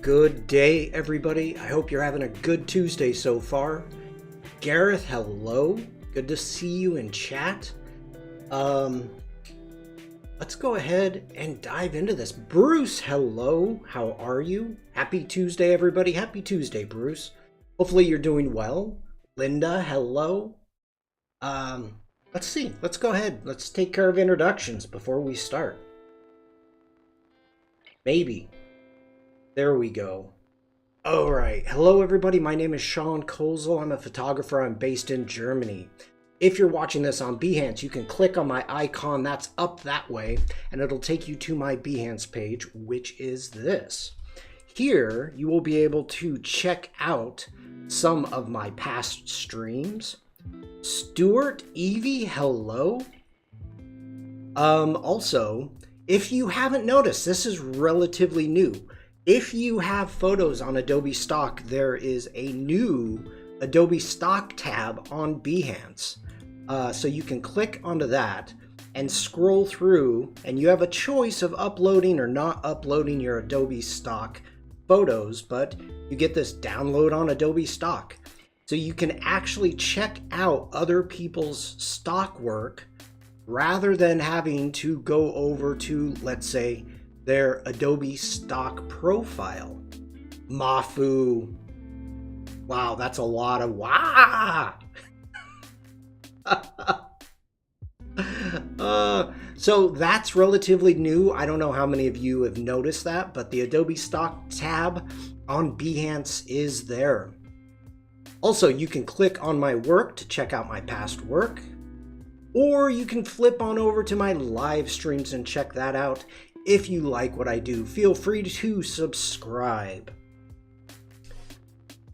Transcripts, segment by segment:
Good day, everybody. I hope you're having a good Tuesday so far. Gareth, hello. Good to see you in chat. Let's go ahead and dive into this. Bruce, hello. How are you? Happy Tuesday, everybody. Happy Tuesday, Bruce. Hopefully you're doing well. Linda, hello. Let's see. Let's go ahead. Let's take care of introductions before we start. Maybe. There we go. All right. Hello, everybody. My name is Sean Kozel. I'm a photographer. I'm based in Germany. If you're watching this on Behance, you can click on my icon that's up that way, and it'll take you to my Behance page, which is this. Here, you will be able to check out some of my past streams. Stuart, Evie, hello. Also, if you haven't noticed, this is relatively new. If you have photos on Adobe Stock, there is a new Adobe Stock tab on Behance. So you can click onto that and scroll through, and you have a choice of uploading or not uploading your Adobe Stock photos, but you get this download on Adobe Stock. So you can actually check out other people's stock work rather than having to go over to, let's say, their Adobe Stock profile. Mafu. Wow, that's a lot of wow. So that's relatively new. I don't know how many of you have noticed that, but the Adobe Stock tab on Behance is there. Also, you can click on my work to check out my past work, or you can flip on over to my live streams and check that out. If you like what I do, feel free to subscribe.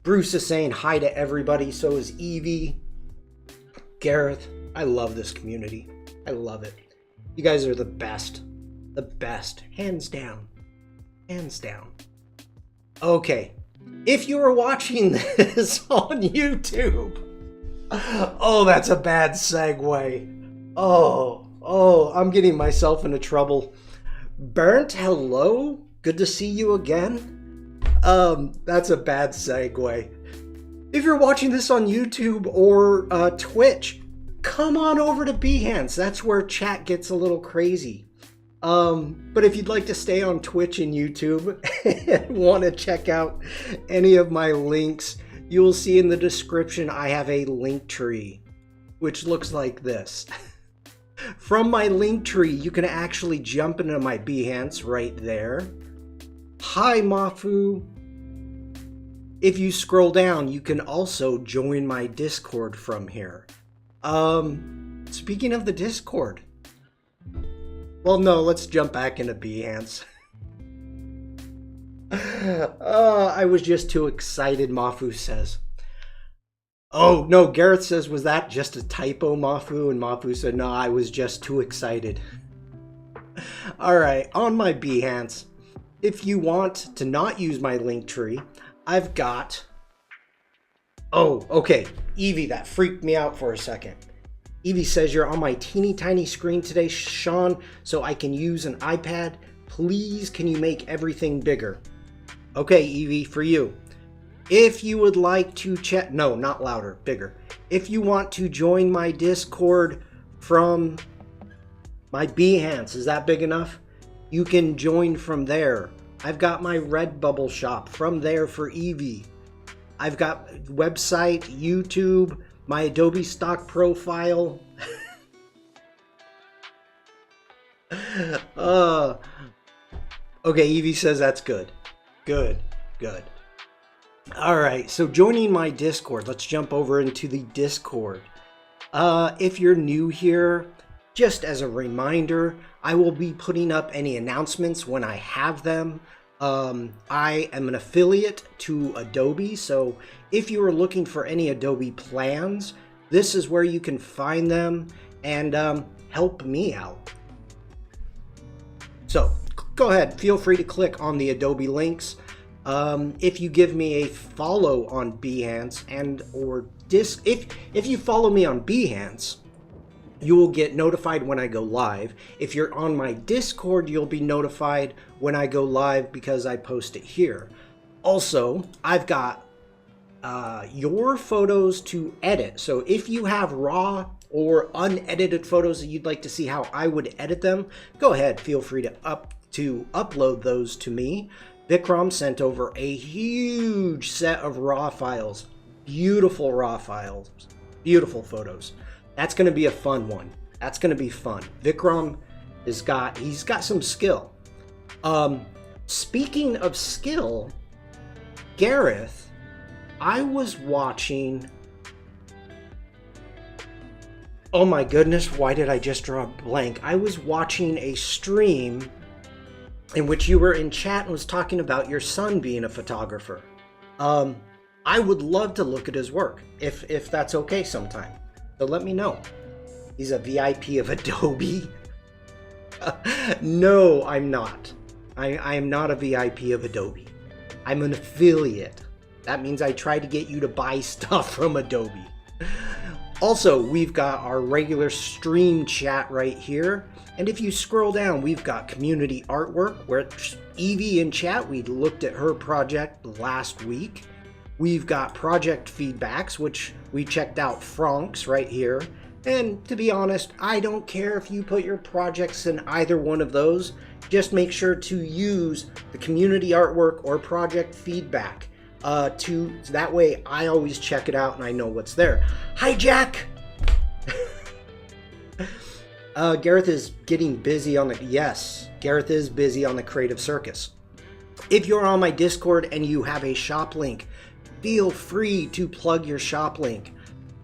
Bruce is saying hi to everybody, so is Evie. Gareth, I love this community. I love it. You guys are the best. The best. Hands down. Hands down. Okay. If you are watching this on YouTube. Oh, that's a bad segue. Oh, I'm getting myself into trouble. Bernd, hello. Good to see you again. That's a bad segue. If you're watching this on YouTube or Twitch, come on over to Behance. That's where chat gets a little crazy. But if you'd like to stay on Twitch and YouTube and want to check out any of my links, you will see in the description I have a link tree, which looks like this. From my link tree, you can actually jump into my Behance right there. Hi, Mafu. If you scroll down, you can also join my Discord from here. Speaking of the Discord. Well, no, let's jump back into Behance. I was just too excited, Mafu says. Oh, no, Gareth says, was that just a typo, Mafu? And Mafu said, no, I was just too excited. All right, on my Behance, if you want to not use my link tree, I've got... Oh, okay, Evie, that freaked me out for a second. Evie says, you're on my teeny tiny screen today, Sean, so I can use an iPad. Please, can you make everything bigger? Okay, Evie, for you. If you would like to chat, no, not louder, bigger. If you want to join my Discord from my Behance, is that big enough? You can join from there. I've got my Redbubble shop from there for Evie. I've got website, YouTube, my Adobe stock profile. Okay, Evie says that's good. Good. All right, so joining my Discord, let's jump over into the Discord. If you're new here, just as a reminder, I will be putting up any announcements when I have them. I am an affiliate to Adobe, so if you are looking for any Adobe plans, this is where you can find them and help me out. So go ahead, feel free to click on the Adobe links. If you give me a follow on Behance if you follow me on Behance, you will get notified when I go live. If you're on my Discord, you'll be notified when I go live because I post it here. Also, I've got your photos to edit. So if you have raw or unedited photos that you'd like to see how I would edit them, go ahead, feel free to upload those to me. Vikram sent over a huge set of raw files, beautiful raw files, beautiful photos. That's going to be a fun one. That's going to be fun. Vikram he's got some skill. Speaking of skill, Gareth, I was watching, oh my goodness, why did I just draw a blank? I was watching a stream in which you were in chat and was talking about your son being a photographer. I would love to look at his work, if that's okay sometime. So let me know. He's a VIP of Adobe. No, I'm not. I am not a VIP of Adobe. I'm an affiliate. That means I try to get you to buy stuff from Adobe. Also, we've got our regular stream chat right here. And if you scroll down, we've got community artwork, where Evie in chat, we looked at her project last week. We've got project feedbacks, which we checked out Frank's right here. And to be honest, I don't care if you put your projects in either one of those. Just make sure to use the community artwork or project feedback. That way I always check it out and I know what's there. Hi, Jack! Gareth is getting busy on the... Yes, Gareth is busy on the Kreative Cirkus. If you're on my Discord and you have a shop link, feel free to plug your shop link.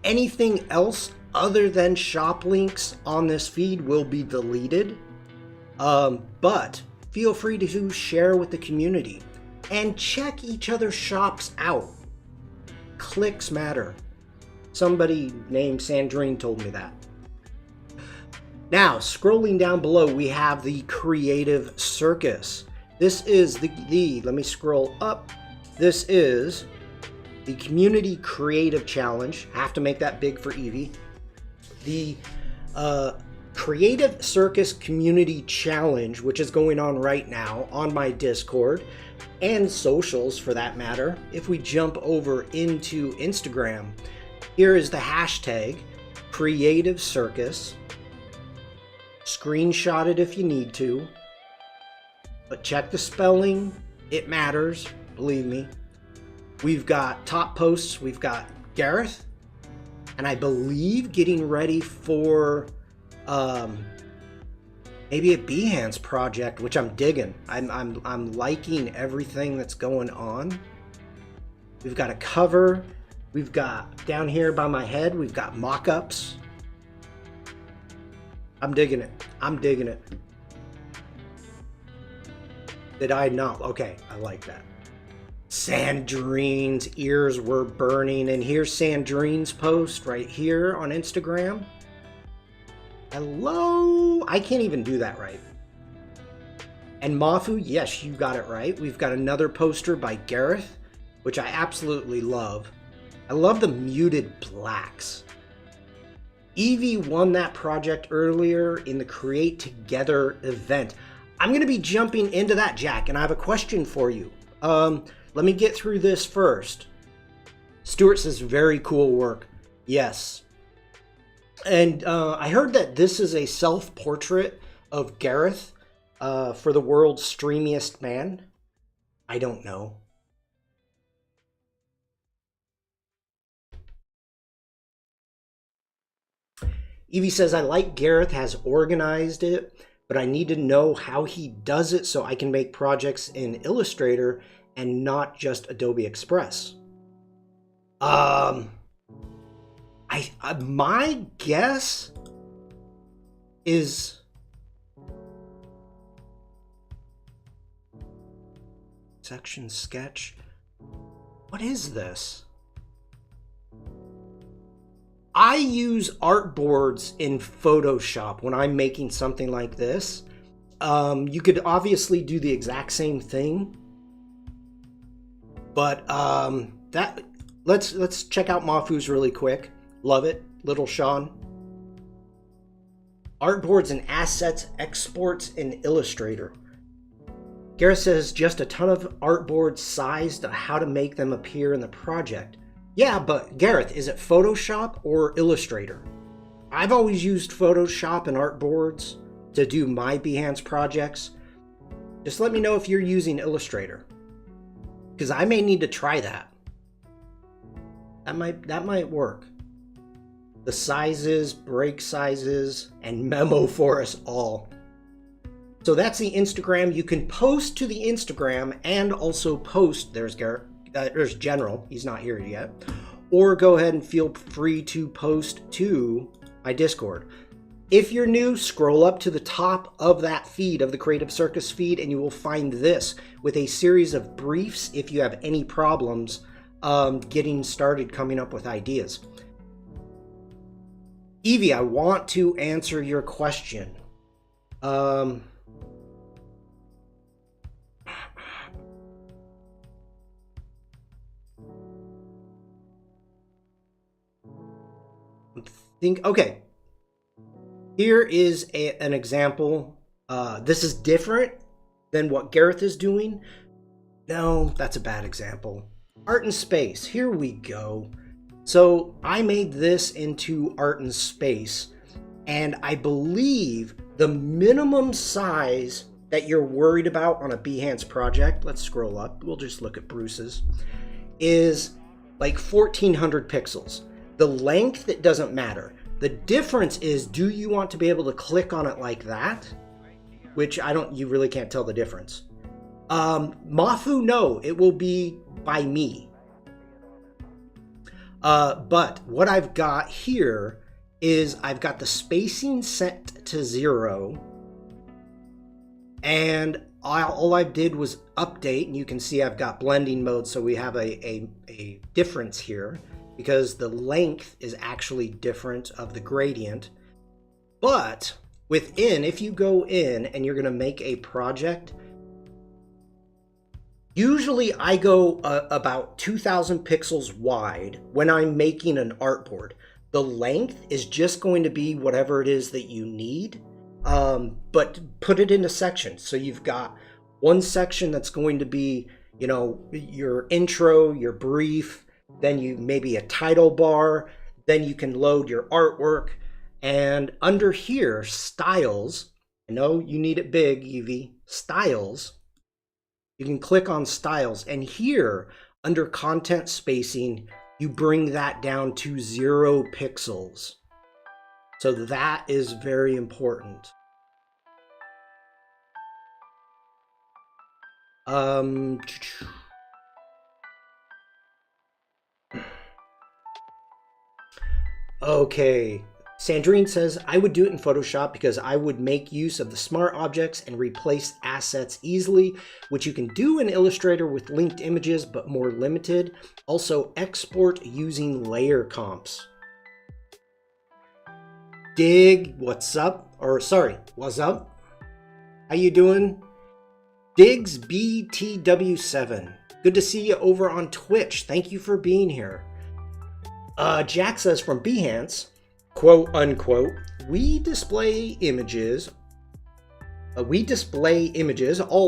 Anything else other than shop links on this feed will be deleted. But feel free to share with the community and check each other's shops out. Clicks matter. Somebody named Sandrine told me that. Now, scrolling down below, we have the Kreative Cirkus. This is let me scroll up. This is the Community Creative Challenge. I have to make that big for Evie. The Kreative Cirkus Community Challenge, which is going on right now on my Discord and socials for that matter. If we jump over into Instagram, here is the hashtag Kreative Cirkus. Screenshot it if you need to, but check the spelling. It matters, believe me. We've got top posts. We've got Gareth, and I believe getting ready for maybe a Behance project, which I'm digging. I'm liking everything that's going on. We've got a cover. We've got down here by my head, we've got mock-ups. I'm digging it. I'm digging it. Did I not? Okay, I like that. Sandrine's ears were burning, and here's Sandrine's post right here on Instagram. Hello? I can't even do that right. And Mafu, yes, you got it right. We've got another poster by Gareth, which I absolutely love. I love the muted blacks. Evie won that project earlier in the Create Together event. I'm going to be jumping into that, Jack, and I have a question for you. Let me get through this first. Stuart says, very cool work. Yes. And I heard that this is a self-portrait of Gareth for the world's streamiest man. I don't know. Evie says, I like Gareth has organized it, but I need to know how he does it so I can make projects in Illustrator and not just Adobe Express. My guess is section sketch. What is this? I use artboards in Photoshop when I'm making something like this. You could obviously do the exact same thing, but let's check out Mafu's really quick. Love it, Little Sean. Artboards and assets exports in Illustrator. Gareth says just a ton of artboards sized how to make them appear in the project. Yeah, but Gareth, is it Photoshop or Illustrator? I've always used Photoshop and artboards to do my Behance projects. Just let me know if you're using Illustrator, because I may need to try that. That might work. The sizes, break sizes, and memo for us all. So that's the Instagram. You can post to the Instagram and also post. There's General. He's not here yet. Or go ahead and feel free to post to my Discord. If you're new, scroll up to the top of that feed, of the Creative Circus feed, and you will find this with a series of briefs if you have any problems getting started coming up with ideas. Evie, I want to answer your question. Okay. Here is an example. This is different than what Gareth is doing. No, that's a bad example. Art and Space. Here we go. So I made this into Art and Space, and I believe the minimum size that you're worried about on a Behance project, let's scroll up, we'll just look at Bruce's, is like 1400 pixels. The length, it doesn't matter. The difference is, do you want to be able to click on it like that? Which you really can't tell the difference. Mafu, no, it will be by me. But what I've got here is I've got the spacing set to 0, and all I did was update, and you can see I've got blending mode, so we have a difference here because the length is actually different of the gradient. But within, if you go in and you're going to make a project, usually I go about 2000 pixels wide when I'm making an artboard. The length is just going to be whatever it is that you need, but put it into sections. So you've got one section that's going to be, you know, your intro, your brief, then you maybe a title bar, then you can load your artwork, and under here, styles, I know you need it big, Evie, styles. You can click on styles, and here under content spacing, you bring that down to 0 pixels. So that is very important. Okay, Sandrine says, I would do it in Photoshop because I would make use of the smart objects and replace assets easily, which you can do in Illustrator with linked images, but more limited. Also, export using layer comps. Dig, what's up? Or sorry, what's up? How you doing? Diggs BTW7. Good to see you over on Twitch. Thank you for being here. Jack says from Behance, quote unquote, we display images, all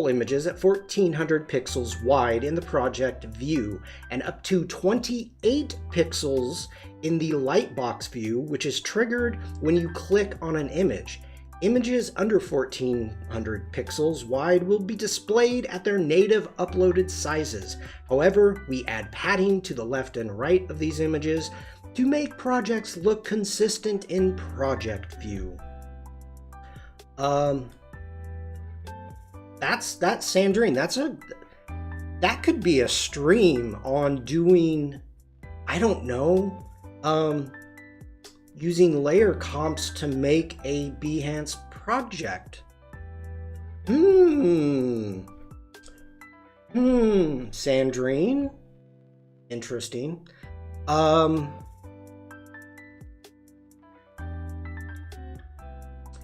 images at 1400 pixels wide in the project view and up to 28 pixels in the lightbox view, which is triggered when you click on an image. Images under 1400 pixels wide will be displayed at their native uploaded sizes. However, we add padding to the left and right of these images to make projects look consistent in project view. That's Sandrine. That could be a stream on doing, I don't know, using layer comps to make a Behance project. Sandrine. Interesting.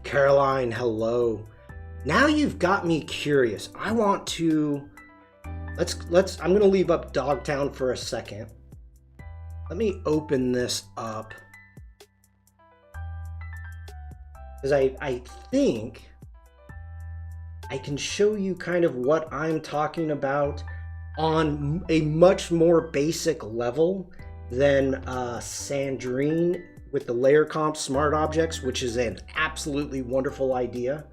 Caroline, hello. Now you've got me curious. I want to, I'm going to leave up Dogtown for a second. Let me open this up. Because I think I can show you kind of what I'm talking about on a much more basic level than Sandrine with the layer comp smart objects, which is an absolutely wonderful idea.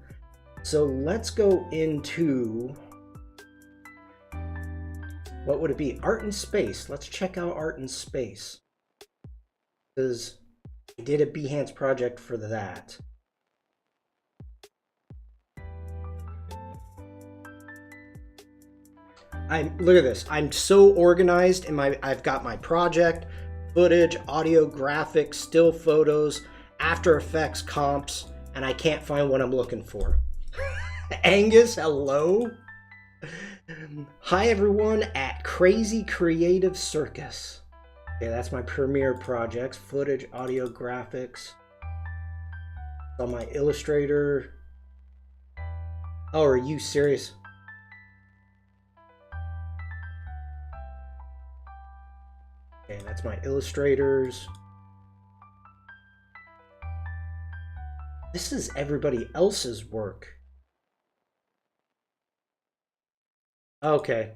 So let's go into, what would it be? Art in Space. Let's check out Art in Space. Because I did a Behance project for that. Look at this. I'm so organized in I've got my project, footage, audio, graphics, still photos, After Effects comps, and I can't find what I'm looking for. Angus, hello. Hi everyone at Crazy Creative Cirkus. Okay, that's my Premiere projects, footage, audio, graphics. On my Illustrator. Oh, are you serious? Okay, that's my illustrators. This is everybody else's work. Okay.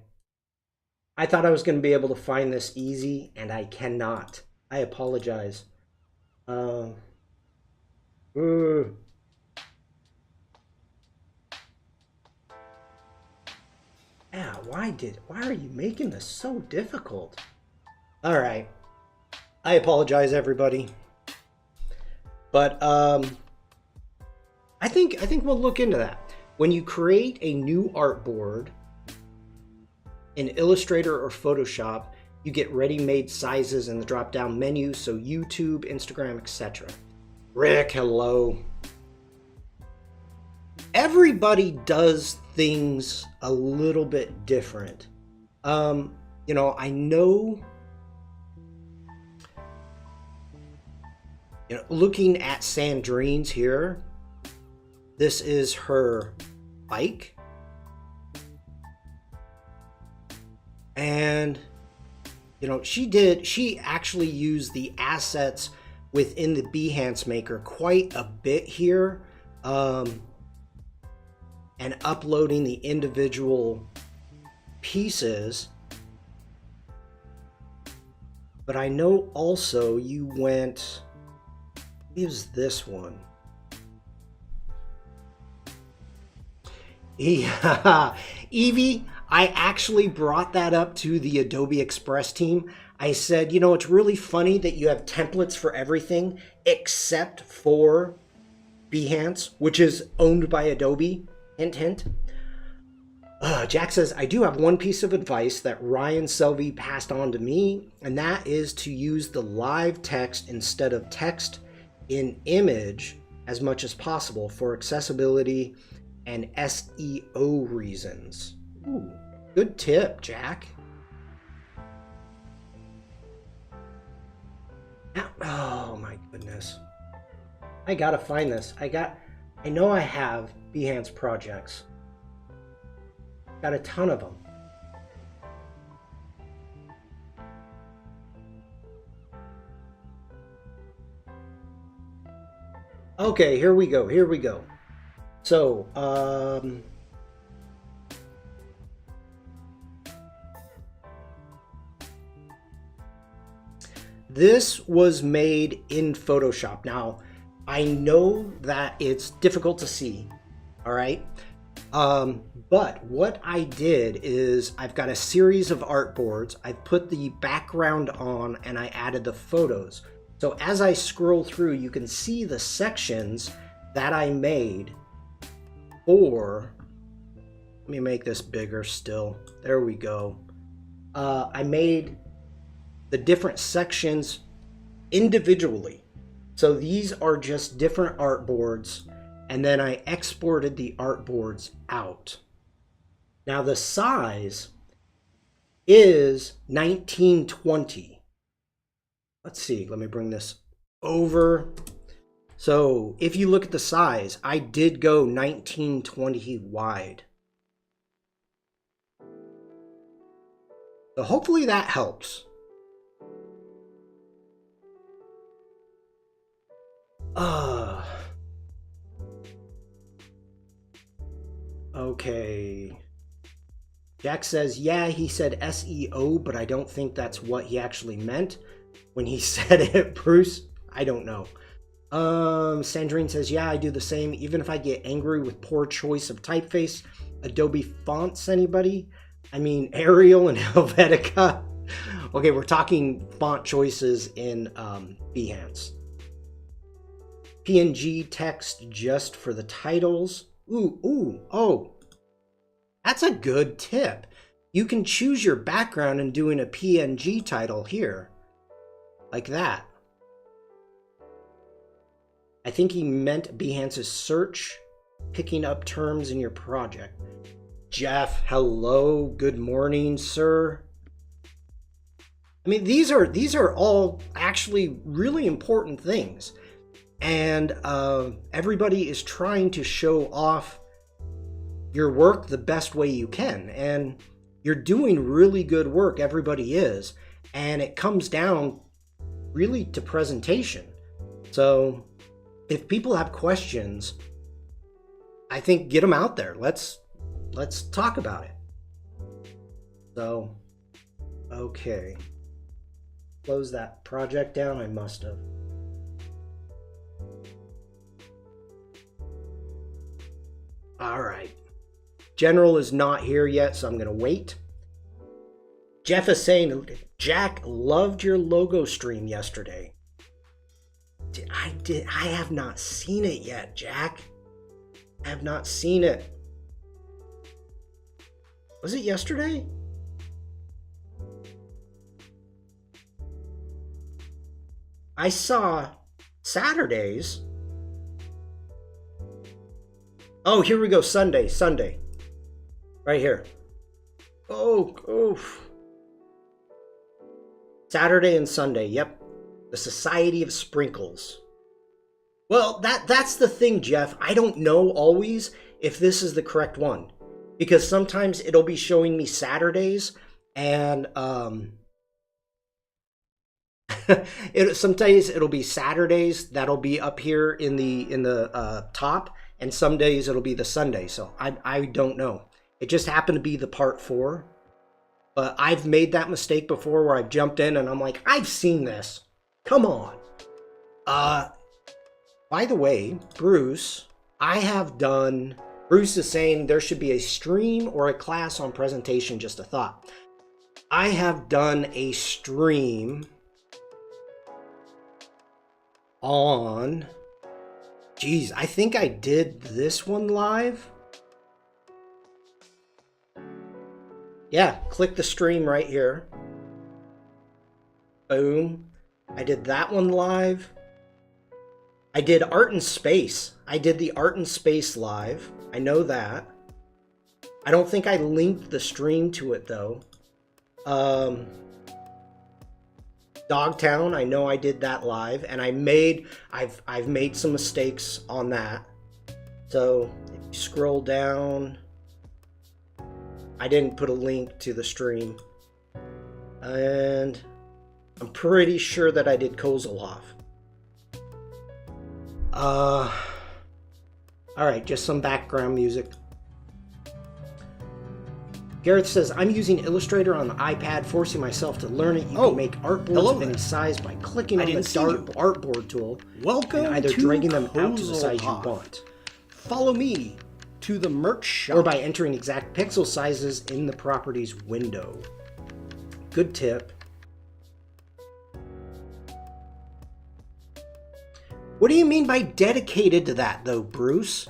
I thought I was going to be able to find this easy, and I cannot. I apologize. Yeah, why are you making this so difficult? All right. I apologize, everybody. But I think we'll look into that. When you create a new artboard in Illustrator or Photoshop, you get ready-made sizes in the drop-down menu, so YouTube, Instagram, etc. Rick, hello. Everybody does things a little bit different. You know, I know, looking at Sandrine's here, this is her bike. And, she actually used the assets within the Behance Maker quite a bit here. And uploading the individual pieces. But I know also you went, is this one? Yeah, Evie, I actually brought that up to the Adobe Express team. I said, it's really funny that you have templates for everything except for Behance, which is owned by Adobe. Hint, hint. Jack says, I do have one piece of advice that Ryan Selvey passed on to me, and that is to use the live text instead of text in image as much as possible for accessibility and SEO reasons. Ooh, good tip, Jack. Oh my goodness. I gotta find this. I know I have Behance projects. Got a ton of them. Okay, here we go. Here we go. So, this was made in Photoshop. Now, I know that it's difficult to see, all right? But what I did is I've got a series of artboards. I put the background on and I added the photos. So as I scroll through, you can see the sections that I made for, let me make this bigger still. There we go. I made the different sections individually. So these are just different artboards, and then I exported the artboards out. Now the size is 1920. Let's see, let me bring this over. So if you look at the size, I did go 1920 wide. So hopefully that helps. Okay. Jack says, yeah, he said SEO, but I don't think that's what he actually meant when he said it, Bruce. I don't know. Sandrine says, yeah, I do the same. Even if I get angry with poor choice of typeface, Adobe fonts, anybody? I mean, Arial and Helvetica. Okay, we're talking font choices in Behance. PNG text just for the titles. Oh, that's a good tip. You can choose your background and doing a PNG title here, like that. I think he meant Behance's search, picking up terms in your project. Jeff, hello, good morning, sir. I mean, these are all actually really important things. And everybody is trying to show off your work the best way you can. And you're doing really good work, everybody is. And it comes down really to presentation. So if people have questions, I think get them out there. Let's talk about it. So, okay. Close that project down, I must have. All right. General is not here yet, so I'm going to wait. Jeff is saying, Jack loved your logo stream yesterday. I have not seen it yet, Jack. I have not seen it. Was it yesterday? I saw Saturdays. Oh, here we go. Sunday. Right here. Oh. Saturday and Sunday. Yep. The Society of Sprinkles. Well, that's the thing, Jeff. I don't know always if this is the correct one, because sometimes it'll be showing me Saturdays, and sometimes it'll be Saturdays that'll be up here in the top, and some days it'll be the Sunday. So I don't know. It just happened to be the part 4, but I've made that mistake before where I've jumped in and I'm like, I've seen this. Come on. By the way, Bruce, Bruce is saying there should be a stream or a class on presentation, just a thought. I have done a stream on, geez, I think I did this one live. Yeah, click the stream right here. Boom. I did that one live. I did Art in Space. I did the Art in Space live. I know that. I don't think I linked the stream to it though. Dogtown, I know I did that live, and I've made some mistakes on that. So if you scroll down, I didn't put a link to the stream. And I'm pretty sure that I did Kozelhoff. Alright, just some background music. Gareth says, I'm using Illustrator on the iPad, forcing myself to learn it. You can make artboards of any size by clicking on the artboard tool. Welcome and either to dragging them out to the size you want. Follow me to the merch shop. Or by entering exact pixel sizes in the properties window. Good tip. What do you mean by dedicated to that, though, Bruce?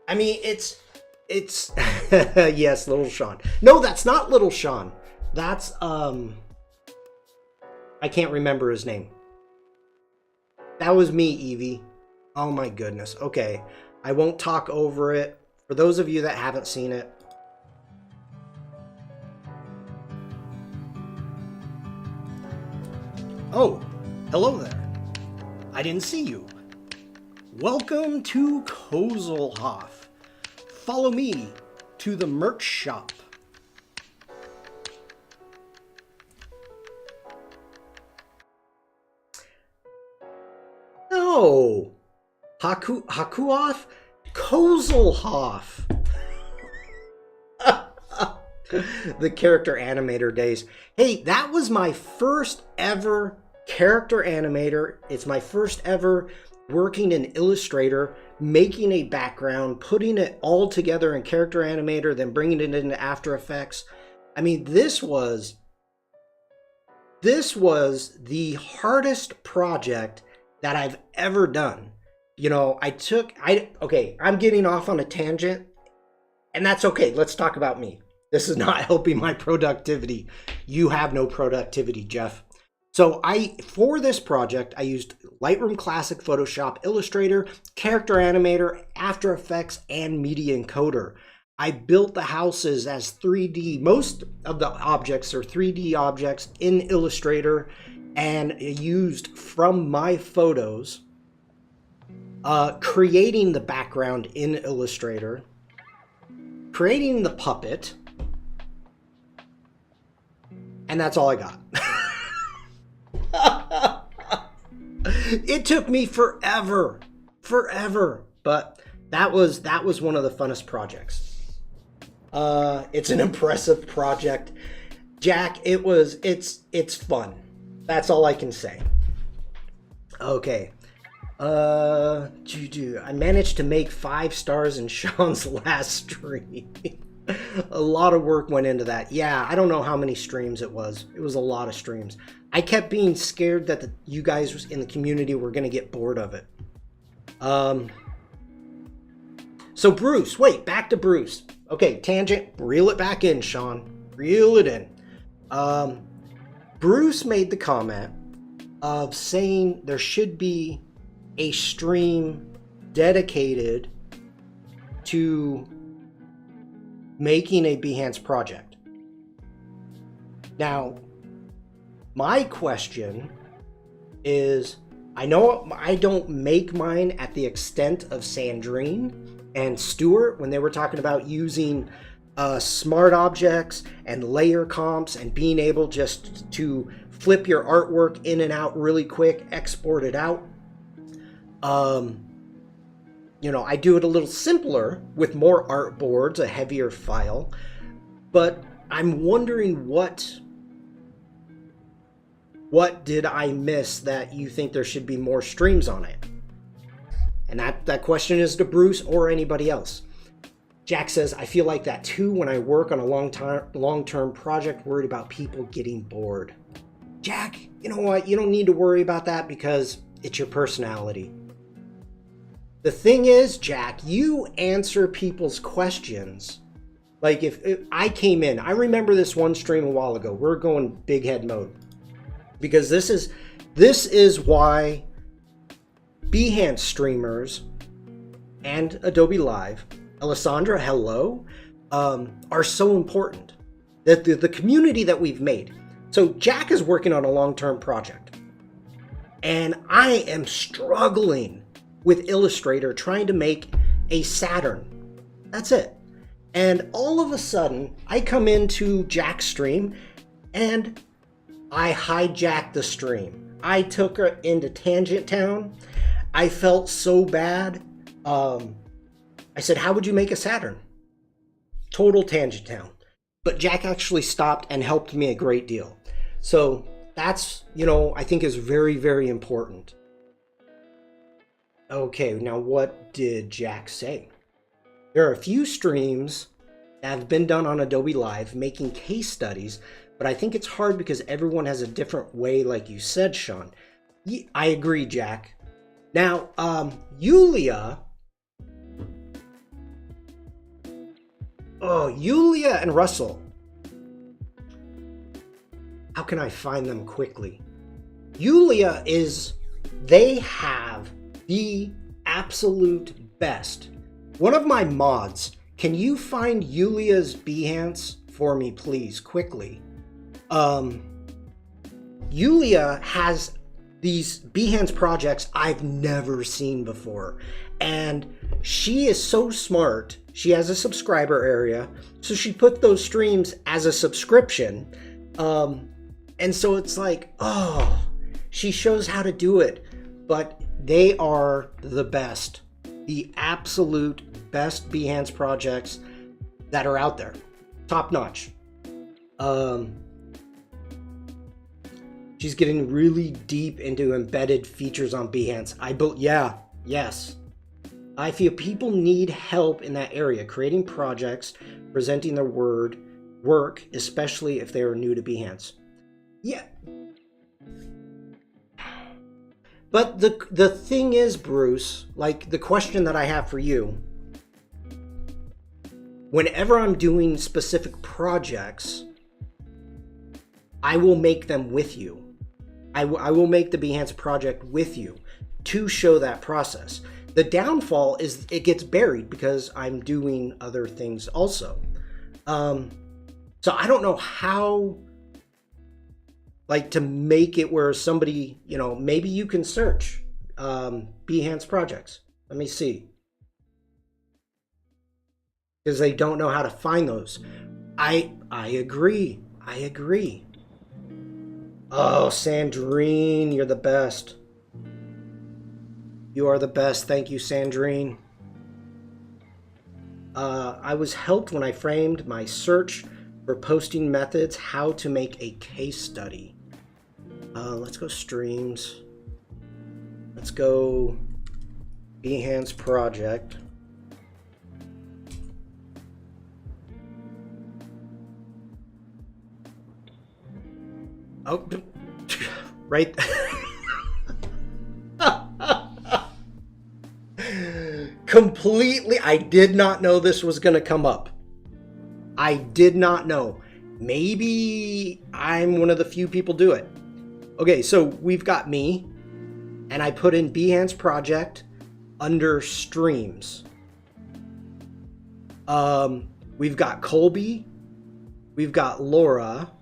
I mean, it's yes, Little Sean. No, that's not Little Sean. That's I can't remember his name. That was me, Evie. Oh my goodness. Okay, I won't talk over it. For those of you that haven't seen it. Oh, hello there. I didn't see you. Welcome to Kozelhoff. Follow me to the merch shop. No. Hakuoff? Kozelhoff. The character animator days. Hey, that was my first ever character animator. It's my first ever working in Illustrator, making a background, putting it all together in Character Animator, then bringing it into After Effects. I mean, this was the hardest project that I've ever done. You know, okay, I'm getting off on a tangent, and that's okay. Let's talk about me. This is not helping my productivity. You have no productivity, Jeff. So for this project, I used Lightroom Classic, Photoshop, Illustrator, Character Animator, After Effects, and Media Encoder. I built the houses as 3D. Most of the objects are 3D objects in Illustrator, and used from my photos, creating the background in Illustrator, creating the puppet, and that's all I got. It took me forever, but that was one of the funnest projects. It's an impressive project, Jack. It's fun. That's all I can say. Okay. I managed to make 5 stars in Sean's last stream. A lot of work went into that. Yeah, I don't know how many streams it was. It was a lot of streams. I kept being scared that you guys in the community were going to get bored of it. So Bruce, wait, back to Bruce. Okay, tangent, reel it back in, Sean. Reel it in. Bruce made the comment of saying there should be a stream dedicated to making a Behance project. Now, my question is, I know I don't make mine at the extent of Sandrine and Stuart when they were talking about using smart objects and layer comps and being able just to flip your artwork in and out really quick, export it out. You know, I do it a little simpler with more artboards, a heavier file, but I'm wondering what did I miss that you think there should be more streams on it? And that question is to Bruce or anybody else. Jack says, I feel like that too when I work on a long-term project, worried about people getting bored. Jack, you know what? You don't need to worry about that because it's your personality. The thing is, Jack, you answer people's questions. Like if I came in, I remember this one stream a while ago. We're going big head mode because this is why Behance streamers and Adobe Live, Alessandra, hello, are so important. The community that we've made. So Jack is working on a long-term project, and I am struggling with Illustrator trying to make a Saturn. That's it. And all of a sudden, I come into Jack's stream and I hijacked the stream. I took her into Tangent Town. I felt so bad. I said, how would you make a Saturn? Total Tangent Town. But Jack actually stopped and helped me a great deal. So that's, I think is very, very important. Okay, now what did Jack say? There are a few streams that have been done on Adobe Live making case studies, but I think it's hard because everyone has a different way, like you said, Sean. I agree, Jack. Now, Yulia and Russell. How can I find them quickly? Yulia they have the absolute best. One of my mods, can you find Yulia's Behance for me, please, quickly? Yulia has these Behance projects I've never seen before. And she is so smart. She has a subscriber area. So she put those streams as a subscription. And so it's like, she shows how to do it. But they are the best. The absolute best Behance projects that are out there. Top notch. She's getting really deep into embedded features on Behance. Yes. I feel people need help in that area, creating projects, presenting their work, especially if they are new to Behance. Yeah. But the thing is, Bruce, like the question that I have for you, whenever I'm doing specific projects, I will make them with you. I will make the Behance project with you to show that process. The downfall is it gets buried because I'm doing other things also. So I don't know how, like, to make it where somebody, maybe you can search Behance projects. Let me see. Because they don't know how to find those. I agree. Oh, Sandrine, you're the best. You are the best. Thank you, Sandrine. I was helped when I framed my search for posting methods, how to make a case study. Let's go streams. Let's go Behance project. Oh, right. Completely, I did not know this was going to come up. I did not know. Maybe I'm one of the few people do it. Okay, so we've got me, and I put in Behance project under streams. We've got Colby. We've got Laura.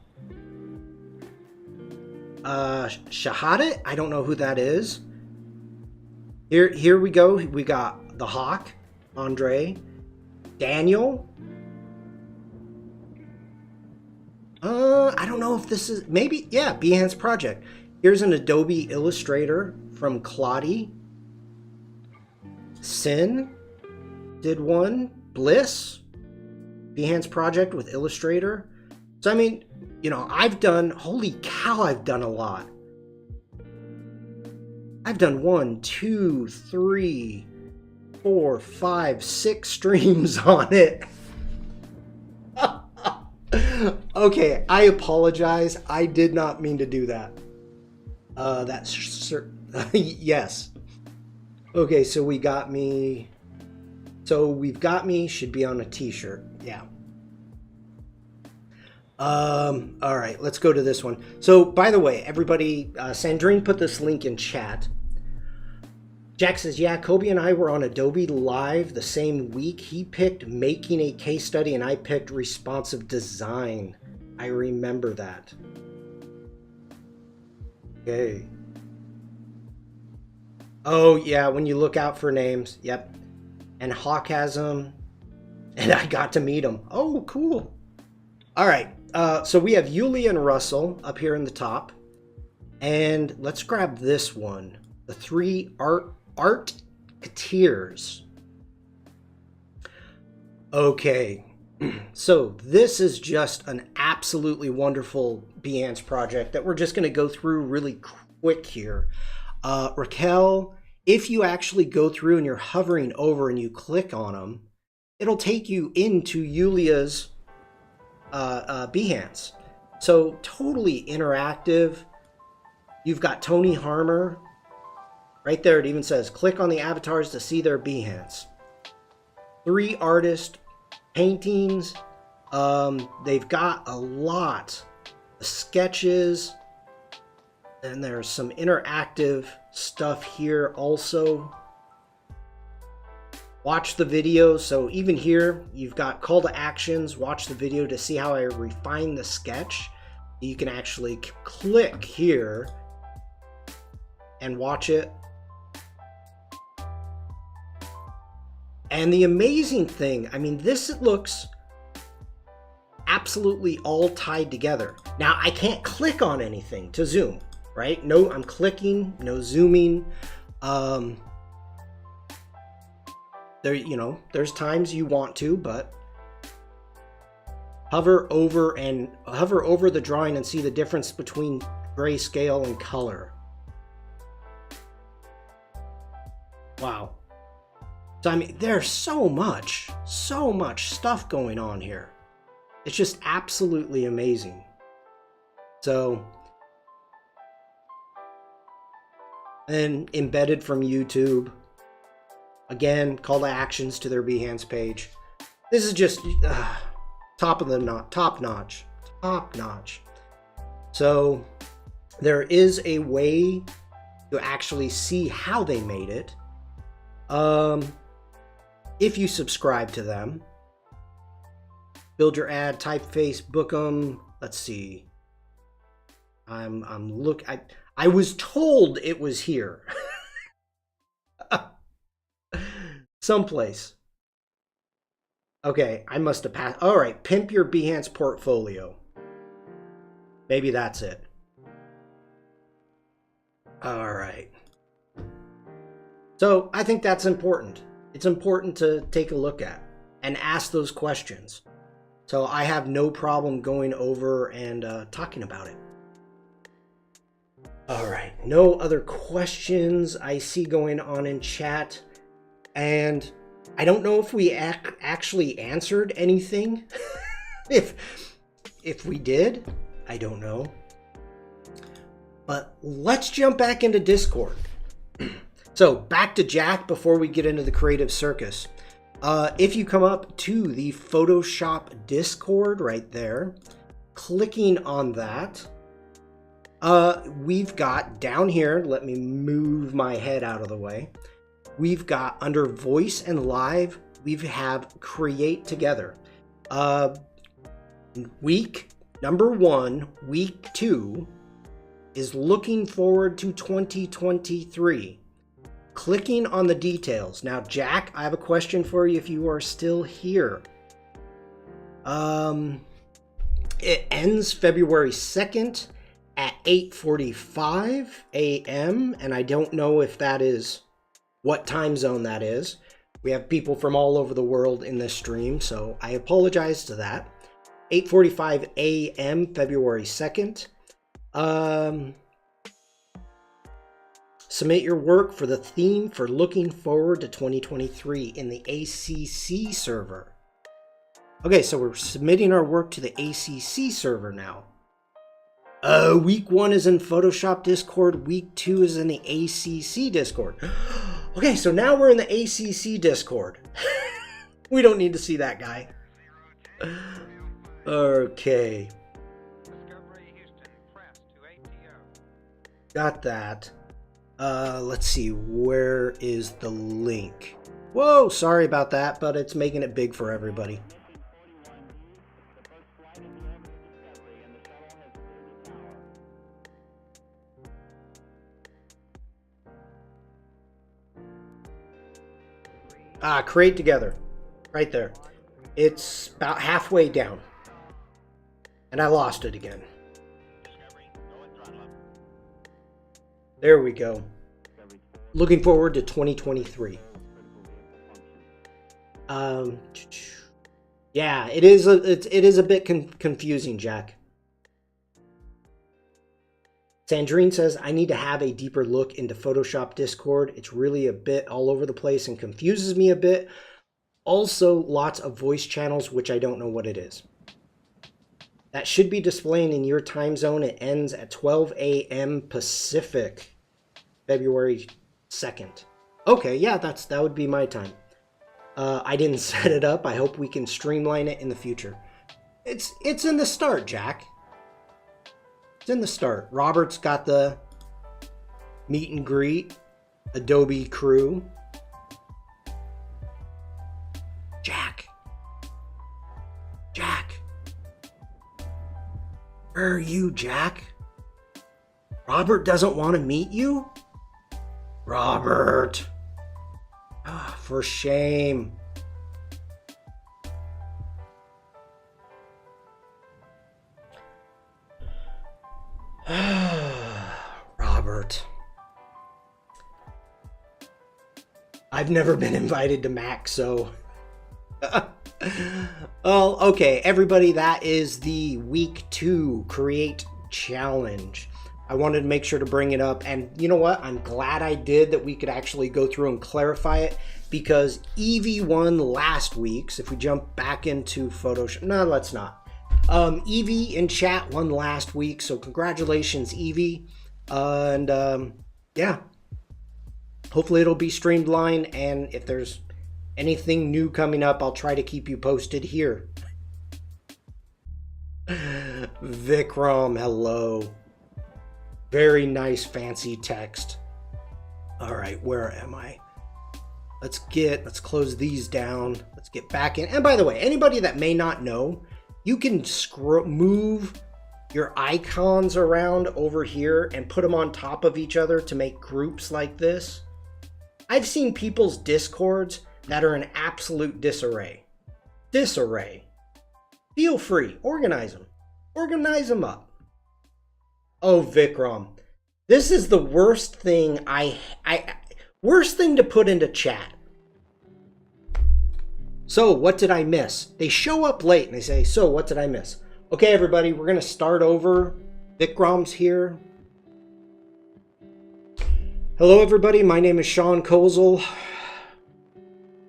Shahadat, I don't know who that is. Here we go. We got the Hawk, Andre, Daniel. I don't know if this is, maybe, yeah, Behance project. Here's an Adobe Illustrator from Claudie. Sin did one. Bliss, Behance project with Illustrator. So, I mean, I've done, holy cow, I've done a lot. I've done 1, 2, 3, 4, 5, 6 streams on it. Okay, I apologize. I did not mean to do that. Yes. Okay, so we got me. So we've got me should be on a t-shirt. Yeah. All right, let's go to this one. So, by the way, everybody, Sandrine put this link in chat. Jack says, yeah, Kobe and I were on Adobe Live the same week. He picked making a case study and I picked responsive design. I remember that. Okay. Oh, yeah, when you look out for names. Yep. And Hawk has them. And I got to meet him. Oh, cool. All right. So we have Yulia and Russell up here in the top. And let's grab this one. The 3 Artketeers. Okay. So this is just an absolutely wonderful Behance project that we're just going to go through really quick here. Raquel, if you actually go through and you're hovering over and you click on them, it'll take you into Yulia's Behance. So totally interactive. You've got Tony Harmer. Right there, it even says, click on the avatars to see their Behance. 3 artist paintings. They've got a lot of sketches. And there's some interactive stuff here also. Watch the video. So even here, you've got call to actions. Watch the video to see how I refine the sketch. You can actually click here and watch it. And the amazing thing, I mean, this looks absolutely all tied together. Now, I can't click on anything to zoom, right? No, I'm clicking, no zooming. There's times you want to, but hover over the drawing and see the difference between grayscale and color. Wow. So, I mean, there's so much stuff going on here. It's just absolutely amazing. So, and embedded from YouTube. Again, call to actions to their Behance page. This is just top notch. So, there is a way to actually see how they made it. If you subscribe to them, build your ad, typeface, book them. Let's see. I was told it was here. Someplace. Okay, I must have passed. All right, pimp your Behance portfolio. Maybe that's it. All right. So I think that's important. It's important to take a look at and ask those questions. So I have no problem going over and talking about it. All right, no other questions I see going on in chat. And I don't know if we actually answered anything. If we did, I don't know. But let's jump back into Discord. So back to Jack before we get into the Kreative Cirkus. If you come up to the Photoshop Discord right there, clicking on that, we've got down here, let me move my head out of the way. We've got under voice and live, we have create together. Week number 1, week 2 is looking forward to 2023. Clicking on the details. Now, Jack, I have a question for you if you are still here. It ends February 2nd at 8:45 a.m. And I don't know if that is what time zone that is. We have people from all over the world in this stream, so I apologize to that. 8:45 a.m. February 2nd. Submit your work for the theme for looking forward to 2023 in the ACC server. Okay, so we're submitting our work to the ACC server now. Week 1 is in Photoshop Discord. Week 2 is in the ACC Discord. Okay, so now we're in the ACC Discord. We don't need to see that guy. Okay. Got that. Let's see, where is the link? Whoa, sorry about that, but it's making it big for everybody. Create together. Right there. It's about halfway down. And I lost it again. There we go. Looking forward to 2023. Yeah, it is a bit confusing, Jack. Sandrine says, I need to have a deeper look into Photoshop Discord. It's really a bit all over the place and confuses me a bit. Also, lots of voice channels, which I don't know what it is. That should be displaying in your time zone. It ends at 12 a.m. Pacific, February 2nd. Okay, yeah, that would be my time. I didn't set it up. I hope we can streamline it in the future. It's in the start, Jack. It's in the start. Robert's got the meet and greet, Adobe crew. Jack. Where are you, Jack? Robert doesn't want to meet you? Robert. For shame. Robert. I've never been invited to Mac, so... Well, okay, everybody, that is the week 2 Create Challenge. I wanted to make sure to bring it up, and you know what? I'm glad I did, that we could actually go through and clarify it, because Evie won last week. So if we jump back into Photoshop... No, let's not. Evie in chat won last week, so congratulations, Evie. Yeah. Hopefully it'll be streamlined, and if there's anything new coming up, I'll try to keep you posted here. Vikram, hello. Very nice, fancy text. All right, where am I? Let's close these down. Let's get back in. And by the way, anybody that may not know, you can move your icons around over here and put them on top of each other to make groups like this. I've seen people's Discords that are in absolute disarray. Feel free, organize them. Organize them up. Oh, Vikram, this is the worst thing worst thing to put into chat. So, what did I miss? They show up late and they say, so, what did I miss? Okay, everybody, we're going to start over. Vikram's here. Hello, everybody. My name is Sean Kozel.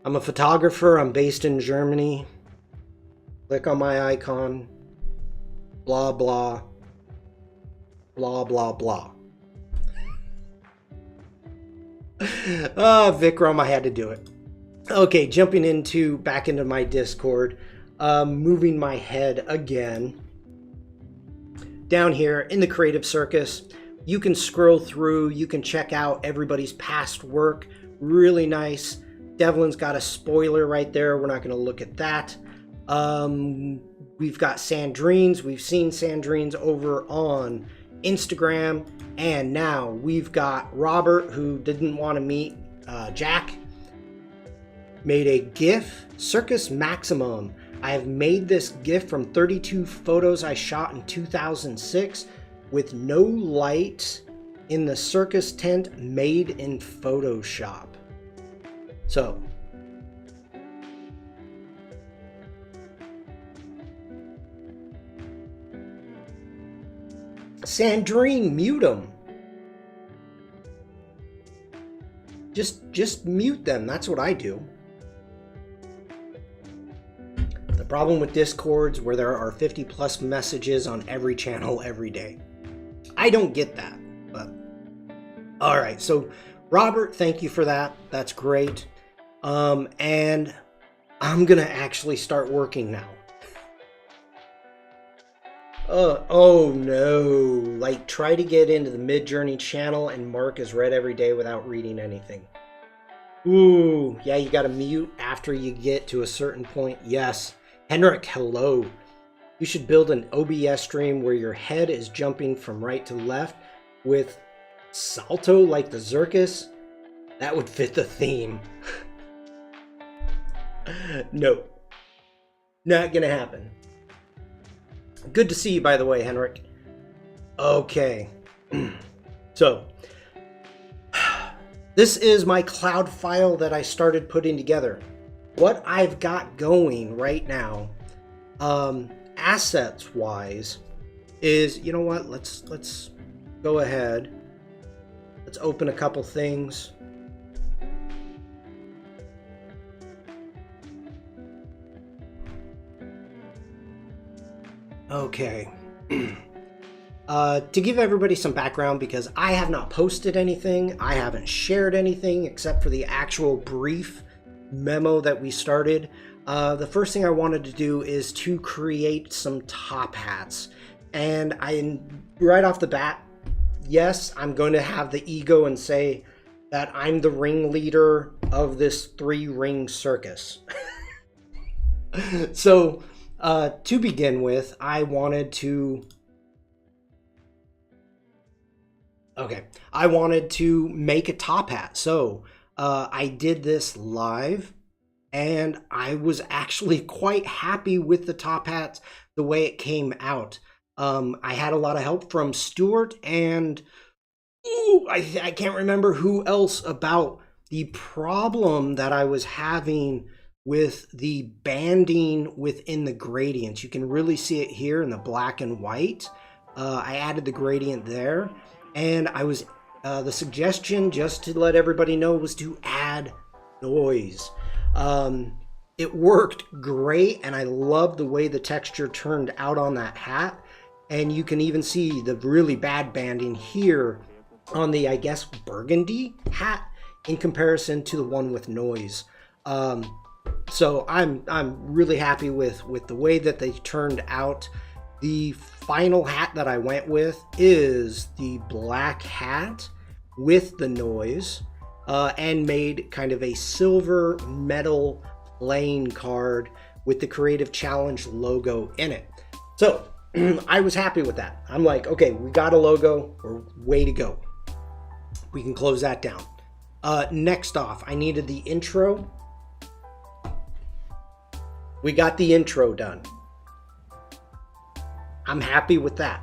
I'm a photographer. I'm based in Germany. Click on my icon. Blah, blah. Blah, blah, blah. Vikram, I had to do it. Okay, jumping back into my Discord. Moving my head again. Down here in the Kreative Cirkus, you can scroll through. You can check out everybody's past work. Really nice. Devlin's got a spoiler right there. We're not going to look at that. We've got Sandrine's. We've seen Sandrine's over on Instagram. And now we've got Robert, who didn't want to meet Jack. Made a GIF, Circus Maximum. I have made this GIF from 32 photos I shot in 2006 with no light in the circus tent, made in Photoshop. So, Sandrine, mute them. Just mute them. That's what I do. The problem with Discords where there are 50 plus messages on every channel every day. I don't get that, but all right. So Robert, thank you for that. That's great. And I'm going to actually start working now. Oh no. Like, try to get into the Mid-Journey channel and Mark is read every day without reading anything. Ooh, yeah, you gotta mute after you get to a certain point. Yes. Henrik, hello. You should build an OBS stream where your head is jumping from right to left with salto like the circus. That would fit the theme. No. Not gonna happen. Good to see you, by the way, Henrik. Okay. So, this is my cloud file that I started putting together. What I've got going right now, assets wise, is, you know what? Let's go ahead. Let's open a couple things. Okay. To give everybody some background, because I have not posted anything, I haven't shared anything except for the actual brief memo that we started. The first thing I wanted to do is to create some top hats. And right off the bat, yes, I'm going to have the ego and say that I'm the ringleader of this 3-ring circus. So, to begin with, I wanted to make a top hat. So I did this live and I was actually quite happy with the top hats, the way it came out. I had a lot of help from Stuart and I can't remember who else about the problem that I was having with the banding within the gradients. You can really see it here in the black and white. I added the gradient there, and I was the suggestion, just to let everybody know, was to add noise. It worked great, and I love the way the texture turned out on that hat. And you can even see the really bad banding here on the, I guess, burgundy hat in comparison to the one with noise. So I'm really happy with the way that they turned out. The final hat that I went with is the black hat with the noise, and made kind of a silver metal playing card with the Creative Challenge logo in it. So I was happy with that. I'm like, okay, we got a logo, we're way to go. We can close that down. Next off, I needed the intro. We got the intro done. I'm happy with that.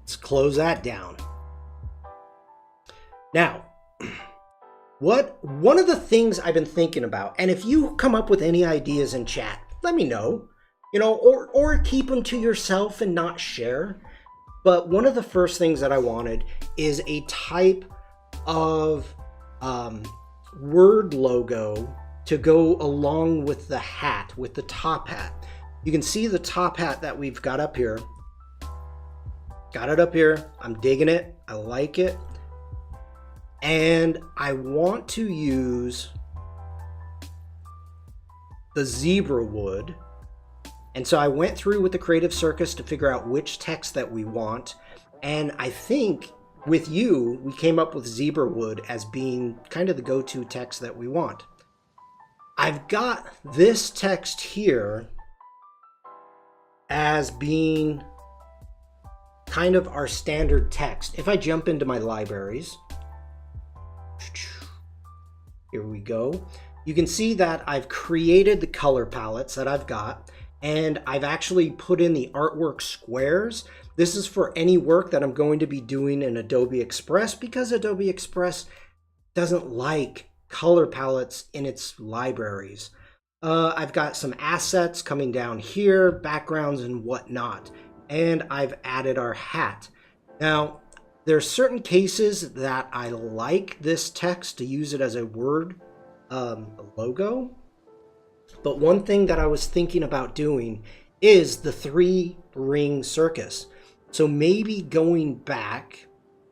Let's close that down. Now, one of the things I've been thinking about, and if you come up with any ideas in chat, let me know, or keep them to yourself and not share. But one of the first things that I wanted is a type of word logo to go along with the hat, with the top hat. You can see the top hat that we've got up here. Got it up here. I'm digging it. I like it. And I want to use the zebra wood. And so I went through with the Creative Cirkus to figure out which text that we want. And I think with you, we came up with zebra wood as being kind of the go-to text that we want. I've got this text here as being kind of our standard text. If I jump into my libraries, here we go. You can see that I've created the color palettes that I've got, and I've actually put in the artwork squares. This is for any work that I'm going to be doing in Adobe Express, because Adobe Express doesn't like color palettes in its libraries. I've got some assets coming down here, backgrounds and whatnot, and I've added our hat. Now, there's certain cases that I like this text to use it as a word logo. But one thing that I was thinking about doing is the 3-ring circus. So maybe going back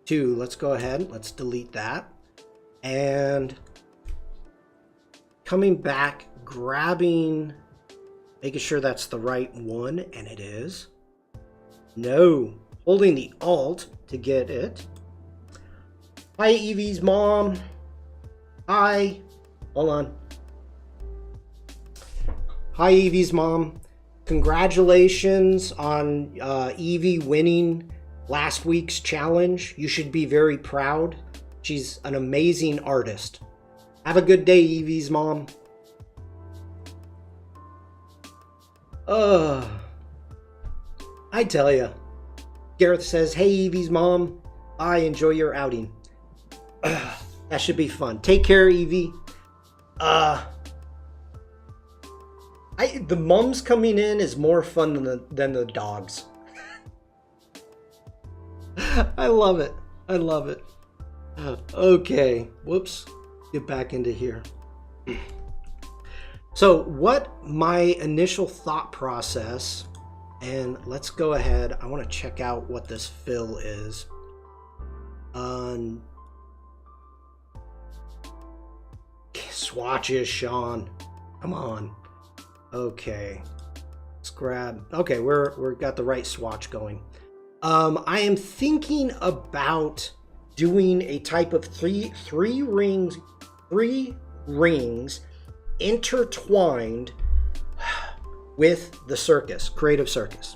to, let's go ahead, let's delete that. And coming back, grabbing Making sure that's the right one, and it is. No. Holding the Alt to get it. Hi, Evie's mom. Hi. Hold on. Hi, Evie's mom. Congratulations on Evie winning last week's challenge. You should be very proud. She's an amazing artist. Have a good day, Evie's mom. I tell ya. Gareth says, hey, Evie's mom. I enjoy your outing. That should be fun. Take care, Evie. The mums coming in is more fun than the dogs. I love it. I love it. Okay. Whoops. Get back into here. So what my initial thought process, and let's go ahead. I want to check out what this fill is. Swatches, Sean. Come on. Okay. Let's grab. Okay, we're got the right swatch going. I am thinking about doing a type of three rings intertwined with the circus, Kreative Cirkus.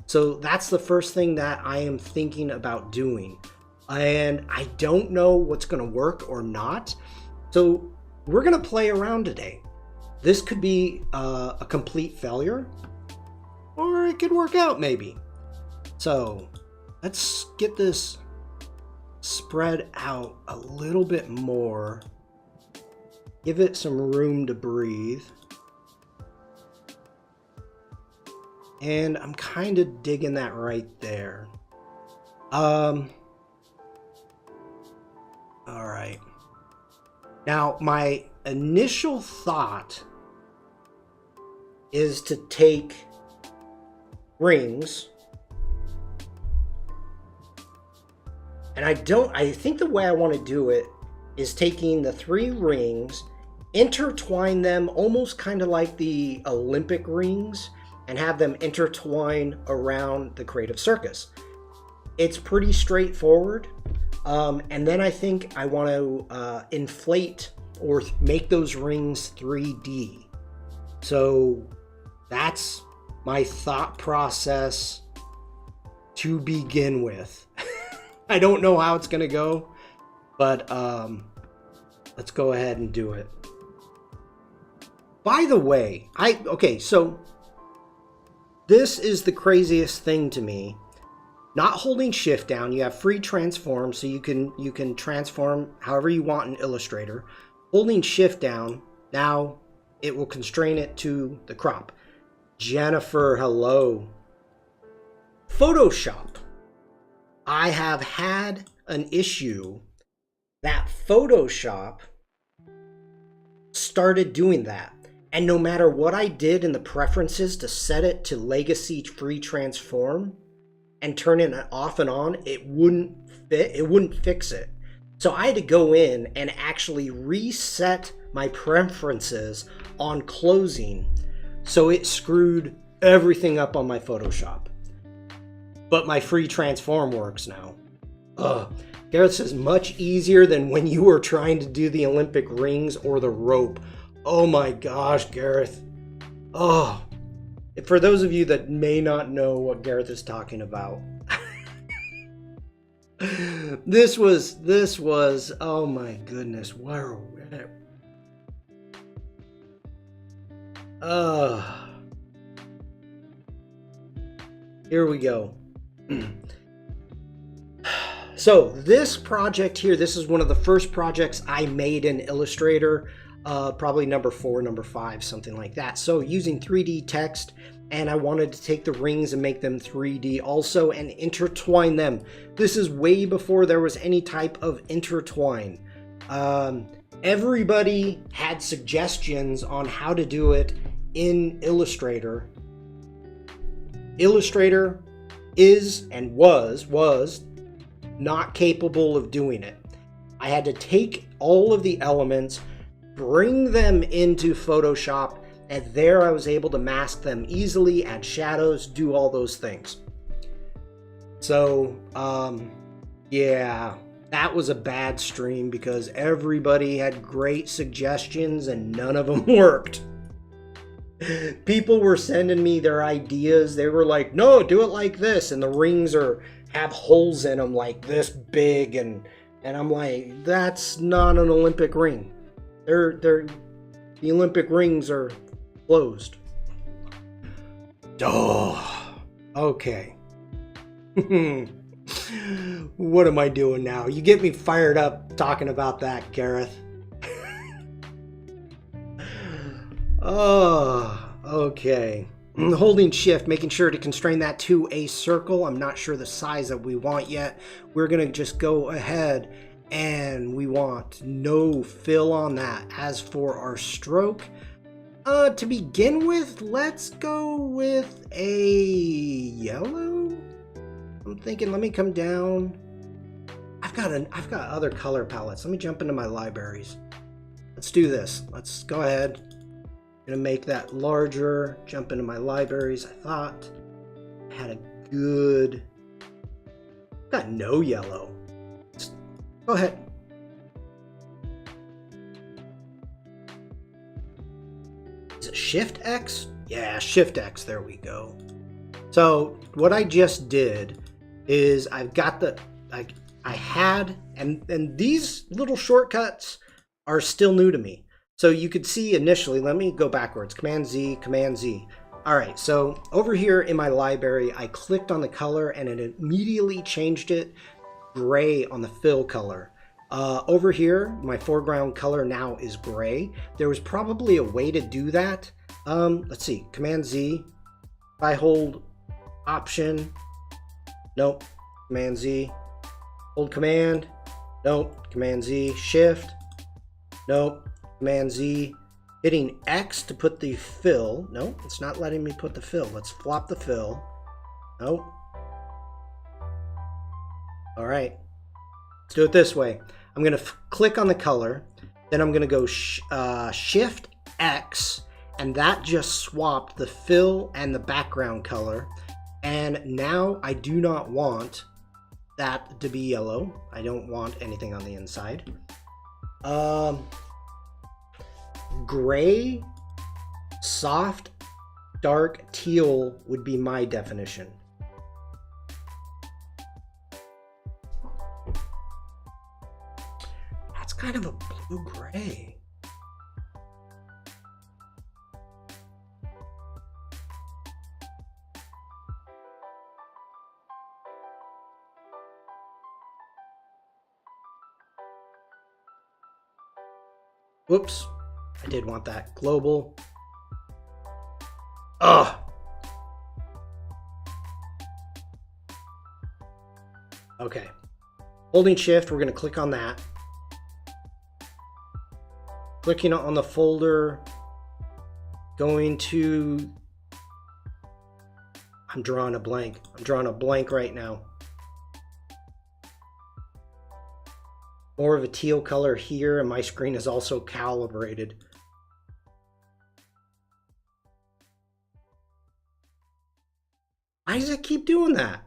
So that's the first thing that I am thinking about doing. And I don't know what's going to work or not. So we're going to play around today. This could be a complete failure, or it could work out maybe. So let's get this spread out a little bit more. Give it some room to breathe. And I'm kind of digging that right there. All right. Now, my initial thought is to take rings, and I think the way I want to do it is taking the 3 rings, intertwine them almost kind of like the Olympic rings, and have them intertwine around the Kreative Cirkus. It's pretty straightforward. And then I think I want to inflate or make those rings 3D. So that's my thought process to begin with. I don't know how it's going to go, but let's go ahead and do it. By the way, so this is the craziest thing to me. Not holding shift down, you have free transform, so you can transform however you want in Illustrator. Holding shift down, now it will constrain it to the crop. Jennifer, hello. Photoshop. I have had an issue that Photoshop started doing that. And no matter what I did in the preferences to set it to legacy free transform and turn it off and on, it wouldn't fix it. So I had to go in and actually reset my preferences on closing. So it screwed everything up on my Photoshop. But my free transform works now. Gareth says, much easier than when you were trying to do the Olympic rings or the rope. Oh my gosh, Gareth. For those of you that may not know what Gareth is talking about, this was, oh my goodness, where are we at? Here we go. So this project here, this is one of the first projects I made in Illustrator, probably number 4, number 5, something like that. So using 3D text, and I wanted to take the rings and make them 3D also and intertwine them. This is way before there was any type of intertwine. Everybody had suggestions on how to do it in Illustrator. Illustrator is and was not capable of doing it. I had to take all of the elements, bring them into Photoshop, And there I was able to mask them easily, add shadows, do all those things. So, yeah, that was a bad stream because everybody had great suggestions and none of them worked. People were sending me their ideas. They were like, no, do it like this. And the rings have holes in them like this big. And I'm like, that's not an Olympic ring. The Olympic rings are closed. Oh, okay. What am I doing now? You get me fired up talking about that, Gareth. Oh, okay. Holding shift, making sure to constrain that to a circle. I'm not sure the size that we want yet. We're going to just go ahead and we want no fill on that. As for our stroke, to begin with, let's go with a yellow. I'm thinking, let me come down. I've got other color palettes. Let me jump into my libraries. Let's do this. Let's go ahead. I'm gonna make that larger, jump into my libraries. I thought I had a good, got no yellow. Go ahead. Is it Shift X? Yeah, Shift X, there we go. So what I just did is I've got and these little shortcuts are still new to me. So you could see initially, let me go backwards, Command Z, Command Z. All right, so over here in my library, I clicked on the color and it immediately changed it gray on the fill color. Over here, my foreground color now is gray. There was probably a way to do that. Let's see, Command Z. If I hold Option, nope, Command Z. Hold Command, nope, Command Z. Shift, nope. Command Z, hitting X to put the fill. No, it's not letting me put the fill. Let's flop the fill. Nope. All right, let's do it this way. I'm going to click on the color, then I'm going to go Shift X, and that just swapped the fill and the background color. And now I do not want that to be yellow. I don't want anything on the inside. Gray, soft, dark, teal would be my definition. That's kind of a blue-gray. Whoops. I did want that. Global. Ugh. Okay. Holding shift, we're going to click on that. Clicking on the folder. Going to... I'm drawing a blank. I'm drawing a blank right now. More of a teal color here, and my screen is also calibrated. Why does it keep doing that?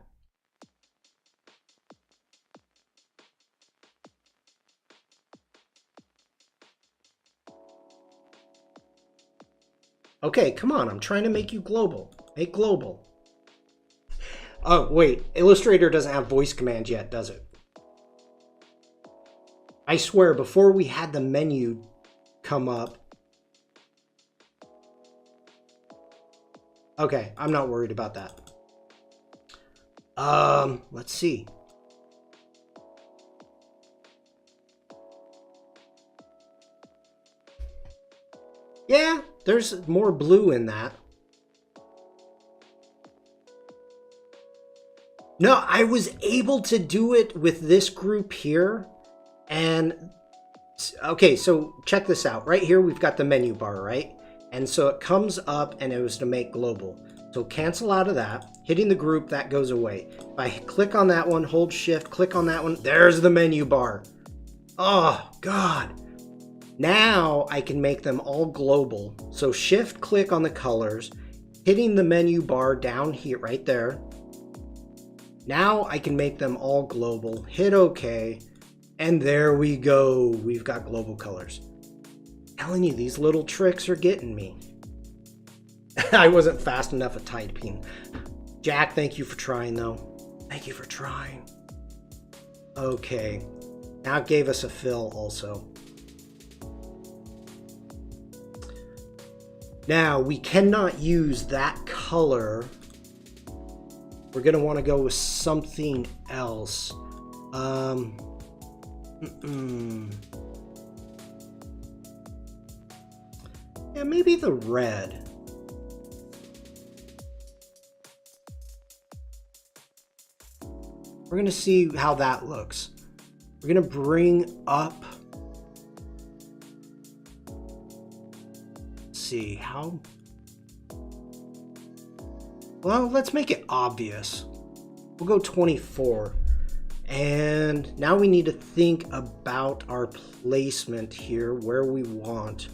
Okay, come on, I'm trying to make you global. Make global. Oh, wait, Illustrator doesn't have voice command yet, does it? I swear, before we had the menu come up. Okay, I'm not worried about that. Let's see. Yeah, there's more blue in that. No, I was able to do it with this group here. And okay, so check this out. Right here, we've got the menu bar, right? And so it comes up and it was to make global. So cancel out of that, hitting the group, that goes away. If I click on that one, hold shift, click on that one, there's the menu bar. Oh, God. Now I can make them all global. So shift click on the colors, hitting the menu bar down here, right there. Now I can make them all global, hit OK, and there we go. We've got global colors. I'm telling you, these little tricks are getting me. I wasn't fast enough at typing. Jack, thank you for trying though. Thank you for trying. Okay, now it gave us a fill also. Now we cannot use that color. We're gonna want to go with something else. Yeah, maybe the red. We're gonna see how that looks. We're gonna bring up. Let's see how. Well, let's make it obvious. We'll go 24. And now we need to think about our placement here, where we want.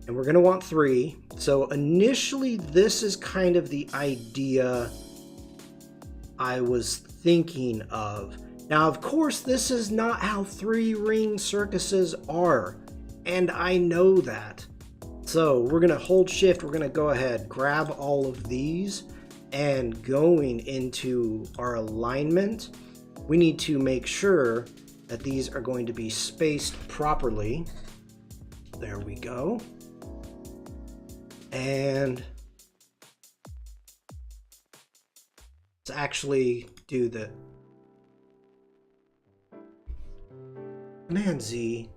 And we're going to want 3. So initially, this is kind of the idea I was thinking of. Now, of course, this is not how 3-ring circuses are. And I know that. So we're going to hold shift. We're going to go ahead, grab all of these. And going into our alignment, we need to make sure that these are going to be spaced properly. There we go. And let's actually do the Command Z.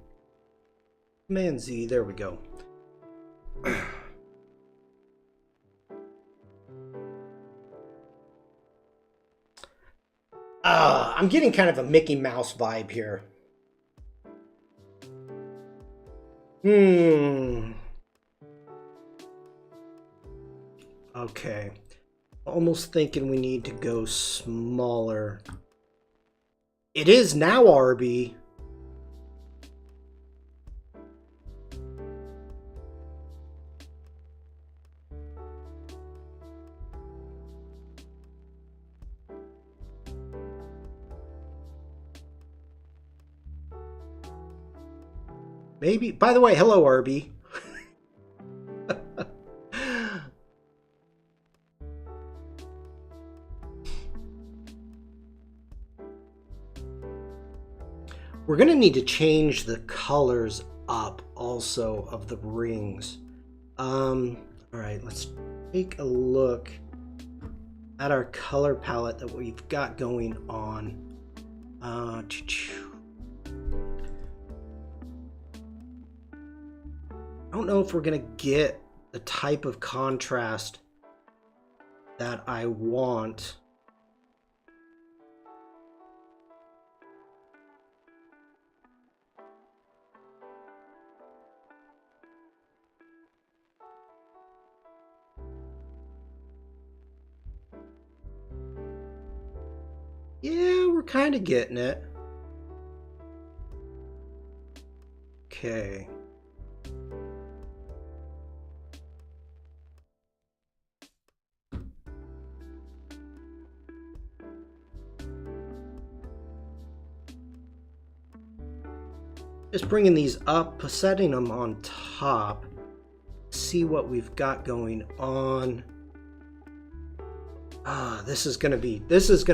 Command Z, there we go. I'm getting kind of a Mickey Mouse vibe here. Okay. Almost thinking we need to go smaller. It is now RB. Maybe. By the way, hello, RB. We're going to need to change the colors up also of the rings. All right, let's take a look at our color palette that we've got going on. I don't know if we're going to get the type of contrast that I want. Yeah, we're kind of getting it. Okay. Just bringing these up, setting them on top. See what we've got going on. This is gonna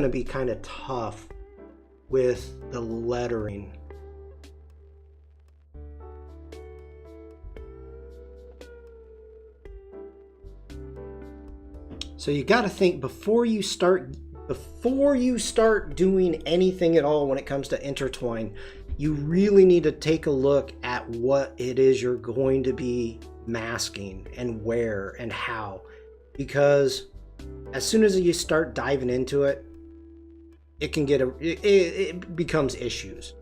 be kind of tough with the lettering. So you got to think before you start doing anything at all when it comes to intertwine, you really need to take a look at what it is you're going to be masking and where and how, because as soon as you start diving into it, it can get it becomes issues.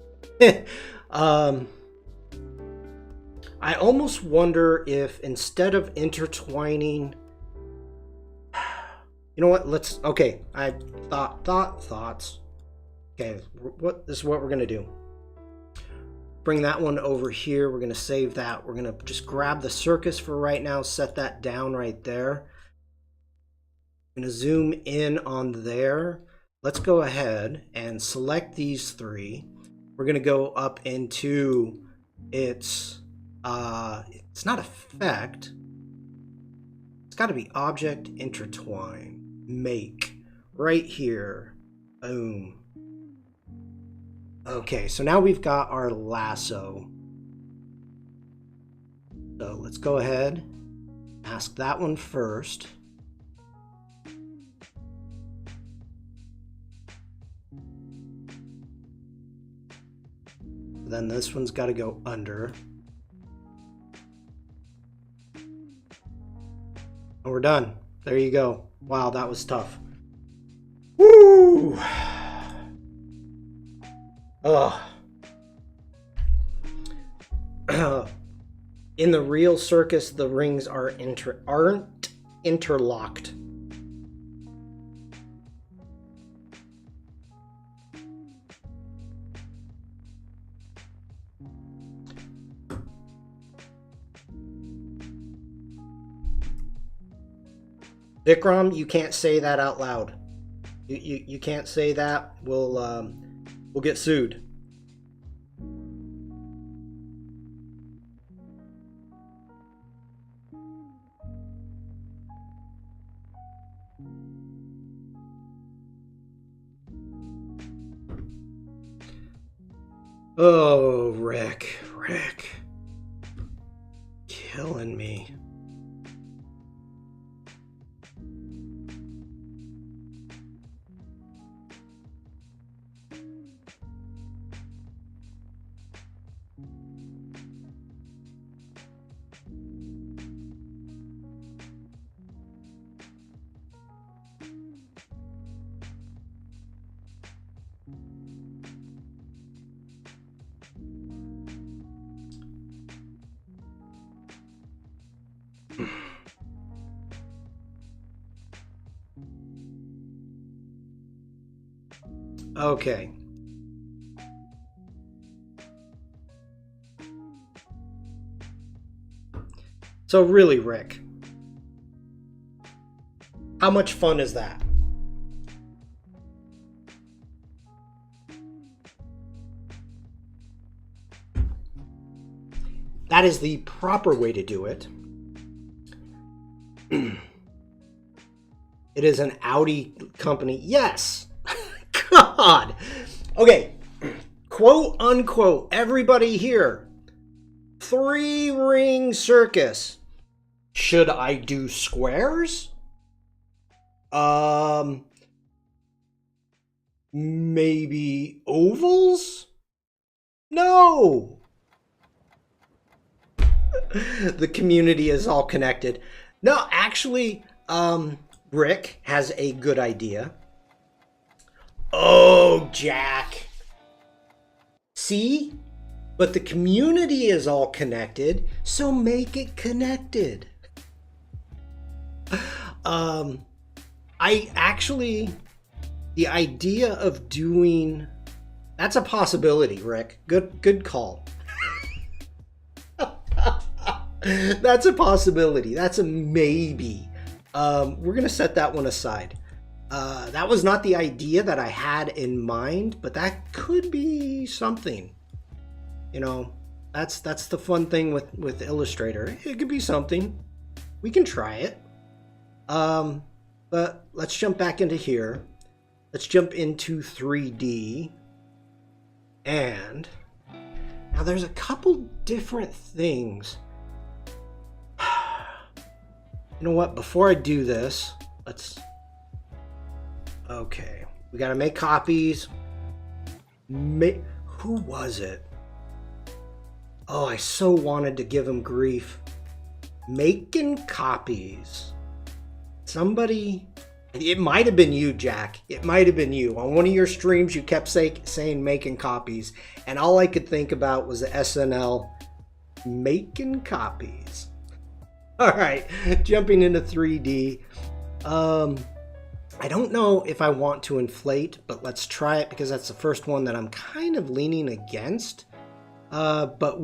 I almost wonder if instead of intertwining, you know what? Okay. I thoughts. Okay, this is what we're gonna do. bring that one over here. We're going to save that. We're going to just grab the circus for right now, set that down right there. I'm going to zoom in on there. Let's go ahead and select these three. We're going to go up into it's not effect. It's got to be object intertwine. Make. Right here. Boom. Okay, so now we've got our lasso. So let's go ahead, ask that one first. Then this one's got to go under. And we're done. There you go. Wow, that was tough. Woo! Ugh. In the real circus, the rings aren't interlocked. Vikram, you can't say that out loud. You can't say that. We'll get sued. Oh, Rick. Killing me. Okay. So really, Rick, how much fun is that? That is the proper way to do it. It is an Audi company. Yes. God. Okay. Quote unquote, everybody here. 3-ring circus. Should I do squares? Maybe ovals? No. The community is all connected. No, actually, Rick has a good idea. Oh, Jack. See? But the community is all connected, so make it connected. The idea of doing, that's a possibility, Rick. Good call. That's a possibility. That's a maybe. We're going to set that one aside. That was not the idea that I had in mind, but that could be something. You know, that's the fun thing with Illustrator. It could be something. We can try it. But let's jump back into here. Let's jump into 3D. And now there's a couple different things. You know what? Before I do this, okay. We got to make copies. Who was it? Oh, I so wanted to give him grief. Making copies. Somebody, it might have been you, Jack. It might have been you. On one of your streams, you kept saying making copies. And all I could think about was the SNL making copies. All right, jumping into 3D. I don't know if I want to inflate, but let's try it because that's the first one that I'm kind of leaning against. But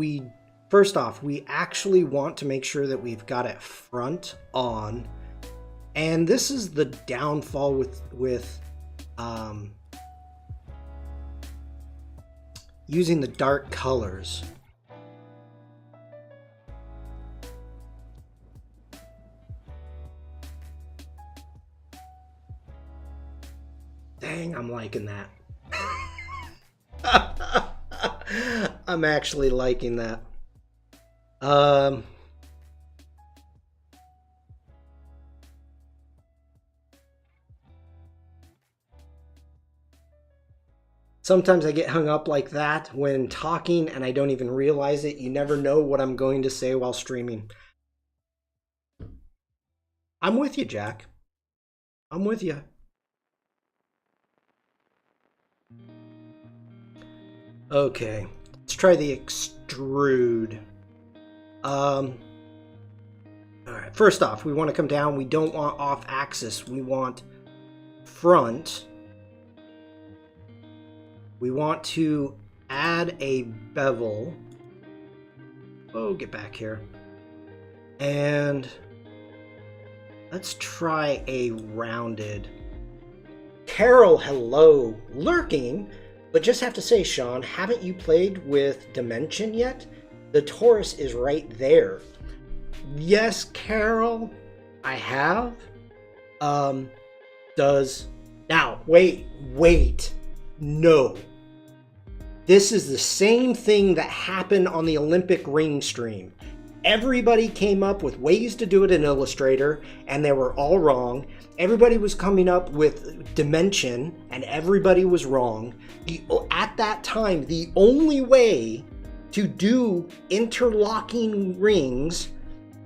first off, we actually want to make sure that we've got it front on. And this is the downfall with using the dark colors. Dang, I'm liking that. I'm actually liking that. Sometimes I get hung up like that when talking and I don't even realize it. You never know what I'm going to say while streaming. I'm with you, Jack. I'm with you. Okay, let's try the extrude. All right, first off, we want to come down. We don't want off axis. We want front. We want to add a bevel. Oh, get back here. And let's try a rounded. Carol, hello. Lurking. But just have to say, Sean, haven't you played with Dimension yet? The torus is right there. Yes, Carol, I have. Now, wait. No. This is the same thing that happened on the Olympic ring stream. Everybody came up with ways to do it in Illustrator, and they were all wrong. Everybody was coming up with Dimension, and everybody was wrong. At that time, the only way to do interlocking rings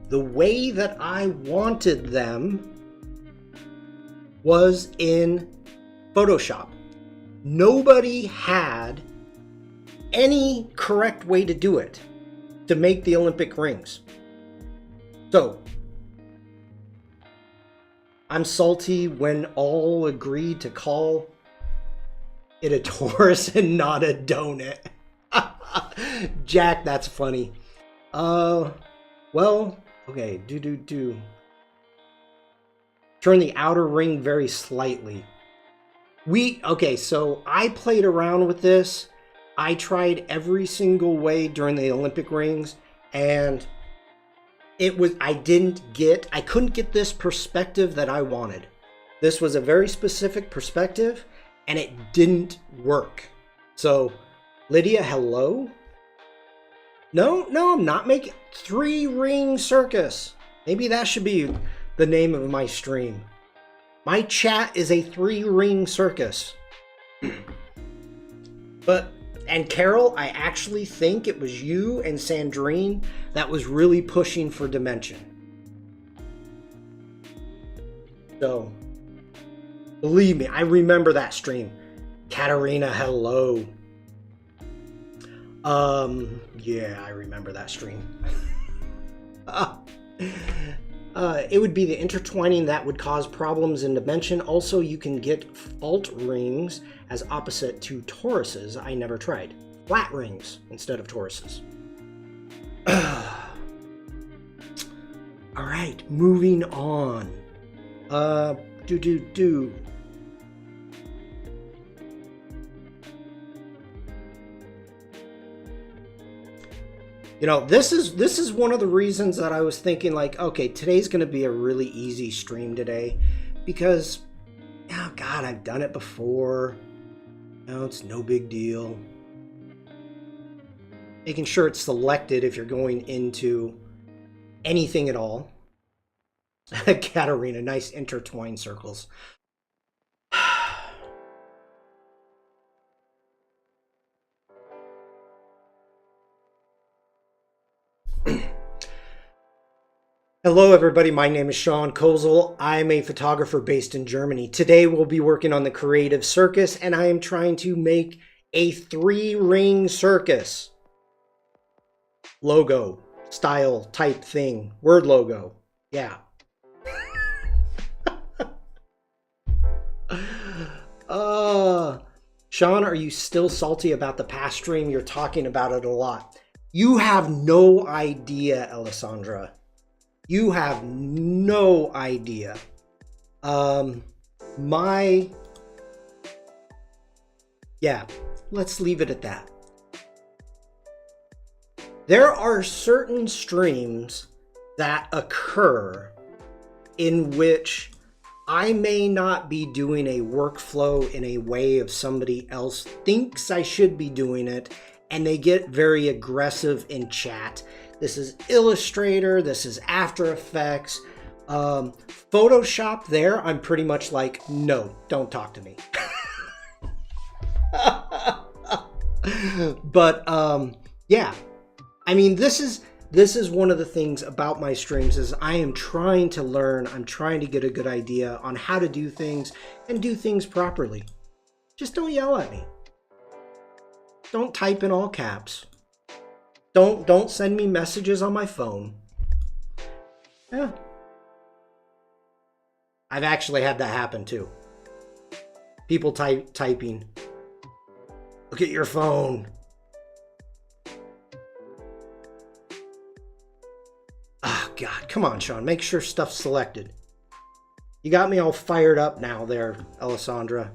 the way that I wanted them was in Photoshop. Nobody had any correct way to do it to make the Olympic rings. So I'm salty when all agreed to call it a torus and not a donut. Jack, that's funny. Well, okay, do. Turn the outer ring very slightly. Okay, so I played around with this. I tried every single way during the Olympic rings, and I couldn't get this perspective that I wanted. This was a very specific perspective, and it didn't work. So, Lydia, hello? No, I'm not making 3-ring circus. Maybe that should be the name of my stream. My chat is a 3-ring circus. And Carol, I actually think it was you and Sandrine that was really pushing for Dimension. So, believe me, I remember that stream. Katarina, hello. Yeah, I remember that stream. It would be the intertwining that would cause problems in Dimension. Also, you can get fault rings as opposite to toruses. I never tried. Flat rings instead of toruses. All right, moving on. You know, this is one of the reasons that I was thinking, like, okay, today's going to be a really easy stream today, because, oh God, I've done it before. No, it's no big deal. Making sure it's selected if you're going into anything at all. Katarina, nice intertwined circles. Hello everybody, my name is Sean Kozel. I'm a photographer based in Germany. Today we'll be working on the Kreative Cirkus, and I am trying to make a 3-ring circus. Logo, style, type thing, word logo, yeah. Sean, are you still salty about the past stream? You're talking about it a lot. You have no idea, Alessandra. You have no idea. Yeah, let's leave it at that. There are certain streams that occur in which I may not be doing a workflow in a way of somebody else thinks I should be doing it, and they get very aggressive in chat. This is Illustrator, this is After Effects, Photoshop there, I'm pretty much like, no, don't talk to me. But yeah, I mean, this is one of the things about my streams is I am trying to learn, I'm trying to get a good idea on how to do things and do things properly. Just don't yell at me. Don't type in all caps. Don't send me messages on my phone. Yeah. I've actually had that happen too. People typing. Look at your phone. Oh God, come on, Sean. Make sure stuff's selected. You got me all fired up now there, Alessandra.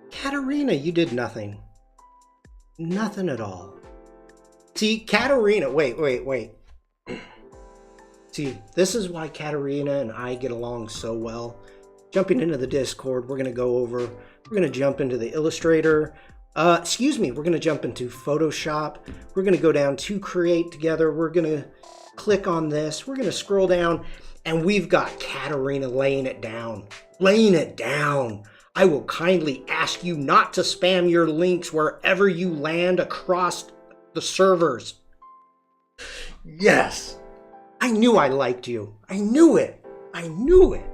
Katarina, you did nothing. Nothing at all. See, Katarina, wait. See, this is why Katarina and I get along so well. Jumping into the Discord, we're going to jump into the Illustrator. We're going to jump into Photoshop. We're going to go down to Create together. We're going to click on this. We're going to scroll down, and we've got Katarina laying it down. Laying it down. I will kindly ask you not to spam your links wherever you land across the servers. Yes. I knew I liked you. I knew it. I knew it.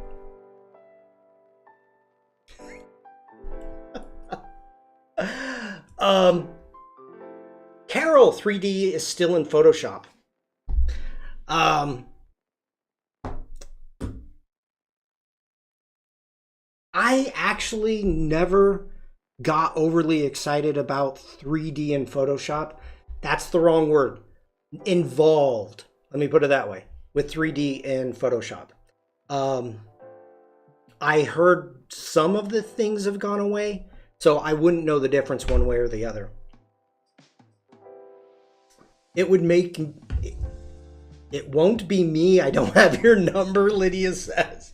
Carol 3D is still in Photoshop. I actually never got overly excited about 3D in Photoshop. That's the wrong word. Involved. Let me put it that way. With 3D in Photoshop. I heard some of the things have gone away, so I wouldn't know the difference one way or the other. It would make... It won't be me. I don't have your number, Lydia says.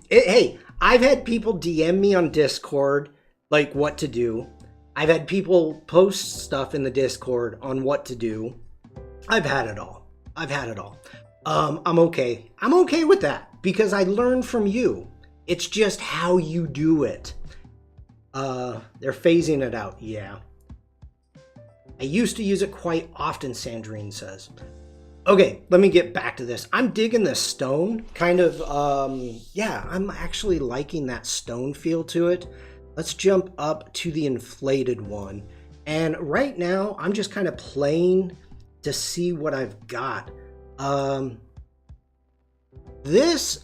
Hey, I've had people DM me on Discord, like what to do. I've had people post stuff in the Discord on what to do. I've had it all. I'm okay. I'm okay with that because I learned from you. It's just how you do it. They're phasing it out. Yeah. I used to use it quite often, Sandrine says. Okay, let me get back to this. I'm digging this stone. Kind of, yeah, I'm actually liking that stone feel to it. Let's jump up to the inflated one. And right now, I'm just kind of playing to see what I've got. This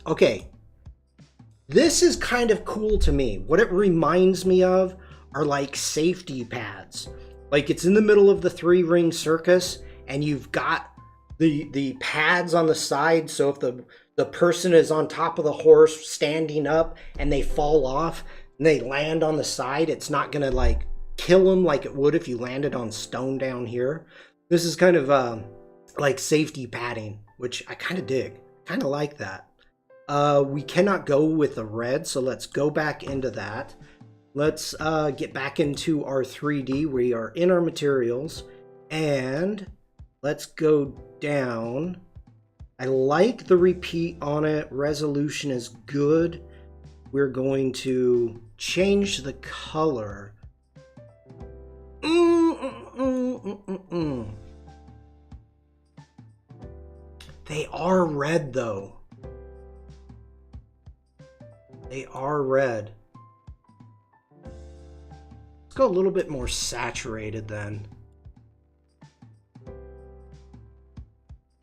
is kind of cool to me. What it reminds me of are like safety pads. Like it's in the middle of the 3-ring circus and you've got the pads on the side, so if the person is on top of the horse standing up and they fall off and they land on the side, it's not gonna like kill them like it would if you landed on stone down here. This is kind of like safety padding, which I kind of dig. Kind of like that. We cannot go with the red, so let's go back into that. Let's get back into our 3D. We are in our materials, and let's go down. I like the repeat on it. Resolution is good. We're going to change the color. They are red though. They are red. Let's go a little bit more saturated then.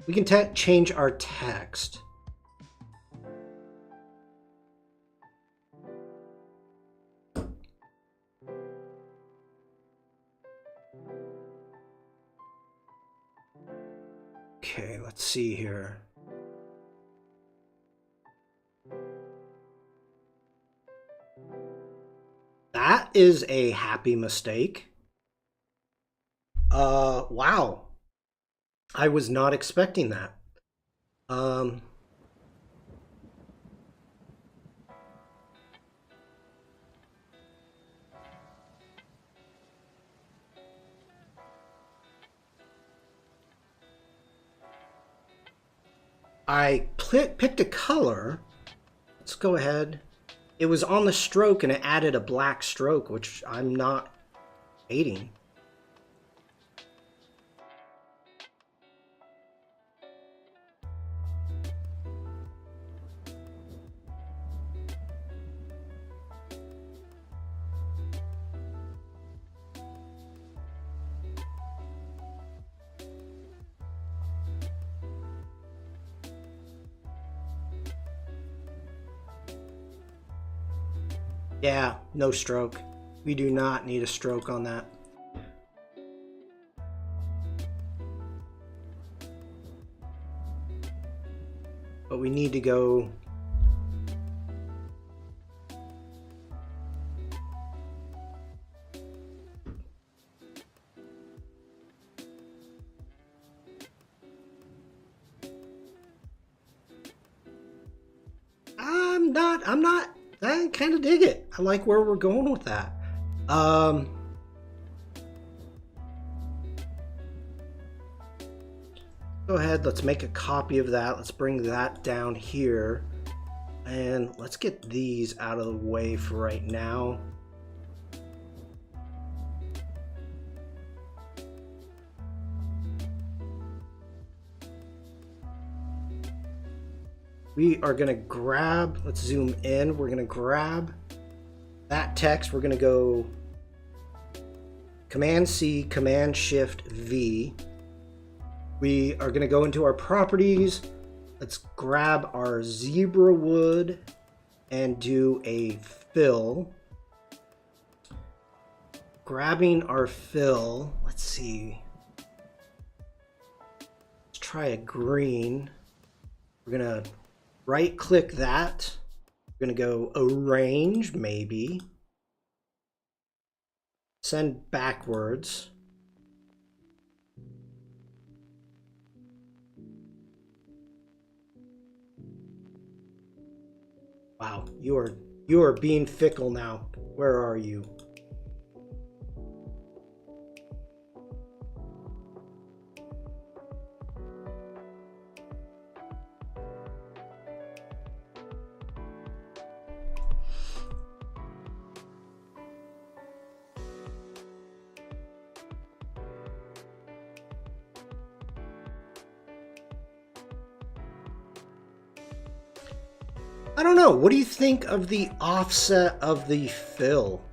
We can change our text. Okay, let's see here. That is a happy mistake. Wow. I was not expecting that. I picked a color. Let's go ahead. It was on the stroke and it added a black stroke, which I'm not hating. Yeah, no stroke. We do not need a stroke on that. But we need to go... I kind of dig it. I like where we're going with that. Go ahead, let's make a copy of that. Let's bring that down here. And let's get these out of the way for right now. We are going to grab, let's zoom in. We're going to grab that text. We're going to go Command C, Command Shift V. We are going to go into our properties. Let's grab our zebra wood and do a fill. Grabbing our fill, let's see. Let's try a green. We're going to right click that. We're going to go arrange, maybe. Send backwards. Wow, you are being fickle now. Where are you? I don't know. What do you think of the offset of the fill?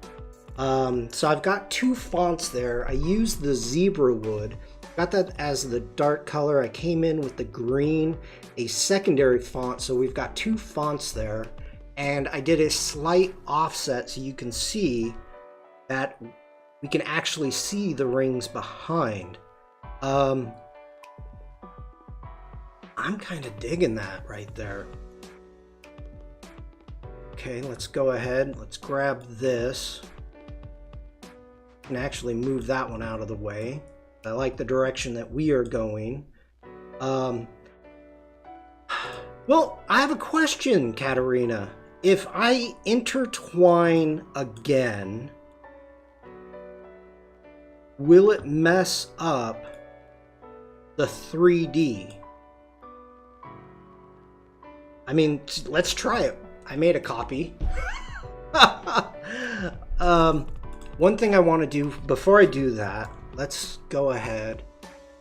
So I've got two fonts there. I used the zebra wood. Got that as the dark color. I came in with the green, a secondary font. So we've got two fonts there. And I did a slight offset so you can see that we can actually see the rings behind. I'm kind of digging that right there. Okay, let's go ahead. Let's grab this. And actually move that one out of the way. I like the direction that we are going. Well, I have a question, Katarina. If I intertwine again, will it mess up the 3D? I mean, let's try it. I made a copy. One thing I want to do before I do that, let's go ahead.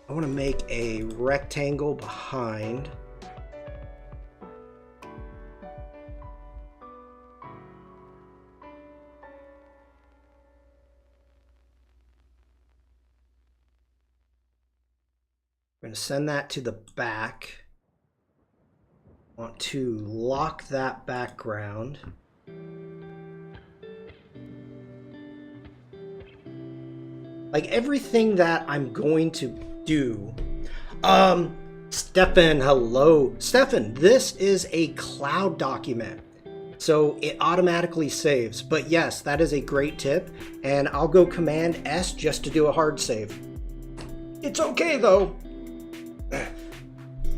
I want to make a rectangle behind. I'm going to send that to the back. Want to lock that background. Like everything that I'm going to do. Stefan, hello. Stefan, this is a cloud document, so it automatically saves. But yes, that is a great tip, and I'll go Command S just to do a hard save. It's okay though,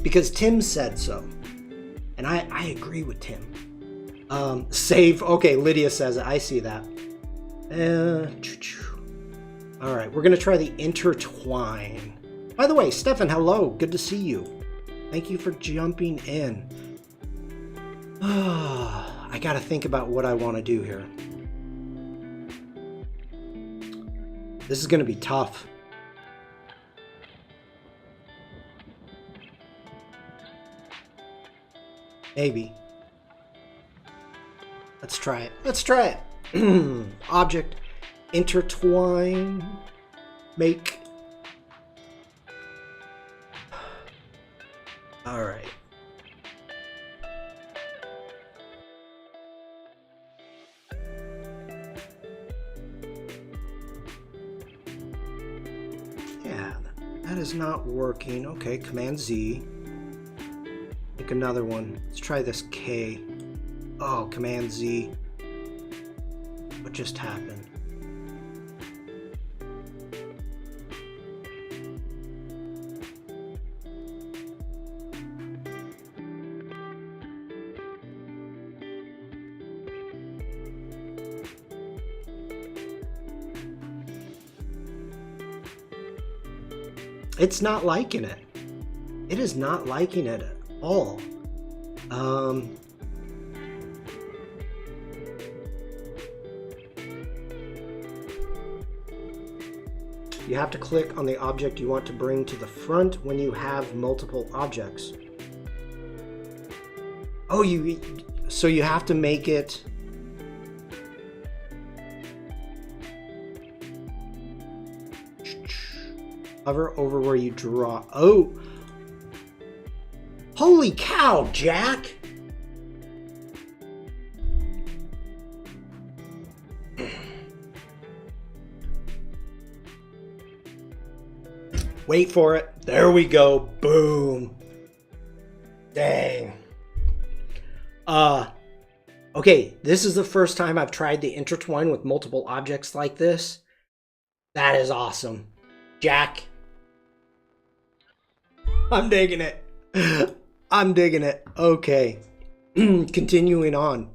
because Tim said so, and I agree with Tim. Save. Okay, Lydia says it. I see that. All right, we're gonna try the intertwine. By the way, Stefan, hello. Good to see you. Thank you for jumping in. I gotta think about what I want to do here. This is gonna be tough. Maybe. Let's try it. Let's try it. Object, intertwine, make. All right. Yeah, that is not working. Okay, Command Z. Make another one. Let's try this K. Oh, Command Z. What just happened? It's not liking it. It is not liking it at all. You have to click on the object you want to bring to the front when you have multiple objects. Oh, so you have to make it. Hover over where you draw. Oh! Holy cow, Jack! Wait for it. There we go. Boom. Dang. Okay, this is the first time I've tried the intertwine with multiple objects like this. That is awesome. Jack. I'm digging it. I'm digging it. Okay. Continuing on.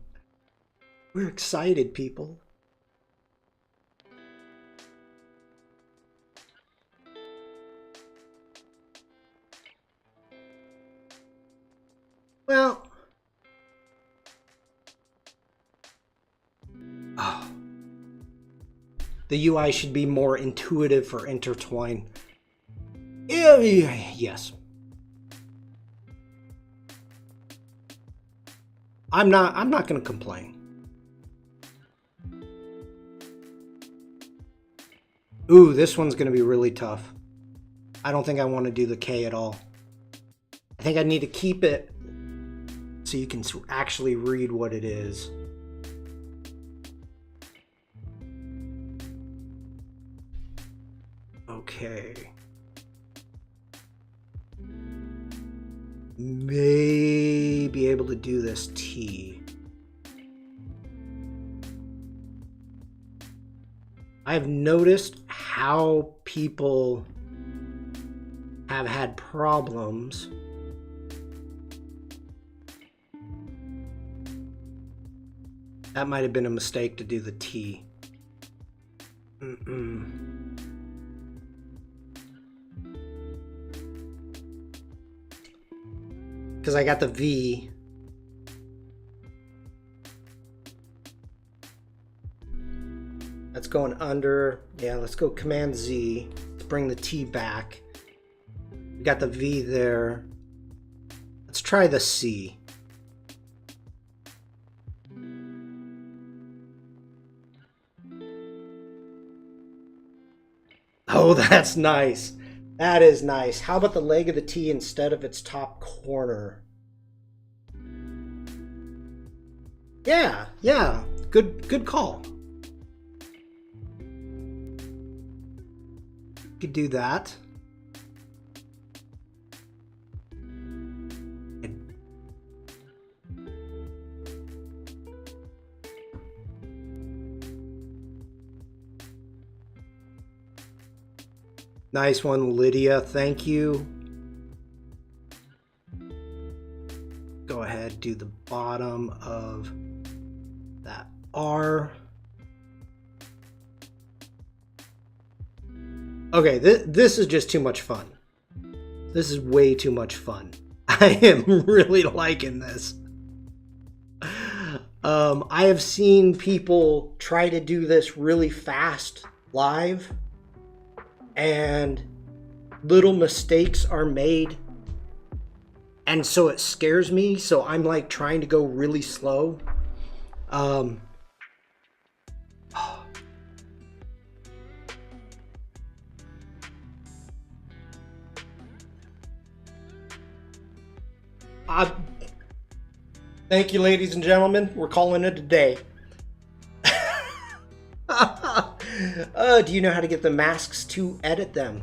We're excited, people. Well. Oh. The UI should be more intuitive for intertwine. Yes. I'm not going to complain. Ooh, this one's going to be really tough. I don't think I want to do the K at all. I think I need to keep it so you can actually read what it is. Okay. May be able to do this T. I've noticed how people have had problems that might have been a mistake to do the T. Because I got the V. That's going under. Yeah, let's go Command Z. Let's bring the T back. We got the V there. Let's try the C. Oh, that's nice. That is nice. How about the leg of the T instead of its top corner? Yeah. Good call. Could do that. Nice one, Lydia. Thank you. Go ahead, do the bottom of that R. Okay, this is just too much fun. This is way too much fun. I am really liking this. I have seen people try to do this really fast live, and little mistakes are made, and so it scares me. So I'm like trying to go really slow. Thank you, ladies and gentlemen. We're calling it a day. Do you know how to get the masks to edit them?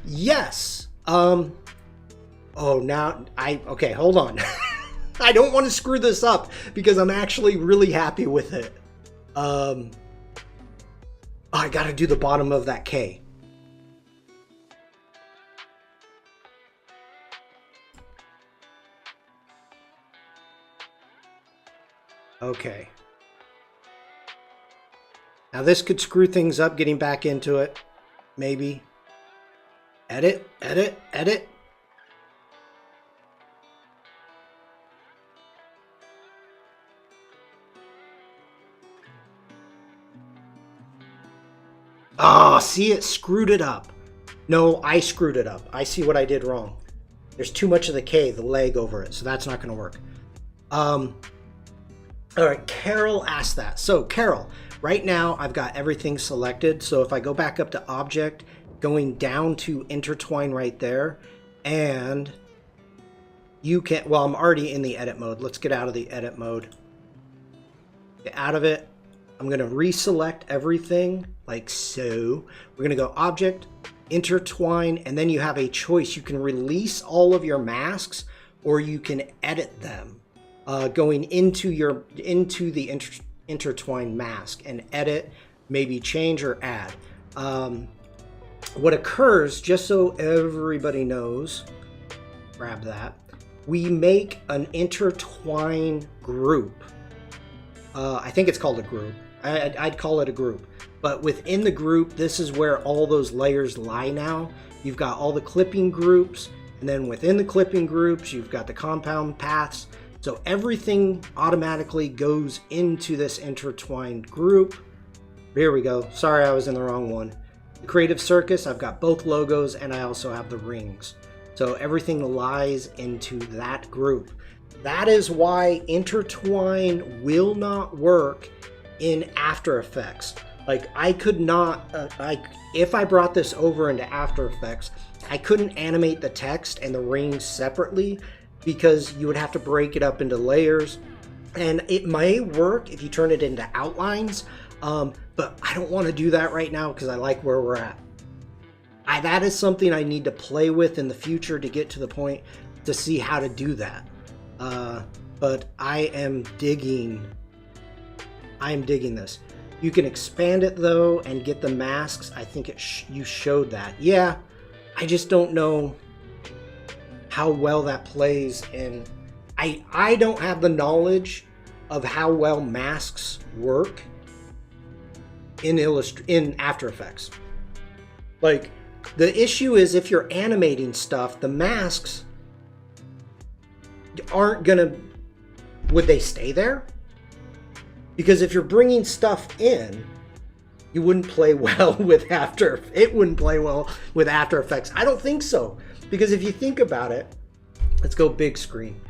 Yes. Okay, hold on. I don't want to screw this up because I'm actually really happy with it. I got to do the bottom of that K. Okay. Now this could screw things up getting back into it. Maybe. Edit, edit, edit. Ah, see, it screwed it up. No, I screwed it up. I see what I did wrong. There's too much of the K, the leg over it, so that's not going to work. All right, Carol asked that. So Carol, right now I've got everything selected. So if I go back up to object, going down to intertwine right there, and you can, well, I'm already in the edit mode. Let's get out of the edit mode. Get out of it. I'm going to reselect everything like so. We're going to go object, intertwine, and then you have a choice. You can release all of your masks or you can edit them. Going into the intertwined mask and edit, maybe change or add. What occurs, just so everybody knows, grab that, we make an intertwine group. I think it's called a group. I'd call it a group. But within the group, this is where all those layers lie now. You've got all the clipping groups, and then within the clipping groups, you've got the compound paths. So everything automatically goes into this intertwined group. Here we go. Sorry, I was in the wrong one. The Kreative Cirkus, I've got both logos and I also have the rings. So everything lies into that group. That is why intertwine will not work in After Effects. Like I could not, if I brought this over into After Effects, I couldn't animate the text and the rings separately, because you would have to break it up into layers, and it may work if you turn it into outlines, but I don't want to do that right now because I like where we're at. That is something I need to play with in the future to get to the point to see how to do that. But I am digging this. You can expand it though and get the masks. I think you showed that. Yeah, I just don't know how well that plays, and I don't have the knowledge of how well masks work in After Effects. Like the issue is if you're animating stuff, the masks aren't gonna, would they stay there? Because if you're bringing stuff in, you wouldn't play well with it wouldn't play well with After Effects. I don't think so. Because if you think about it, let's go big screen.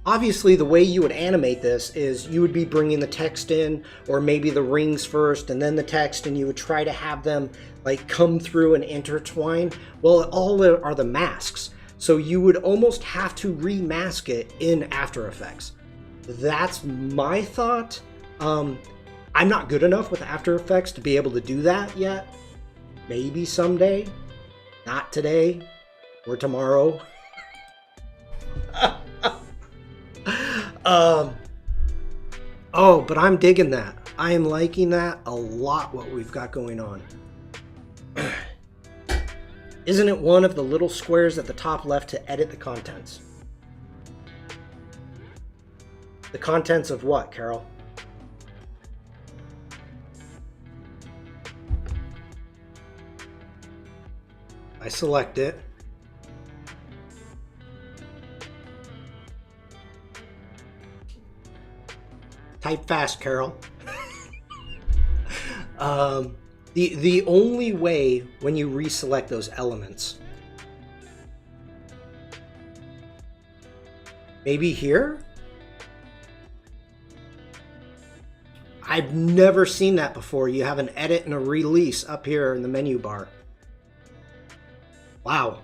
Obviously, the way you would animate this is you would be bringing the text in, or maybe the rings first and then the text, and you would try to have them like come through and intertwine. Well, all are the masks. So you would almost have to remask it in After Effects. That's my thought. I'm not good enough with After Effects to be able to do that yet. Maybe someday. Not today or tomorrow. But I'm digging that. I am liking that a lot, what we've got going on. Isn't it one of the little squares at the top left to edit the contents? The contents of what, Carol? I select it. Type fast, Carol. The only way when you reselect those elements, maybe here? I've never seen that before. You have an edit and a release up here in the menu bar. Wow.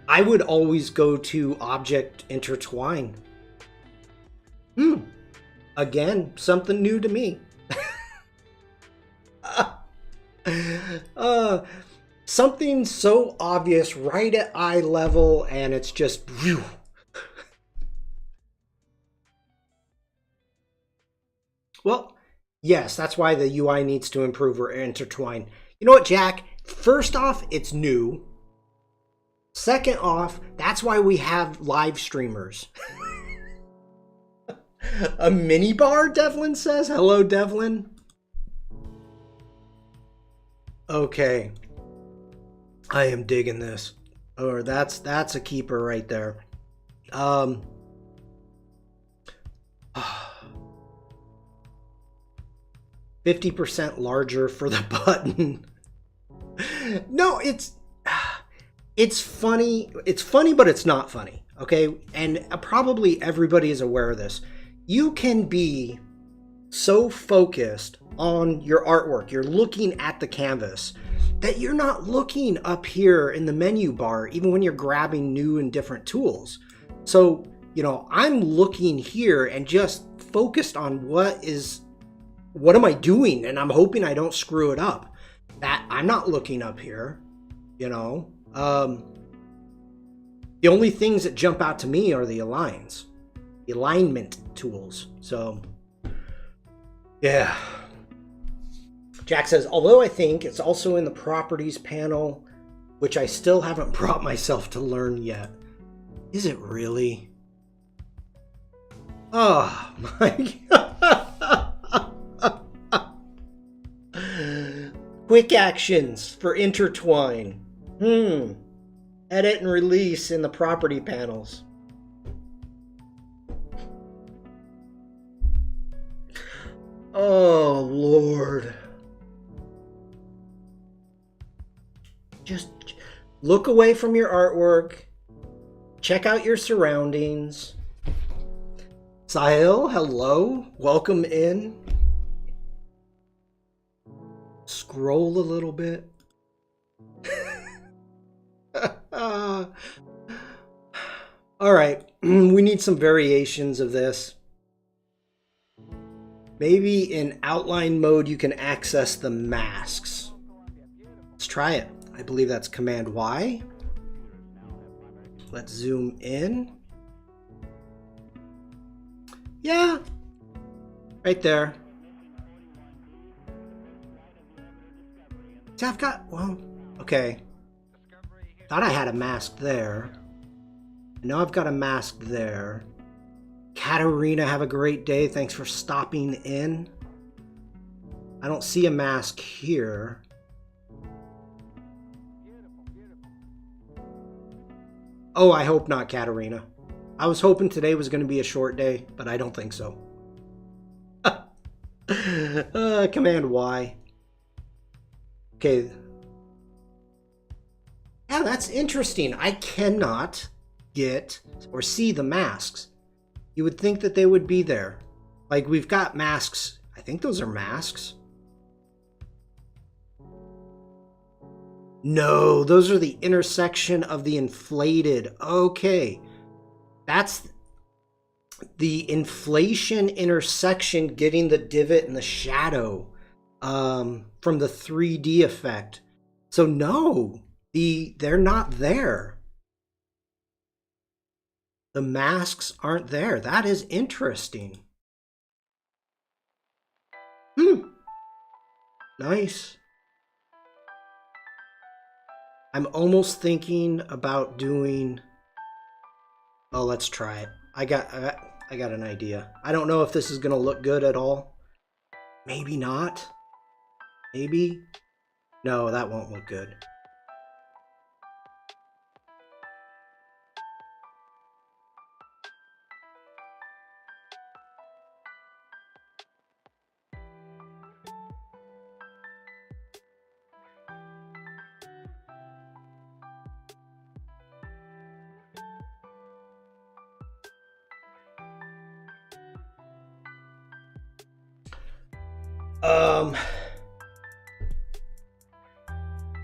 I would always go to object intertwine. Again, something new to me. Something so obvious right at eye level, and it's just whew. Well, yes, that's why the UI needs to improve or intertwine. You know what, Jack? First off, it's new. Second off, that's why we have live streamers. A mini bar, Devlin says. Hello, Devlin. Okay. I am digging this. Or that's a keeper right there. 50% larger for the button. No, it's funny. It's funny, but it's not funny. Okay? And probably everybody is aware of this. You can be so focused on your artwork, you're looking at the canvas, that you're not looking up here in the menu bar, even when you're grabbing new and different tools. So, you know, I'm looking here and just focused on what am I doing? And I'm hoping I don't screw it up. That I'm not looking up here, you know. The only things that jump out to me are the alignment tools. So, yeah. Jack says, although I think it's also in the properties panel, which I still haven't brought myself to learn yet. Is it really? Oh my God. Quick actions for intertwine. Edit and release in the property panels. Oh, Lord. Just look away from your artwork. Check out your surroundings. Sahil, hello. Welcome in. Scroll a little bit. All right. We need some variations of this. Maybe in outline mode you can access the masks. Let's try it. I believe that's Command Y. Let's zoom in. Yeah, right there. See, I've got, well, okay. Thought I had a mask there. Now I've got a mask there. Katarina, have a great day. Thanks for stopping in. I don't see a mask here. Oh, I hope not, Katarina. I was hoping today was going to be a short day, but I don't think so. Command Y. Okay. Yeah, that's interesting. I cannot get or see the masks. You would think that they would be there. Like, we've got masks. I think those are masks. No, those are the intersection of the inflated. Okay. That's the inflation intersection getting the divot and the shadow from the 3D effect. So no, they're not there. The masks aren't there. That is interesting. Nice. I'm almost thinking about doing... Oh, let's try it. I got an idea. I don't know if this is going to look good at all. Maybe not. Maybe. No, that won't look good.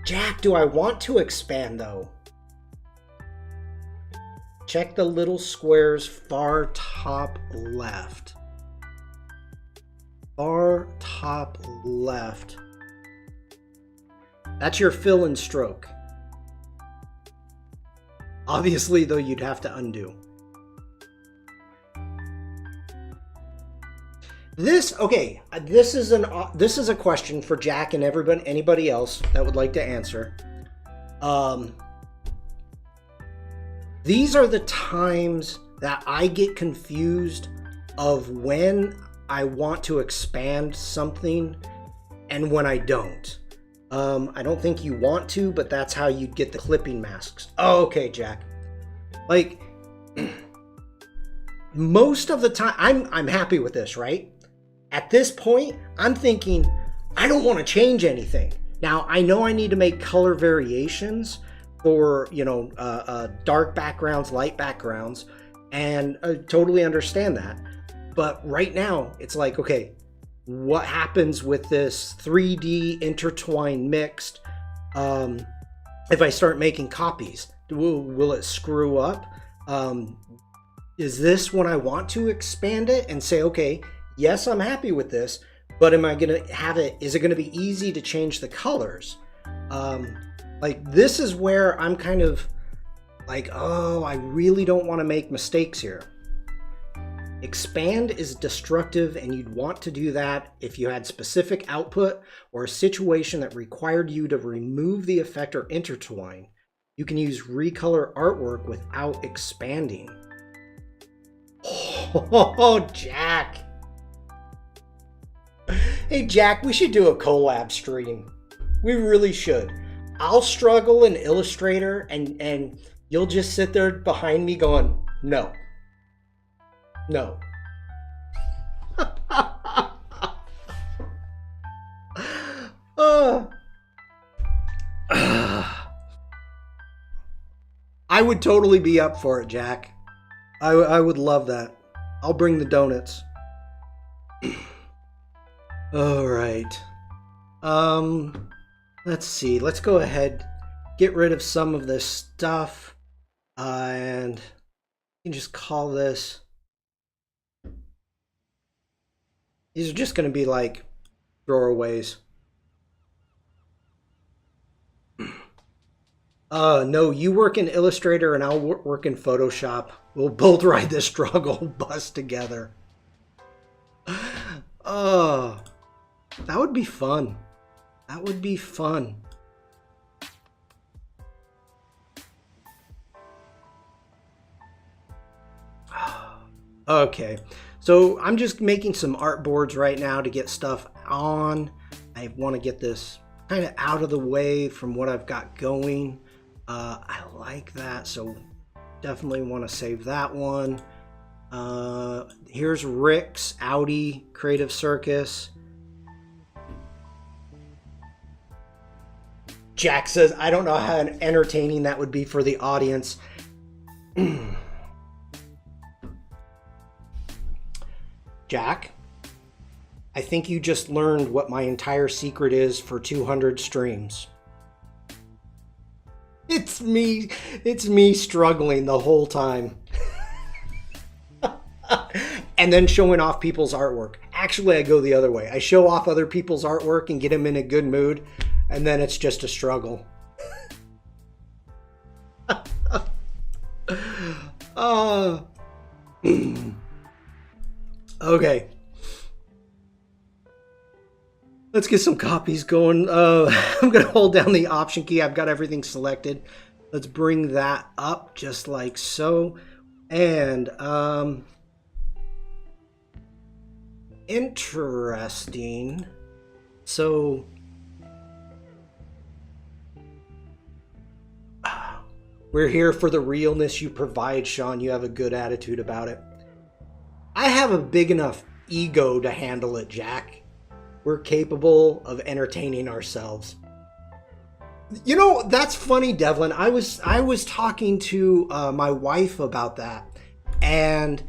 Jack, do I want to expand though? Check the little squares far top left. Far top left. That's your fill and stroke. Obviously though, you'd have to undo. This is a question for Jack and anybody else that would like to answer. These are the times that I get confused of when I want to expand something and when I don't. I don't think you want to, but that's how you'd get the clipping masks. Oh, okay, Jack. Like most of the time, I'm happy with this, right? At this point, I'm thinking, I don't want to change anything. Now, I know I need to make color variations for, dark backgrounds, light backgrounds, and I totally understand that. But right now, it's like, okay, what happens with this 3D intertwined mixed? If I start making copies, will it screw up? Is this when I want to expand it and say, okay, yes, I'm happy with this, but am I going to have it? Is it going to be easy to change the colors? Like this is where I'm kind of like, oh, I really don't want to make mistakes here. Expand is destructive, and you'd want to do that if you had specific output or a situation that required you to remove the effect or intertwine. You can use recolor artwork without expanding. Oh, Jack. Hey, Jack, we should do a collab stream. We really should. I'll struggle in Illustrator, and you'll just sit there behind me going, no. No. I would totally be up for it, Jack. I would love that. I'll bring the donuts. All right. Let's see. Let's go ahead, get rid of some of this stuff, and you can just call this. These are just going to be like throwaways. No, you work in Illustrator and I'll work in Photoshop. We'll both ride this struggle bus together. Oh, that would be fun. That would be fun. Okay, so I'm just making some artboards right now to get stuff on. I want to get this kind of out of the way from what I've got going. I like that, so definitely want to save that one. Here's Rick's Audi Kreative Cirkus. Jack says, I don't know how entertaining that would be for the audience. Jack, I think you just learned what my entire secret is for 200 streams. It's me struggling the whole time. And then showing off people's artwork. Actually, I go the other way. I show off other people's artwork and get them in a good mood, and then it's just a struggle. Okay. Let's get some copies going. I'm going to hold down the Option key. I've got everything selected. Let's bring that up just like so. And, interesting. So, we're here for the realness you provide, Sean. You have a good attitude about it. I have a big enough ego to handle it, Jack. We're capable of entertaining ourselves. You know, that's funny, Devlin. I was talking to my wife about that and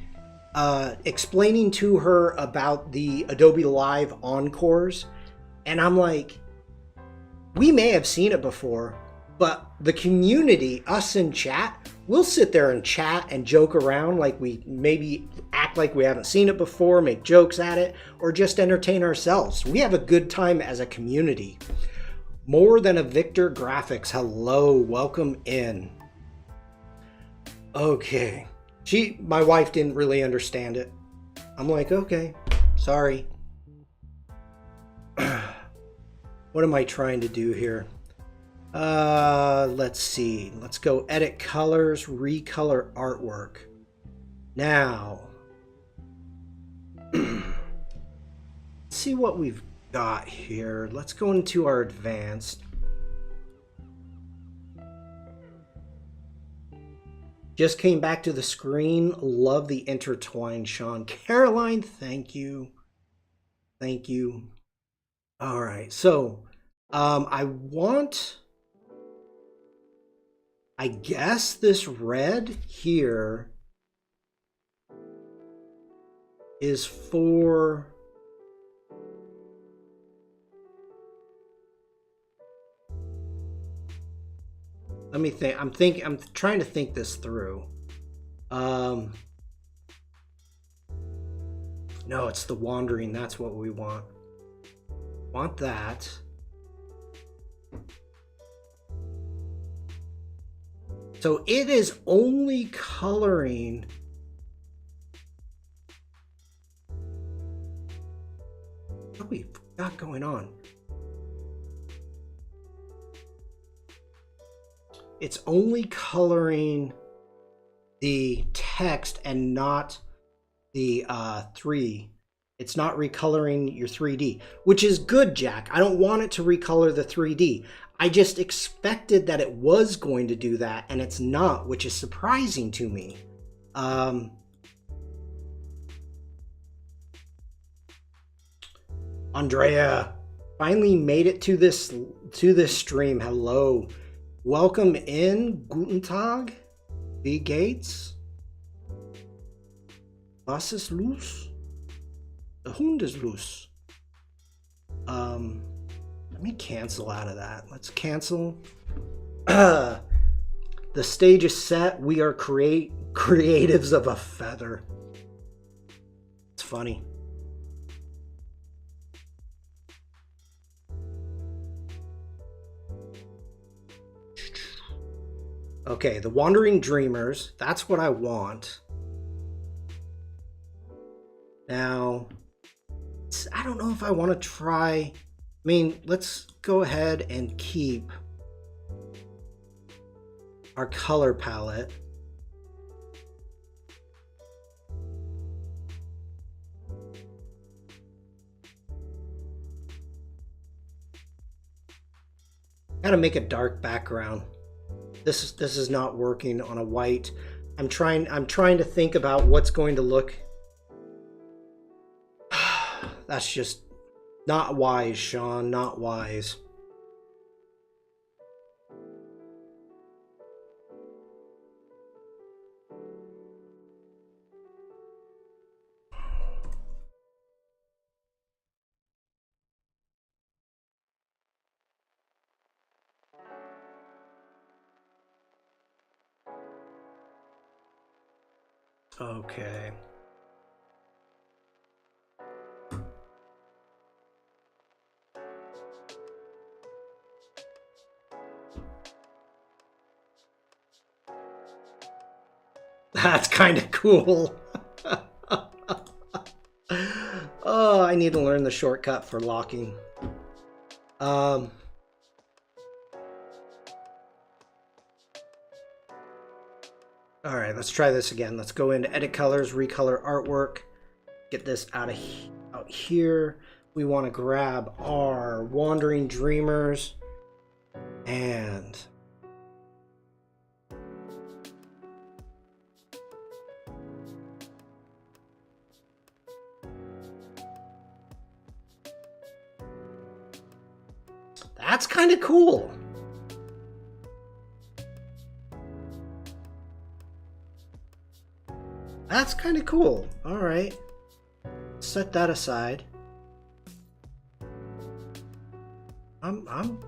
explaining to her about the Adobe Live Encores. And I'm like, we may have seen it before, but the community, us in chat, we'll sit there and chat and joke around like we maybe act like we haven't seen it before, make jokes at it, or just entertain ourselves. We have a good time as a community. More Than a Victor Graphics. Hello, welcome in. Okay. My wife didn't really understand it. I'm like, okay, sorry. What am I trying to do here? Let's see. Let's go edit colors, recolor artwork. Now, let's see what we've got here. Let's go into our advanced. Just came back to the screen. Love the intertwined, Sean. Caroline, thank you. Thank you. All right. So, I guess this red here is for let me think. I'm trying to think this through. No, it's the wandering. That's what we want. Want that. So it is only coloring what we got going on. It's only coloring the text and not the 3. It's not recoloring your 3D, which is good, Jack. I don't want it to recolor the 3D. I just expected that it was going to do that, and it's not, which is surprising to me. Andrea finally made it to this stream. Hello. Welcome in. Guten Tag. Wie geht's? Was ist los? The Hund ist los. Let me cancel out of that. Let's cancel. The stage is set. We are creatives of a feather. It's funny. Okay, the Wandering Dreamers. That's what I want. Now, I don't know if I want to try. I mean, let's go ahead and keep our color palette. Gotta make a dark background. This is not working on a white. I'm trying to think about what's going to look. That's just not wise, Sean, not wise. Okay. That's kind of cool. Oh, I need to learn the shortcut for locking. All right, let's try this again. Let's go into edit colors, recolor artwork, get this out here. We want to grab our Wandering Dreamers and that's kind of cool. That's kind of cool. All right. Set that aside. I'm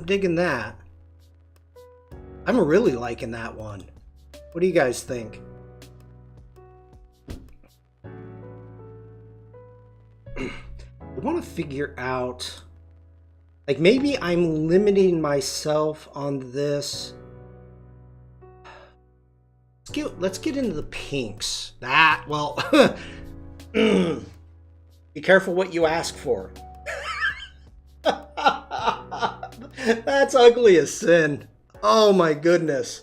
digging that. I'm really liking that one. What do you guys think? I want to figure out, like, maybe I'm limiting myself on this. Let's get into the pinks. Well, be careful what you ask for. That's ugly as sin. Oh my goodness.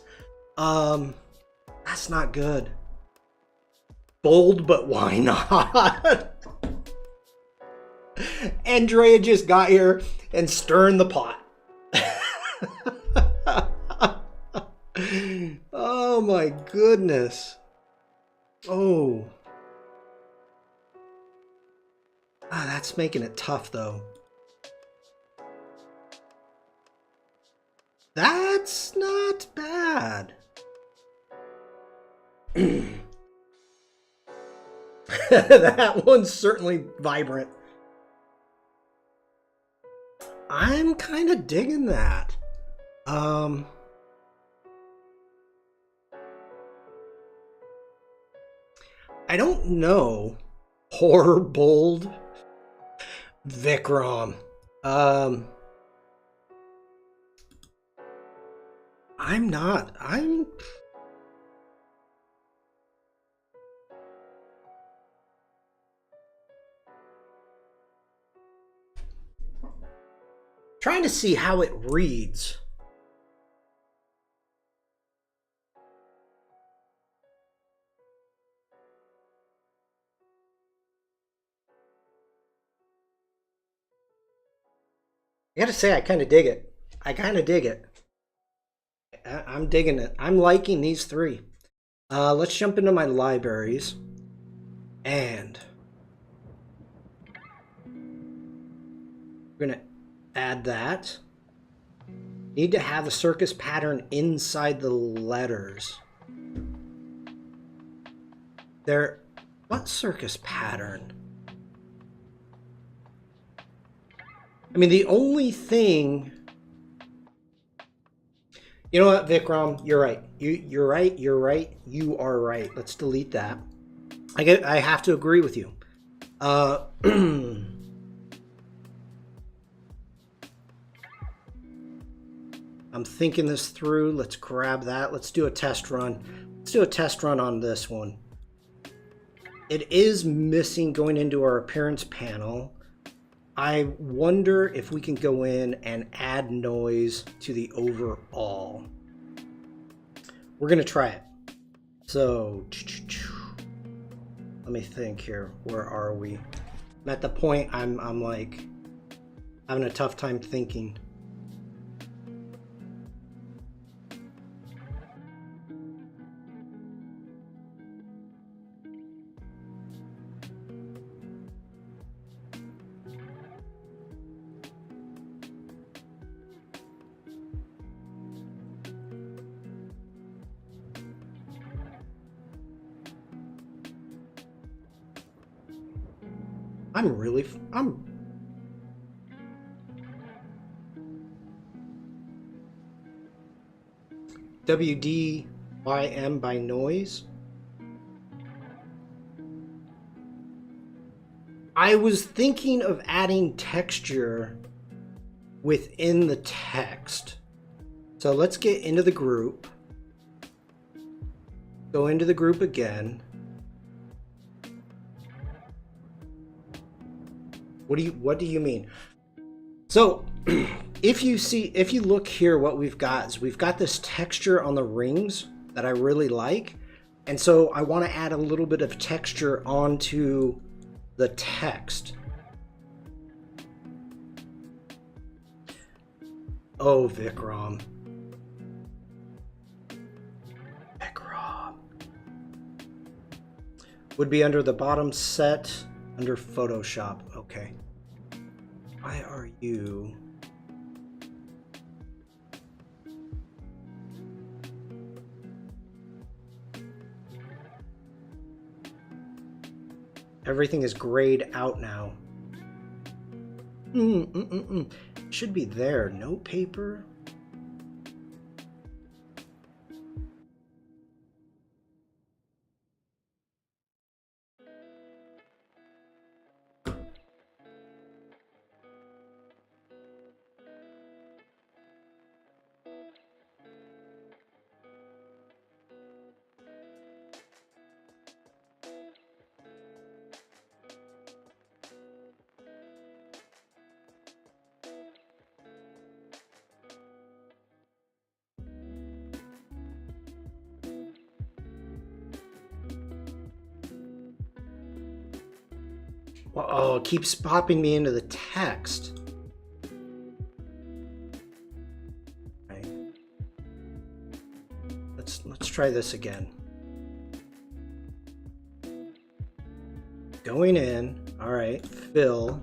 That's not good. Bold, but why not? Andrea just got here and stirring the pot. Oh my goodness. Oh. That's making it tough though. That's not bad. That one's certainly vibrant. I'm kind of digging that. I don't know. Horror bold. Vikram. I'm trying to see how it reads. I gotta say, I kind of dig it. I'm digging it. I'm liking these three. Let's jump into my libraries. And we're gonna add that. Need to have the circus pattern inside the letters. What circus pattern? I mean, the only thing... You know what, Vikram? You're right. You're right. You are right. Let's delete that. I have to agree with you. I'm thinking this through. Let's grab that. Let's do a test run. Let's do a test run on this one. It is missing going into our appearance panel. I wonder if we can go in and add noise to the overall. We're going to try it. So, let me think here. Where are we? I'm at the point I'm like having a tough time thinking. I'm WDYM by noise. I was thinking of adding texture within the text. So let's get into the group. Go into the group again. What do you mean? So if you look here, what we've got is we've got this texture on the rings that I really like. And so I want to add a little bit of texture onto the text. Oh, Vikram. Vikram. Would be under the bottom set, under Photoshop. Okay. Why are you... Everything is grayed out now. Should be there. No paper. Oh, it keeps popping me into the text. Okay. Let's try this again. Going in. All right. Fill.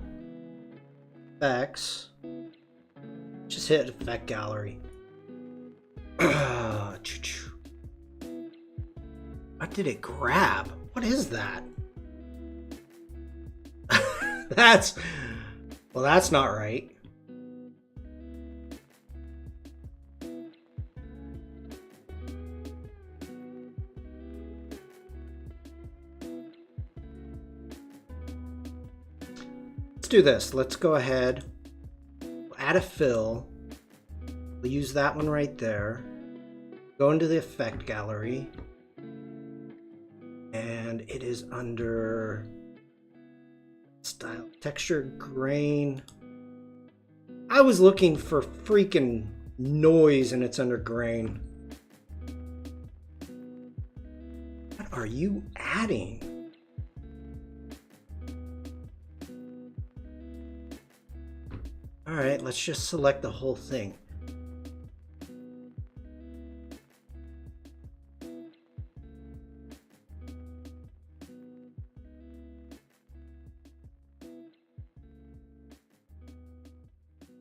Effects. Just hit effect gallery. What did it grab? What is that? That's not right. Let's do this. Let's go ahead. We'll add a fill. We'll use that one right there. Go into the effect gallery. And it is under style, texture, grain. I was looking for freaking noise and it's under grain. What are you adding? All right, let's just select the whole thing.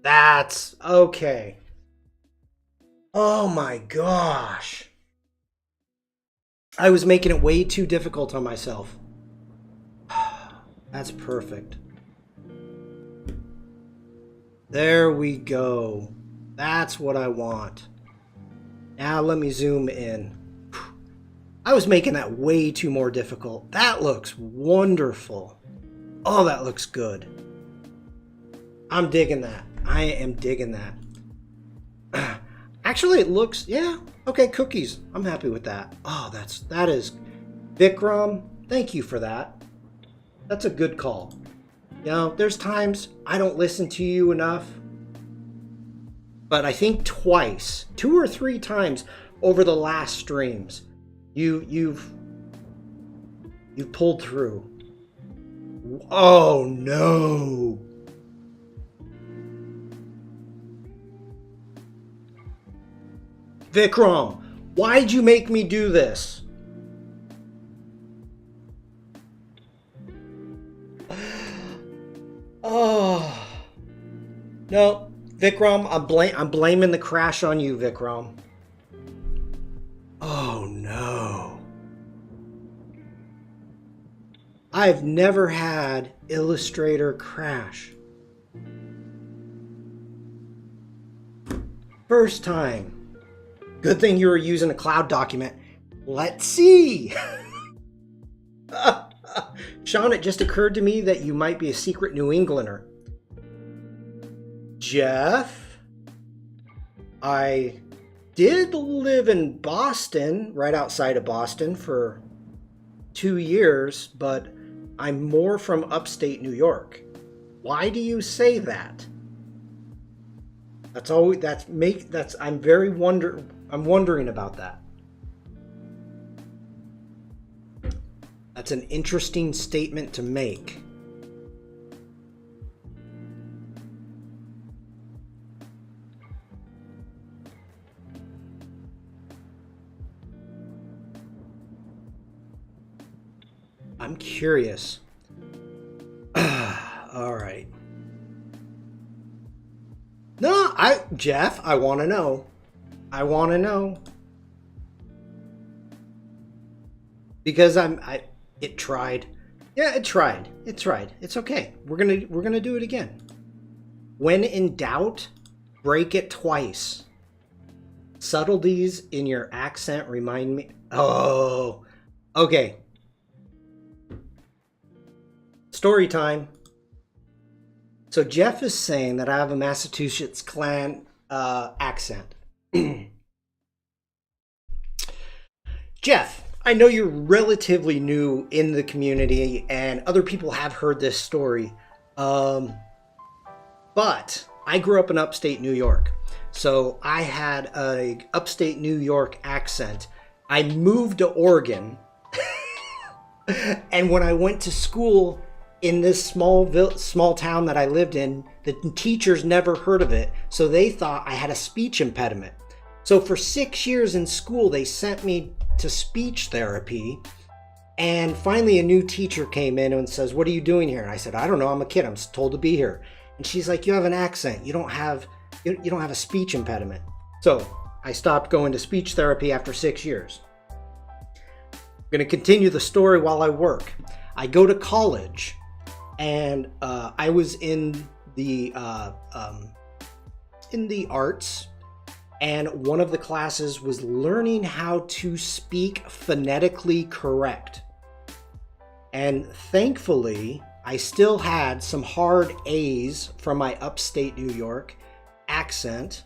That's okay. Oh my gosh. I was making it way too difficult on myself. That's perfect. There we go. That's what I want. Now let me zoom in. I was making that way too more difficult. That looks wonderful. Oh, that looks good. I'm digging that. I am digging that. Actually, it looks, yeah, okay, cookies. I'm happy with that. Oh, that is, Vikram, thank you for that. That's a good call. You know, there's times I don't listen to you enough, but I think twice, 2 or 3 times over the last streams, you've pulled through. Oh no. Vikram, why'd you make me do this? Oh. No, Vikram, I'm blaming the crash on you, Vikram. Oh no. I've never had Illustrator crash. First time. Good thing you were using a cloud document. Let's see. Sean, it just occurred to me that you might be a secret New Englander. Jeff, I did live in Boston, right outside of Boston, for 2 years, but I'm more from upstate New York. Why do you say that? I'm wondering about that. That's an interesting statement to make. I'm curious. All right. No, Jeff, I want to know. I want to know. Because it tried. Yeah, it tried. It tried. It's okay. We're going to do it again. When in doubt, break it twice. Subtleties in your accent remind me. Oh. Okay. Story time. So Jeff is saying that I have a Massachusetts clan accent. Jeff, I know you're relatively new in the community and other people have heard this story. But I grew up in upstate New York. So I had a upstate New York accent. I moved to Oregon. And when I went to school in this small town that I lived in, the teachers never heard of it, so they thought I had a speech impediment. So for 6 years in school, they sent me to speech therapy, and finally a new teacher came in and says, "What are you doing here?" And I said, "I don't know, I'm a kid, I'm told to be here." And she's like, "You have an accent, you don't have a speech impediment." So I stopped going to speech therapy after 6 years. I'm going to continue the story while I work. I go to college. And I was in the arts, and one of the classes was learning how to speak phonetically correct. And thankfully, I still had some hard A's from my upstate New York accent,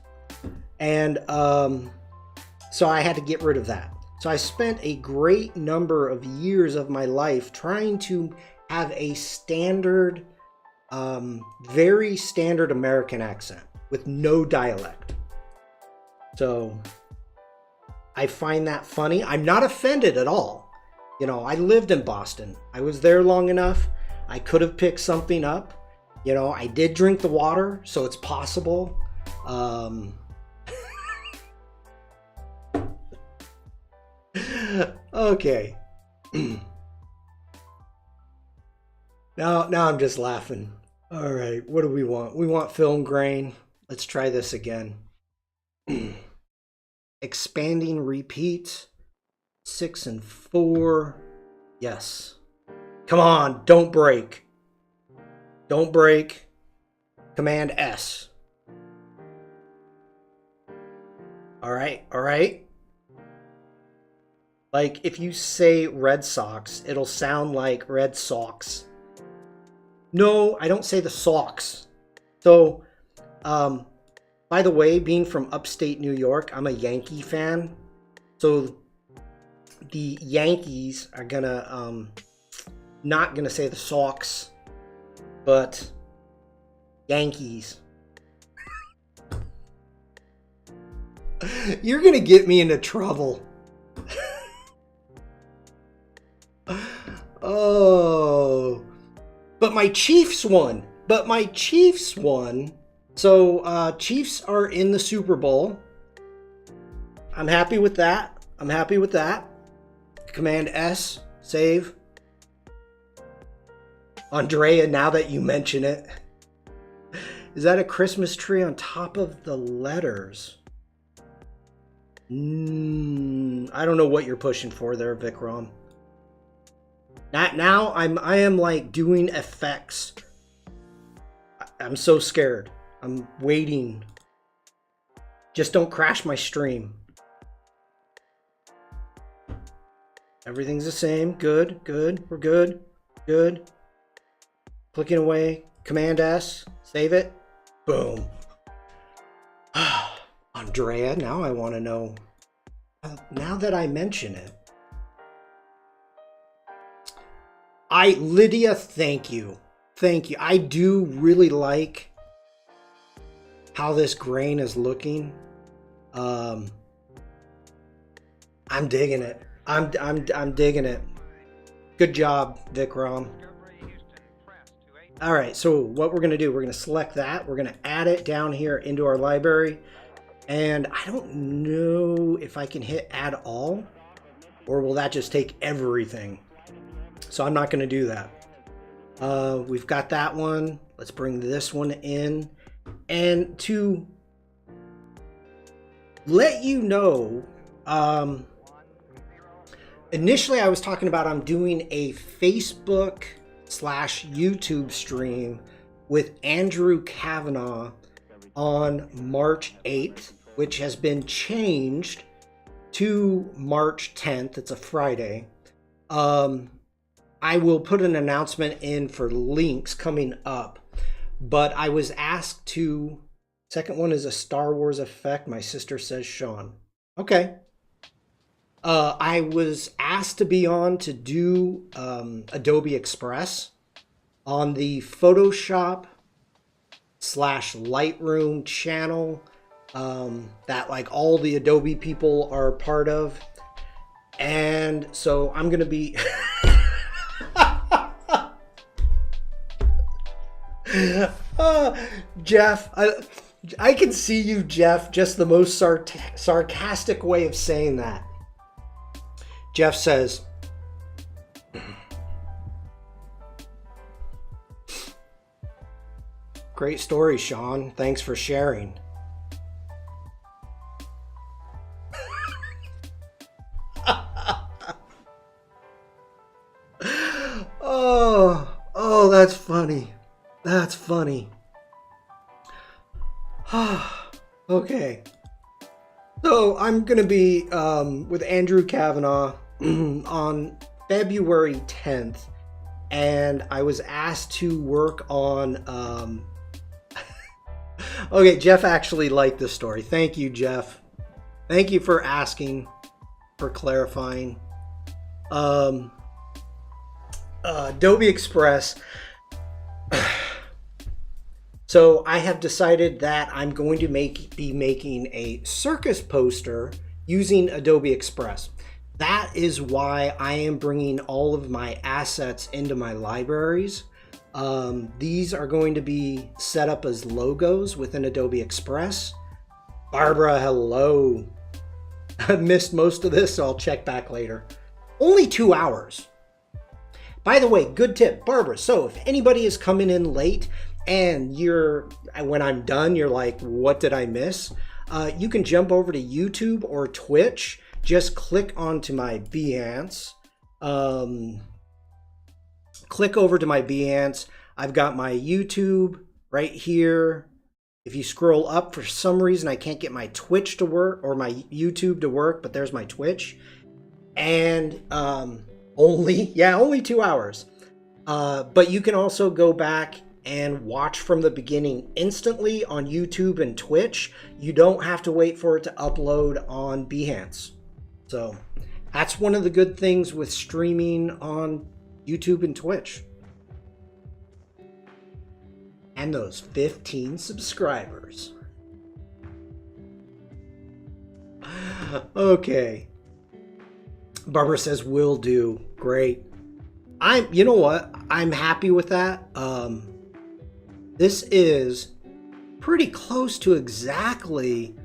and so I had to get rid of that. So I spent a great number of years of my life trying to have a standard, very standard American accent with no dialect. So I find that funny. I'm not offended at all. You know, I lived in Boston. I was there long enough. I could have picked something up. You know, I did drink the water, so it's possible. Okay. Now I'm just laughing. All right, what do we want? We want film grain. Let's try this again. Expanding repeat. 6 and 4. Yes. Come on, don't break. Don't break. Command S. All right, all right. Like if you say Red Sox, it'll sound like Red Sox. No, I don't say the Sox. So, by the way, being from upstate New York, I'm a Yankee fan. So the Yankees are gonna, not gonna say the Sox, but Yankees. You're gonna get me into trouble. Oh. But my Chiefs won. So Chiefs are in the Super Bowl. I'm happy with that. Command S, save. Andrea, now that you mention it. Is that a Christmas tree on top of the letters? I don't know what you're pushing for there, Vikram. Now I am like doing effects. I'm so scared. I'm waiting. Just don't crash my stream. Everything's the same. Good. We're good. Good. Clicking away. Command S. Save it. Boom. Andrea, now I want to know. Now that I mention it. Lydia, thank you. I do really like how this grain is looking. I'm digging it. I'm digging it. Good job, Vikram. All right, so what we're gonna do, we're gonna select that. We're gonna add it down here into our library. And I don't know if I can hit add all, or will that just take everything? So I'm not gonna do that. We've got that one. Let's bring this one in. And to let you know, initially I was talking about I'm doing a Facebook/YouTube stream with Andrew Kavanaugh on March 8th, which has been changed to March 10th. It's a Friday. I will put an announcement in for links coming up, but I was asked to, second one is a Star Wars effect. My sister says Sean. Okay. I was asked to be on to do Adobe Express on the Photoshop /Lightroom channel that like all the Adobe people are part of. And so I'm going to be... Jeff, I can see you, Jeff, just the most sarcastic way of saying that. Jeff says, great story, Sean. Thanks for sharing. Oh, that's funny. That's funny. Okay. So I'm going to be with Andrew Kavanaugh on February 10th. And I was asked to work on... Okay, Jeff actually liked this story. Thank you, Jeff. Thank you for asking, for clarifying. Adobe Express. So I have decided that I'm going to be making a circus poster using Adobe Express. That is why I am bringing all of my assets into my libraries. These are going to be set up as logos within Adobe Express. Barbara, hello. I missed most of this, so I'll check back later. Only 2 hours. By the way, good tip, Barbara. So if anybody is coming in late and when I'm done, you're like, what did I miss? You can jump over to YouTube or Twitch. Just click onto my Behance. Click over to my Behance. I've got my YouTube right here. If you scroll up, for some reason, I can't get my Twitch to work or my YouTube to work, but there's my Twitch. And only 2 hours. But you can also go back and watch from the beginning instantly on YouTube and Twitch. You don't have to wait for it to upload on Behance. So that's one of the good things with streaming on YouTube and Twitch. And those 15 subscribers. Okay. Barbara says, will do. Great. You know what? I'm happy with that. This is pretty close to exactly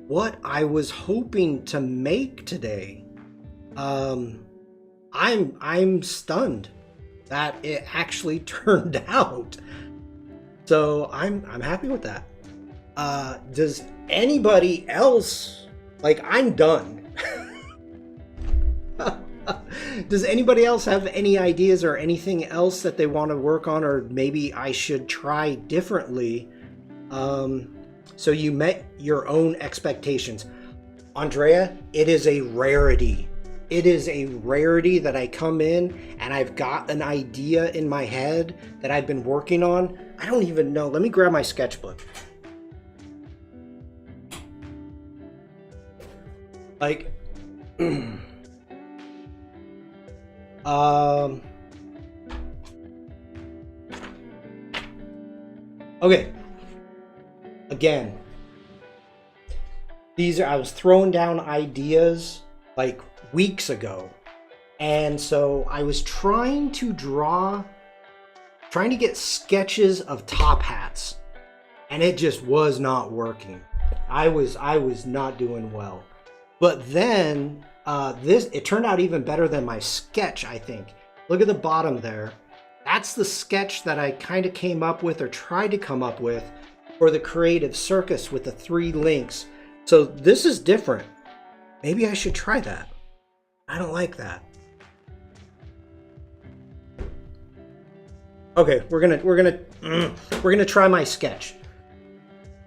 what I was hoping to make today. I'm stunned that it actually turned out. So I'm happy with that. Does anybody else, like, I'm done. Does anybody else have any ideas or anything else that they want to work on, or maybe I should try differently? So you met your own expectations. Andrea, it is a rarity. It is a rarity that I come in and I've got an idea in my head that I've been working on. I don't even know. Let me grab my sketchbook. Like, okay. again, I was throwing down ideas like weeks ago. And so I was trying to get sketches of top hats, and it just was not working. I was not doing well. But then it turned out even better than my sketch, I think. Look at the bottom there. That's the sketch that I kind of came up with, or tried to come up with, for the Kreative Cirkus with the 3 links. So this is different. Maybe I should try that. I don't like that. Okay, we're gonna try my sketch.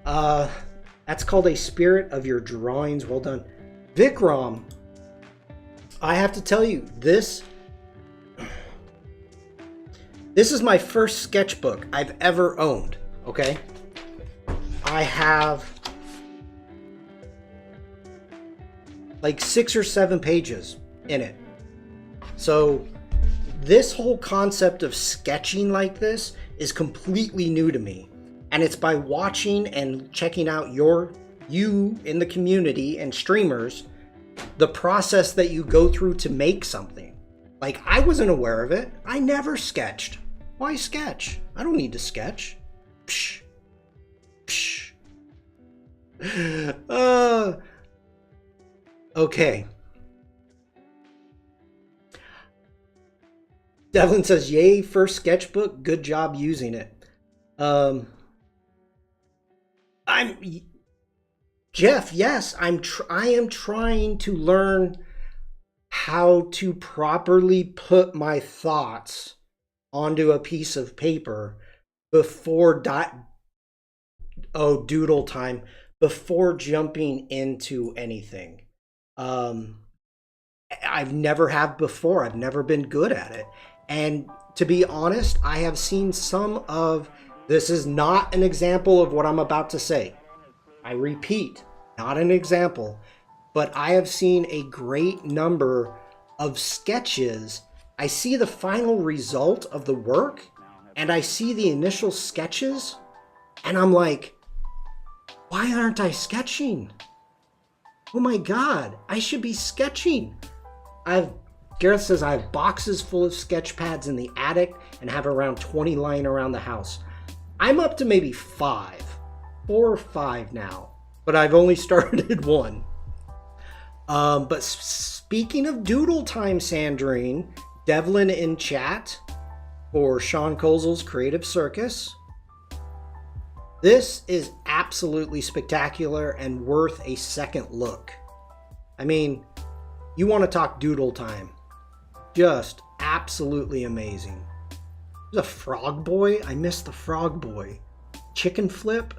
That's called A Spirit of Your Drawings. Well done, Vikram. I have to tell you, this is my first sketchbook I've ever owned. Okay, I have like 6 or 7 pages in it. So this whole concept of sketching like this is completely new to me. And it's by watching and checking out you in the community and streamers, the process that you go through to make something. Like, I wasn't aware of it. I never sketched. Why sketch? I don't need to sketch. Psh. Psh. Okay. Devlin says, yay, first sketchbook. Good job using it. Jeff, yes, I am trying to learn how to properly put my thoughts onto a piece of paper before doodle time, before jumping into anything. I've never have before. I've never been good at it. And to be honest, I have seen some of this is not an example of what I'm about to say. I repeat, not an example, but I have seen a great number of sketches. I see the final result of the work, and I see the initial sketches, and I'm like, why aren't I sketching? Oh my God, I should be sketching. Gareth says I have boxes full of sketch pads in the attic and have around 20 lying around the house. I'm up to maybe 4 or 5 now, but I've only started 1. But speaking of doodle time, Sandrine, Devlin in chat for Sean Kozel's Kreative Cirkus. This is absolutely spectacular and worth a second look. I mean, you want to talk doodle time. Just absolutely amazing. There's a frog boy. I missed the frog boy. Chicken flip.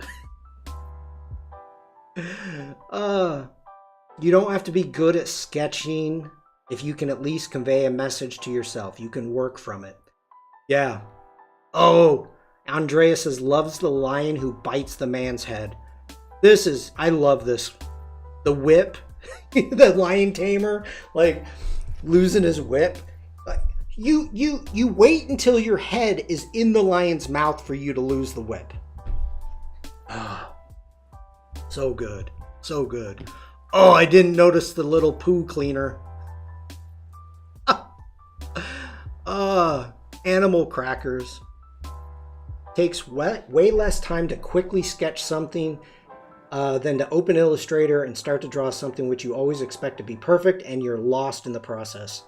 You don't have to be good at sketching if you can at least convey a message to yourself. You can work from it. Yeah. Oh, Andrea says loves the lion who bites the man's head. I love this. The whip, the lion tamer, like losing his whip. Like you wait until your head is in the lion's mouth for you to lose the whip. Ah, so good, so good. Oh, I didn't notice the little poo cleaner. Animal crackers. Takes way less time to quickly sketch something than to open Illustrator and start to draw something which you always expect to be perfect, and you're lost in the process.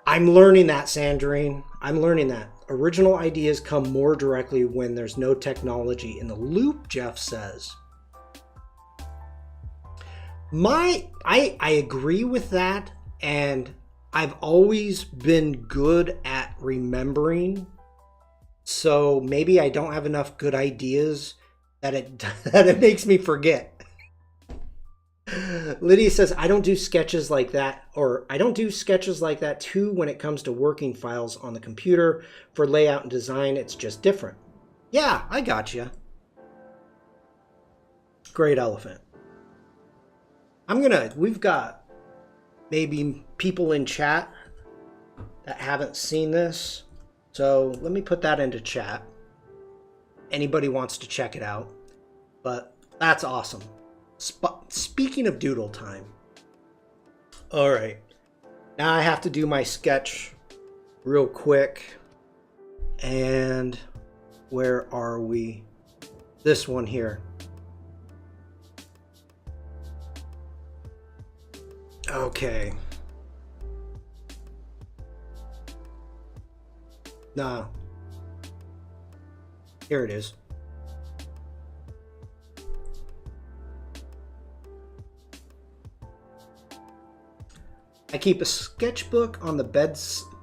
I'm learning that, Sandrine. I'm learning that. Original ideas come more directly when there's no technology in the loop, Jeff says. I agree with that, and I've always been good at remembering. So maybe I don't have enough good ideas that it makes me forget. Lydia says, I don't do sketches like that, or I don't do sketches like that too when it comes to working files on the computer. For layout and design, it's just different. Yeah, I got you. Great elephant. We've got maybe people in chat that haven't seen this. So let me put that into chat. Anybody wants to check it out. But that's awesome. Speaking of doodle time. All right. Now I have to do my sketch real quick. And where are we? This one here. Okay. Nah. Here it is. I keep a sketchbook on the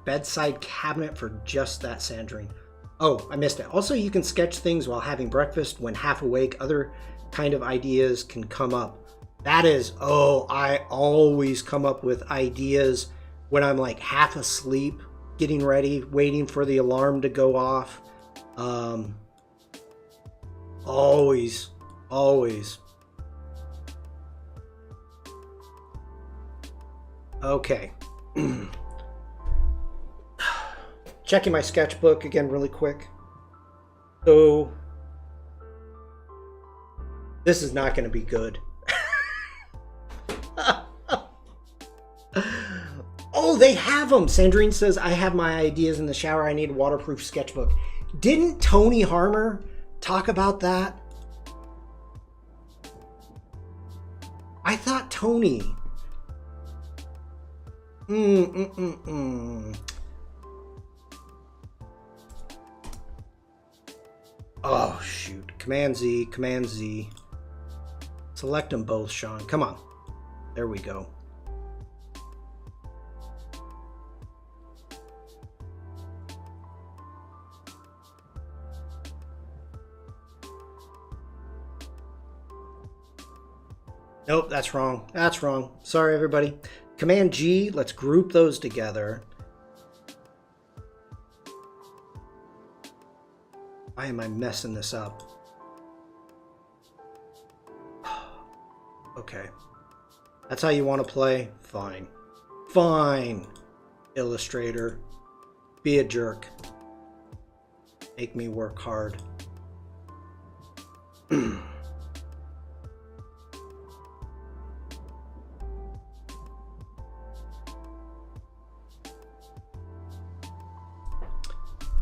bedside cabinet for just that, Sandrine. Oh, I missed it. Also, you can sketch things while having breakfast when half awake. Other kind of ideas can come up. That is, I always come up with ideas when I'm like half asleep, getting ready, waiting for the alarm to go off. Always. Okay. Checking my sketchbook again really quick. So, this is not going to be good. Oh, they have them. Sandrine says, I have my ideas in the shower. I need a waterproof sketchbook. Didn't Tony Harmer talk about that? I thought Tony. Oh, shoot. Command Z. Select them both, Sean. Come on. There we go. Nope, that's wrong. That's wrong. Sorry, everybody. Command G, let's group those together. Why am I messing this up? Okay. That's how you want to play? Fine. Fine. Illustrator. Be a jerk. Make me work hard.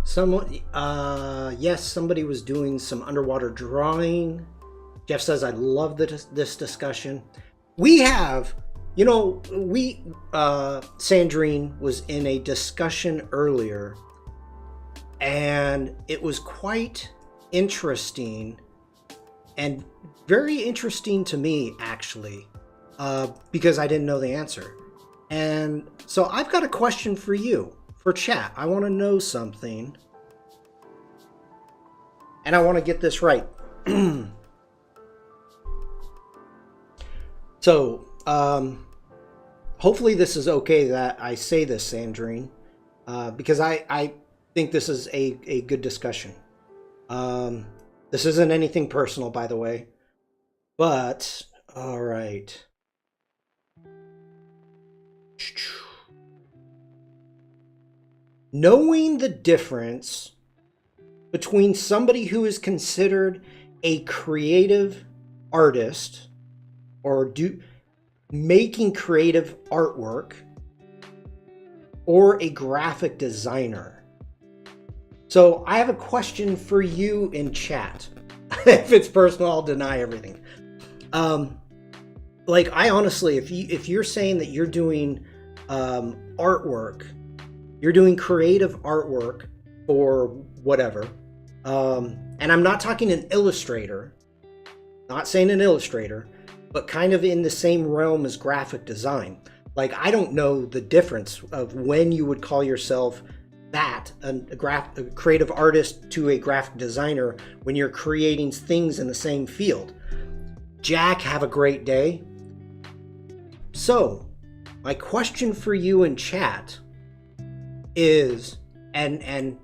Someone, yes, somebody was doing some underwater drawing. Jeff says, I love this discussion. We have, Sandrine was in a discussion earlier, and it was quite interesting, and very interesting to me, actually, because I didn't know the answer. And so I've got a question for you, for chat. I want to know something. And I want to get this right. So, hopefully this is okay that I say this, Sandrine, because I think this is a good discussion. This isn't anything personal, by the way. But, all right. Knowing the difference between somebody who is considered a creative artist or making creative artwork or a graphic designer. So I have a question for you in chat. If it's personal, I'll deny everything. I honestly, if you're saying that you're doing artwork, you're doing creative artwork or whatever, and I'm not talking an illustrator, not saying an illustrator, but kind of in the same realm as graphic design. Like, I don't know the difference of when you would call yourself that, a creative artist to a graphic designer when you're creating things in the same field. Jack, have a great day. So, my question for you in chat is, and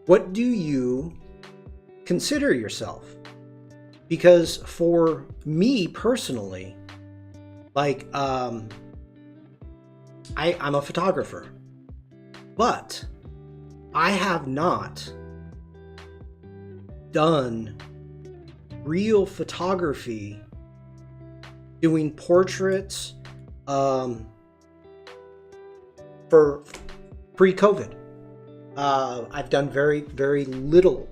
what do you consider yourself? Because for me personally, I'm a photographer, but I have not done real photography, doing portraits for pre-COVID. I've done very, very little.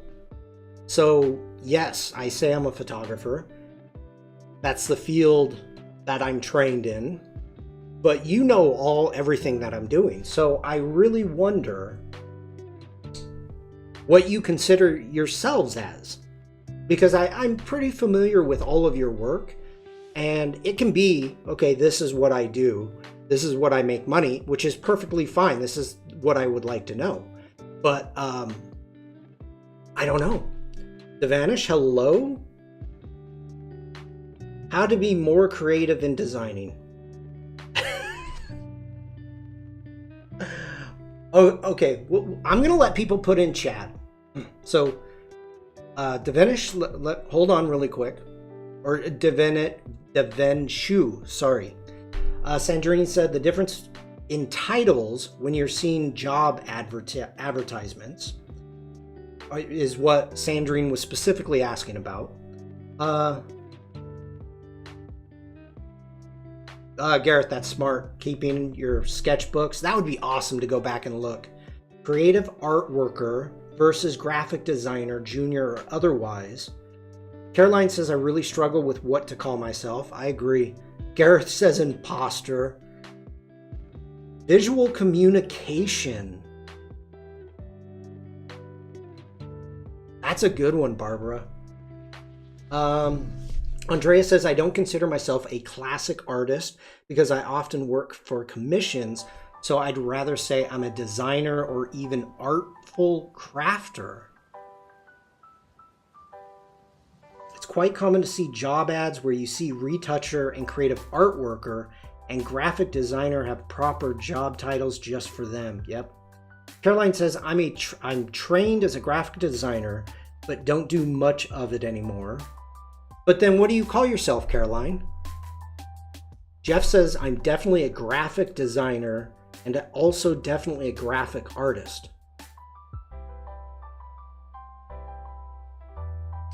So yes, I say I'm a photographer. That's the field that I'm trained in. But you know everything that I'm doing. So I really wonder what you consider yourselves as. Because I'm pretty familiar with all of your work. And it can be, okay, this is what I do. This is what I make money, which is perfectly fine. This is what I would like to know. But I don't know. Devanish, hello? How to be more creative in designing. Oh, okay. Well, I'm going to let people put in chat. So, Devanish, hold on really quick. Or Devenshu, sorry. Sandrine said the difference in titles when you're seeing job advertisements is what Sandrine was specifically asking about. Garrett, that's smart. Keeping your sketchbooks. That would be awesome to go back and look. Creative art worker versus graphic designer, junior or otherwise. Caroline says, I really struggle with what to call myself. I agree. Gareth says imposter. Visual communication. That's a good one, Barbara. Andrea says, I don't consider myself a classic artist because I often work for commissions, so I'd rather say I'm a designer or even artful crafter. It's quite common to see job ads where you see retoucher and creative art worker and graphic designer have proper job titles just for them. Yep. Caroline says, I'm trained as a graphic designer, but don't do much of it anymore. But then what do you call yourself, Caroline? Jeff says, I'm definitely a graphic designer and also definitely a graphic artist.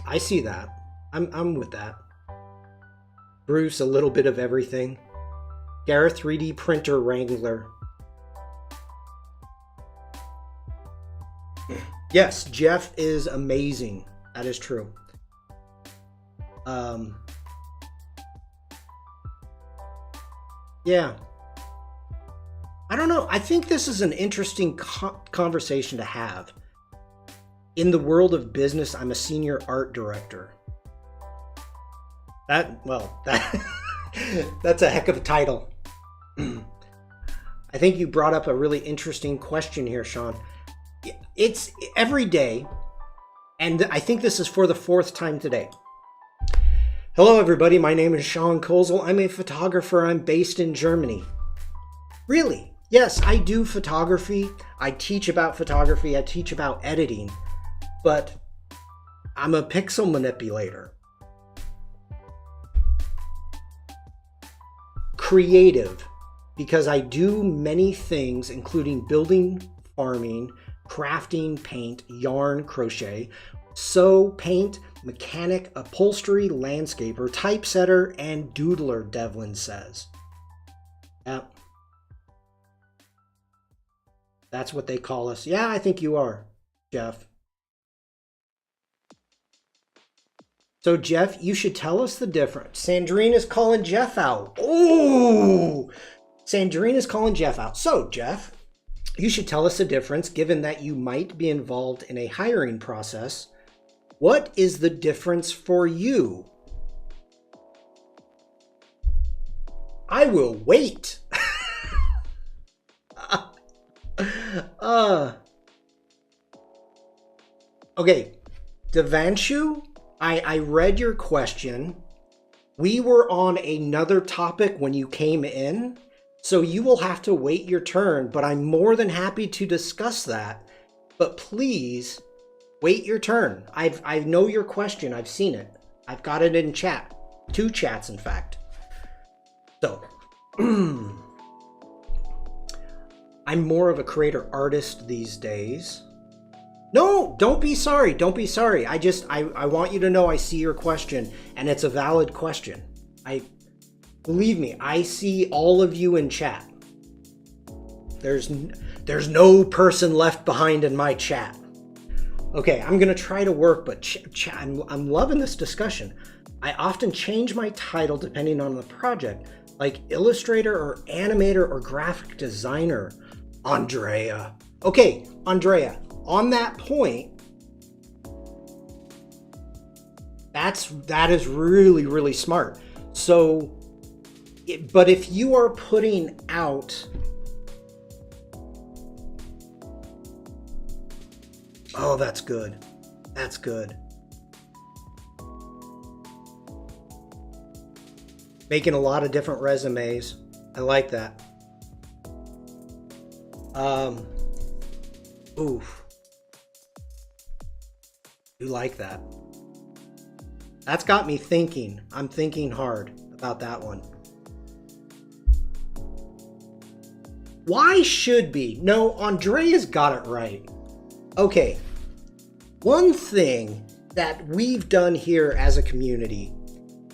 I see that. I'm with that. Bruce, a little bit of everything. Gareth, 3D printer wrangler. Yes, Jeff is amazing. That is true. Yeah. I don't know. I think this is an interesting conversation to have. In the world of business, I'm a senior art director. That's a heck of a title. I think you brought up a really interesting question here, Sean. It's every day, and I think this is for the 4th time today. Hello, everybody. My name is Sean Kozel. I'm a photographer. I'm based in Germany. Really? Yes, I do photography. I teach about photography. I teach about editing. But I'm a pixel manipulator. Creative, because I do many things, including building, farming, crafting, paint, yarn, crochet, sew, paint, mechanic, upholstery, landscaper, typesetter, and doodler, Devlin says. Yeah. That's what they call us. Yeah, I think you are, Jeff. So, Jeff, you should tell us the difference. Sandrine is calling Jeff out. Oh! Sandrine is calling Jeff out. So, Jeff, you should tell us the difference, given that you might be involved in a hiring process. What is the difference for you? I will wait. Okay, Devanshu, I read your question. We were on another topic when you came in, so you will have to wait your turn, but I'm more than happy to discuss that. But please wait your turn. I know your question. I've seen it. I've got it in chat. 2 chats, in fact. So, I'm more of a creator artist these days. No, don't be sorry. Don't be sorry. I want you to know I see your question, and it's a valid question. Believe me, I see all of you in chat. There's no person left behind in my chat. Okay, I'm gonna try to work, but I'm loving this discussion. I often change my title depending on the project, like illustrator or animator or graphic designer. Andrea. Okay, Andrea, on that point, that is really, really smart. So, but if you are putting out, oh, that's good. That's good. Making a lot of different resumes. I like that. Oof. You like that. That's got me thinking. I'm thinking hard about that one. Why should be? No, Andrea's got it right. Okay. One thing that we've done here as a community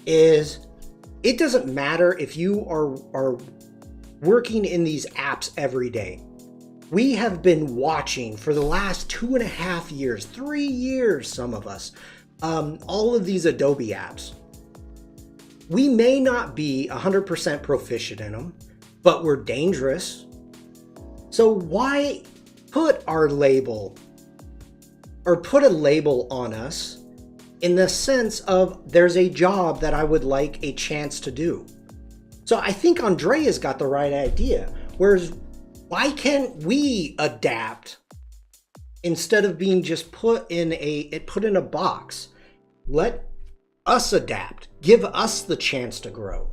is it doesn't matter if you are working in these apps every day. We have been watching for the last 2.5 years, 3 years, some of us, all of these Adobe apps. We may not be 100% proficient in them, but we're dangerous. So why put our label or put a label on us in the sense of there's a job that I would like a chance to do? So I think Andrea's got the right idea. Whereas why can't we adapt instead of being just put in a box? Let us adapt. Give us the chance to grow.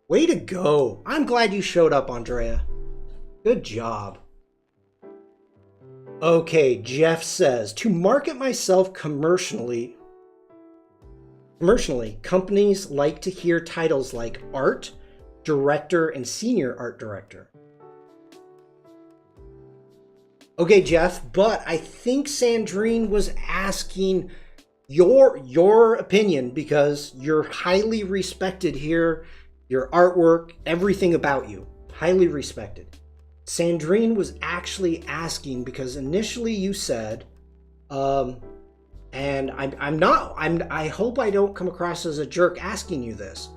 Way to go. I'm glad you showed up, Andrea. Good job. Okay, Jeff says, to market myself commercially, companies like to hear titles like art, director, and senior art director. Okay, Jeff, but I think Sandrine was asking your opinion because you're highly respected here. Your artwork, everything about you, highly respected. Sandrine was actually asking because initially you said, and I hope I don't come across as a jerk asking you this,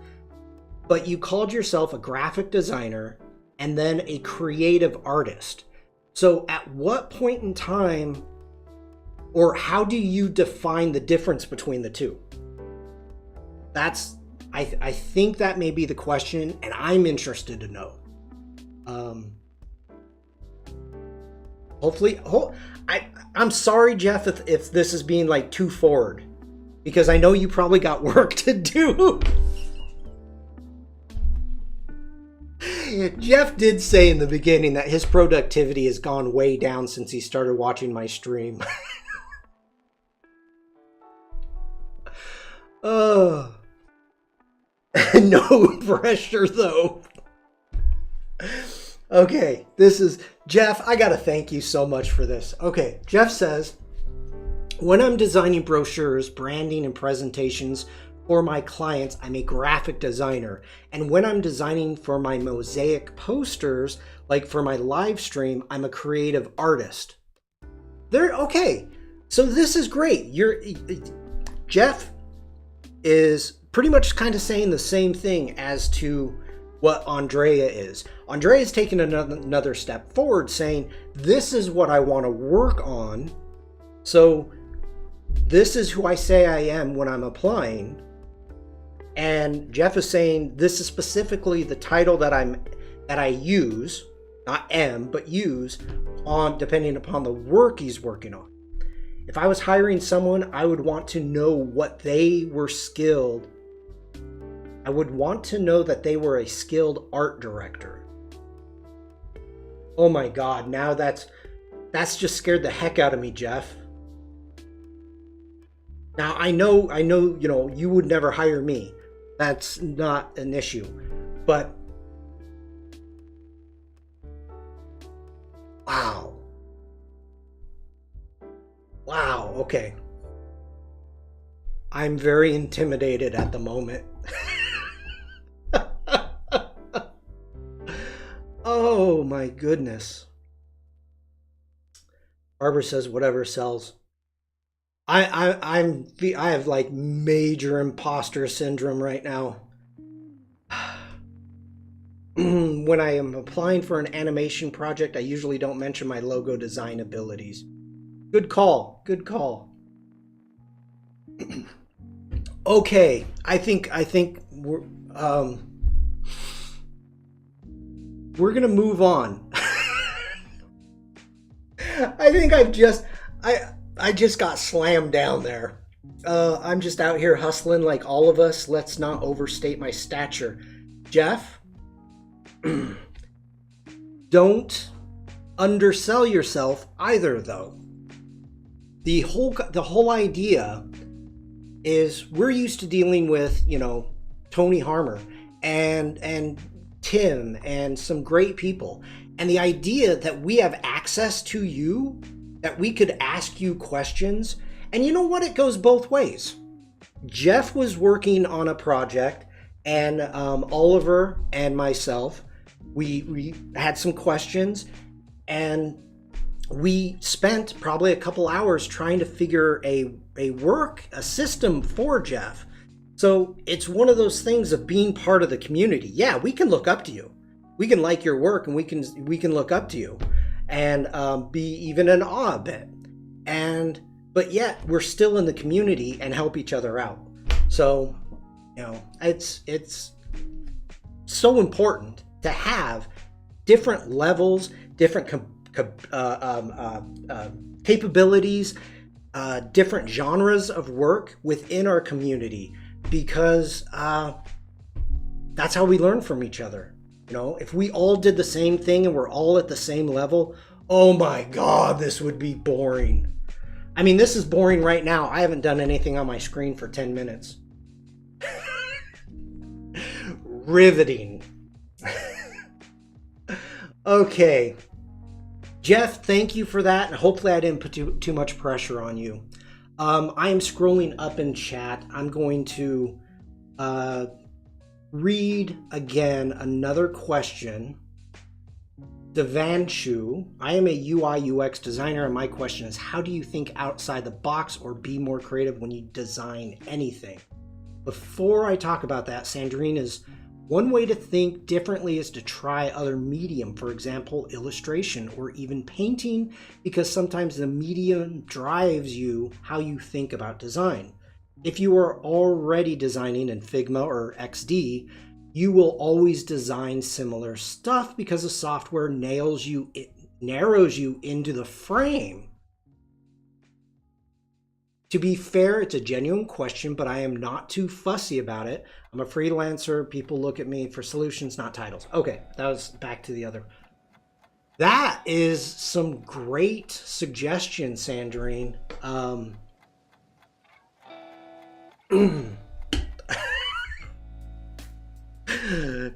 but you called yourself a graphic designer and then a creative artist. So at what point in time, or how do you define the difference between the two? I think that may be the question, and I'm interested to know. I'm sorry, Jeff, if this is being like too forward, because I know you probably got work to do. Jeff did say in the beginning that his productivity has gone way down since he started watching my stream. No pressure though. Okay, this is Jeff. I gotta thank you so much for this. Okay, Jeff says, when I'm designing brochures, branding, and presentations for my clients, I'm a graphic designer. And when I'm designing for my mosaic posters, like for my live stream, I'm a creative artist. Okay, so this is great. Jeff is pretty much kind of saying the same thing as to what Andrea is. Andrea is taking another step forward, saying, this is what I want to work on. So this is who I say I am when I'm applying. And Jeff is saying this is specifically the title that I use, not am, but use on depending upon the work he's working on. If I was hiring someone, I would want to know what they were skilled. I would want to know that they were a skilled art director. Oh my God, now that's just scared the heck out of me, Jeff. Now I know, you would never hire me. That's not an issue. But wow. Wow, okay. I'm very intimidated at the moment. Oh my goodness. Barbara says whatever sells. I have like major imposter syndrome right now. When I am applying for an animation project, I usually don't mention my logo design abilities. Good call. Good call. Okay, I think we're gonna move on. I think I just got slammed down there. I'm just out here hustling like all of us. Let's not overstate my stature. Jeff, don't undersell yourself either, though. The whole idea is we're used to dealing with, Tony Harmer and Tim and some great people. And the idea that we have access to you, that we could ask you questions, and you know what? It goes both ways. Jeff was working on a project, and Oliver and myself, we had some questions, and we spent probably a couple hours trying to figure a system for Jeff. So it's one of those things of being part of the community. Yeah, we can look up to you. We can like your work, and we can look up to you, and be even in awe a bit. But yet we're still in the community and help each other out. So, it's so important to have different levels, different capabilities, different genres of work within our community, because that's how we learn from each other. If we all did the same thing and we're all at the same level, oh my God, this would be boring. I mean, this is boring right now. I haven't done anything on my screen for 10 minutes. Riveting. Okay. Jeff, thank you for that. And hopefully I didn't put too much pressure on you. I am scrolling up in chat. I'm going to read again another question. Devanshu, I am a UI UX designer, and my question is, how do you think outside the box or be more creative when you design anything? Before I talk about that, Sandrine, is one way to think differently is to try other medium, for example, illustration or even painting, because sometimes the medium drives you how you think about design. If you are already designing in Figma or XD, you will always design similar stuff because the software narrows you into the frame. To be fair, it's a genuine question, but I am not too fussy about it. I'm a freelancer. People look at me for solutions, not titles. Okay, that was back to the other. That is some great suggestions, Sandrine.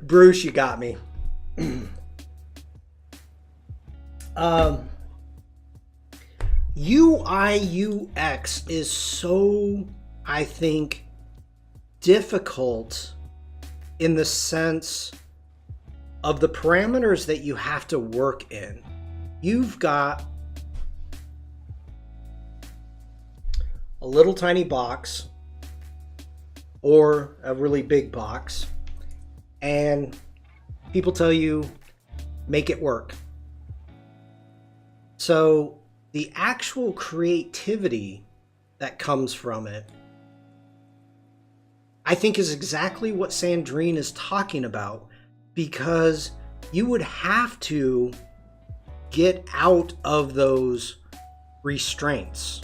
Bruce, you got me. UI UX is so, I think, difficult in the sense of the parameters that you have to work in. You've got a little tiny box or a really big box, and people tell you, make it work. So the actual creativity that comes from it, I think, is exactly what Sandrine is talking about, because you would have to get out of those restraints.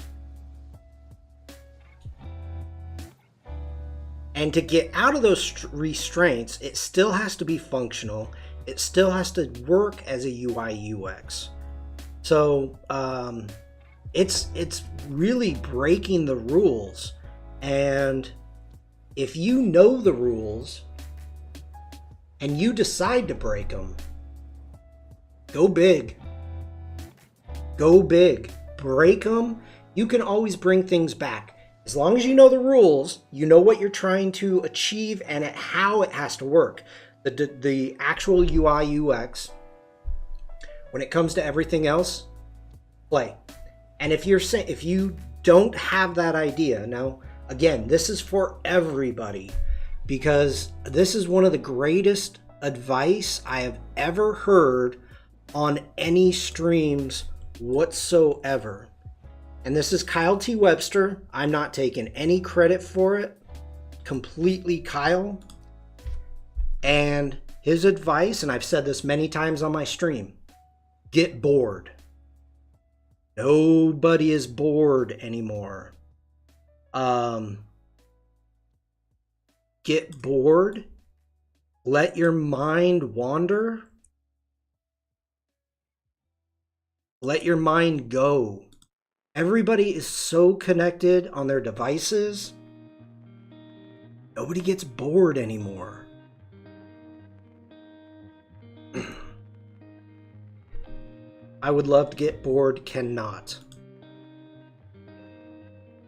And to get out of those restraints, it still has to be functional. It still has to work as a UI UX. So it's really breaking the rules. And if you know the rules and you decide to break them, go big. Go big. Break them You can always bring things back. As long as you know the rules, you know what you're trying to achieve and how it has to work. The actual UI UX. When it comes to everything else, play. And if you don't have that idea, now again, this is for everybody, because this is one of the greatest advice I have ever heard on any streams whatsoever. And this is Kyle T. Webster. I'm not taking any credit for it. Completely Kyle. And his advice, and I've said this many times on my stream, get bored. Nobody is bored anymore. Get bored. Let your mind wander. Let your mind go. Everybody is so connected on their devices. Nobody gets bored anymore. I would love to get bored, cannot.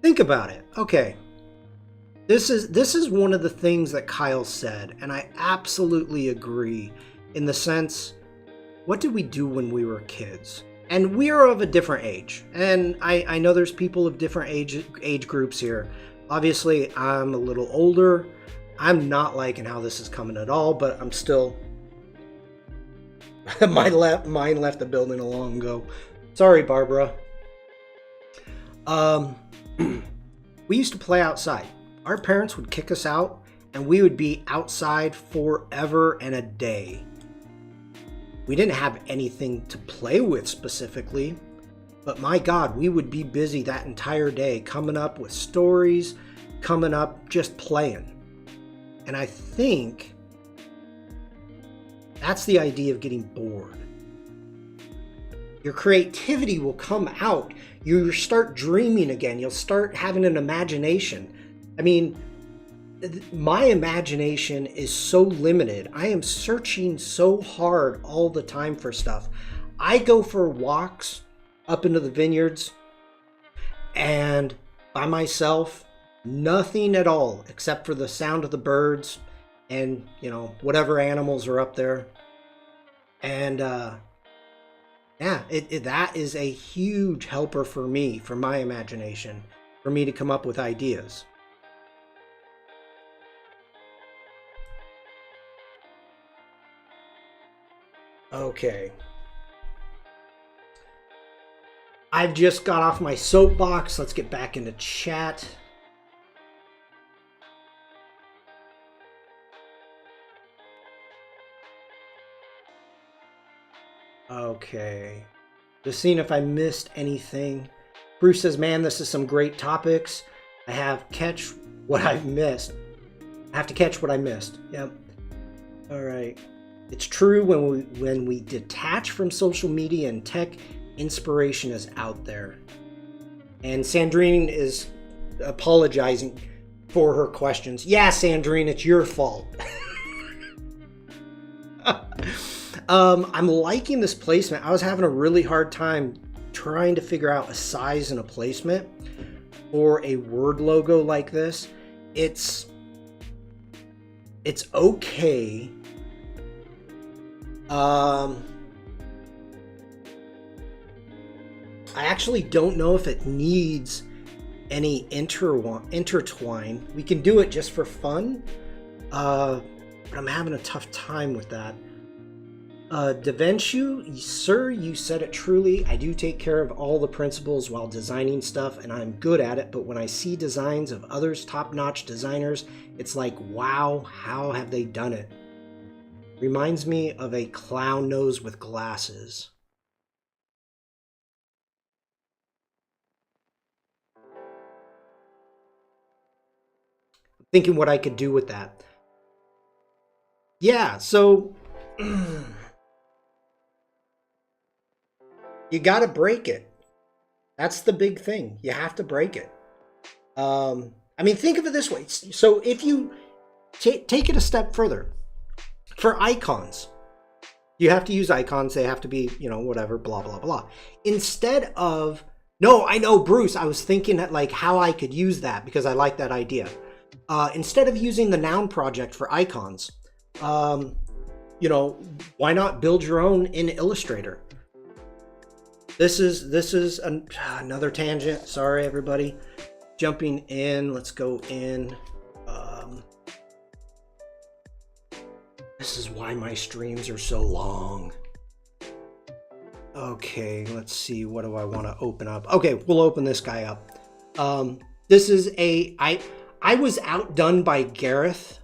Think about it. Okay. This is one of the things that Kyle said, and I absolutely agree, in the sense, what did we do when we were kids? And we are of a different age. And I know there's people of different age groups here. Obviously, I'm a little older. I'm not liking how this is coming at all, but I'm still... mine left the building a long ago. Sorry, Barbara. We used to play outside. Our parents would kick us out, and we would be outside forever and a day. We didn't have anything to play with specifically, but my God, we would be busy that entire day, coming up with stories, coming up just playing. And I think that's the idea of getting bored. Your creativity will come out. You start dreaming again. You'll start having an imagination. I mean, my imagination is so limited. I am searching so hard all the time for stuff. I go for walks up into the vineyards and by myself, nothing at all except for the sound of the birds and, you know, whatever animals are up there. And yeah, that is a huge helper for me, for my imagination, for me to come up with ideas. Okay. I've just got off my soapbox. Let's get back into chat. Okay. Just seeing if I missed anything. Bruce says, man, this is some great topics. I have to catch what I missed. Yep. All right. It's true when we detach from social media and tech, inspiration is out there. And Sandrine is apologizing for her questions. Yeah, Sandrine, it's your fault. I'm liking this placement. I was having a really hard time trying to figure out a size and a placement for a word logo like this. It's okay. I actually don't know if it needs any intertwine. We can do it just for fun, but I'm having a tough time with that. Devenchu, sir, you said it truly. I do take care of all the principles while designing stuff, and I'm good at it, but when I see designs of others top-notch designers, it's like, wow, how have they done it? Reminds me of a clown nose with glasses. I'm thinking what I could do with that. Yeah, so you got to break it. That's the big thing. You have to break it. I mean, think of it this way. So if you take it a step further, for icons, you have to use icons. They have to be, you know, whatever, blah, blah, blah. Instead of No, I know, Bruce. I was thinking that, like, how I could use that because I like that idea. Instead of using the noun project for icons, you know, why not build your own in Illustrator? This is another tangent. Sorry, everybody. Jumping in. Let's go in. This is why my streams are so long. Okay, let's see. What do I want to open up? Okay, we'll open this guy up. This is I was outdone by Gareth.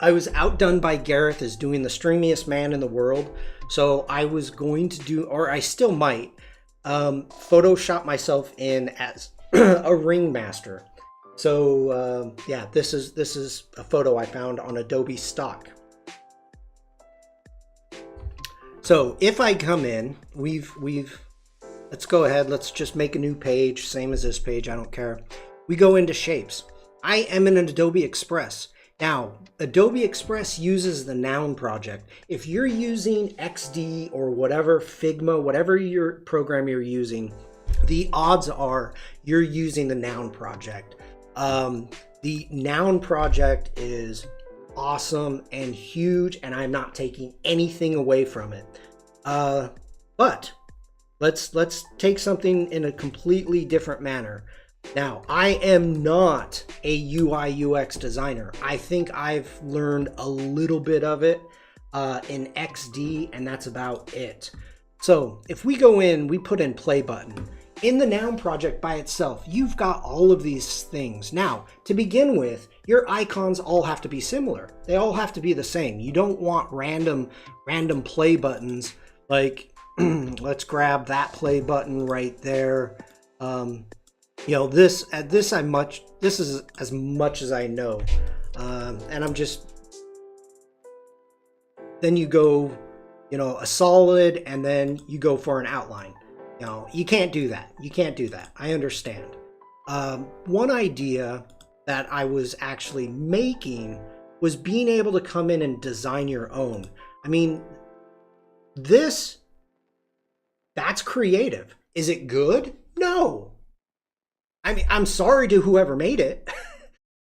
I was outdone by Gareth as doing the streamiest man in the world. So I was going to do, or I still might, Photoshop myself in as a ringmaster. So yeah, this is a photo I found on Adobe stock. So if I come in, let's go ahead. Let's just make a new page, same as this page. I don't care. We go into shapes. I am in an Adobe Express. Now, Adobe Express uses the noun project. If you're using XD or whatever, Figma, whatever your program you're using, the odds are you're using the noun project. The noun project is awesome and huge, and I'm not taking anything away from it. But let's take something in a completely different manner. Now, I am not a UI UX designer. I think I've learned a little bit of it in XD, and that's about it. So if we go in, we put in play button. In the noun project by itself, you've got all of these things. Now, to begin with, your icons all have to be similar. They all have to be the same. You don't want random play buttons. Like, let's grab that play button right there. You know, this is as much as I know, and I'm just. Then you go, you know, a solid, and then you go for an outline. You know, you can't do that. You can't do that. I understand. One idea that I was actually making was being able to come in and design your own. I mean, that's creative. Is it good? No. I mean, I'm sorry to whoever made it.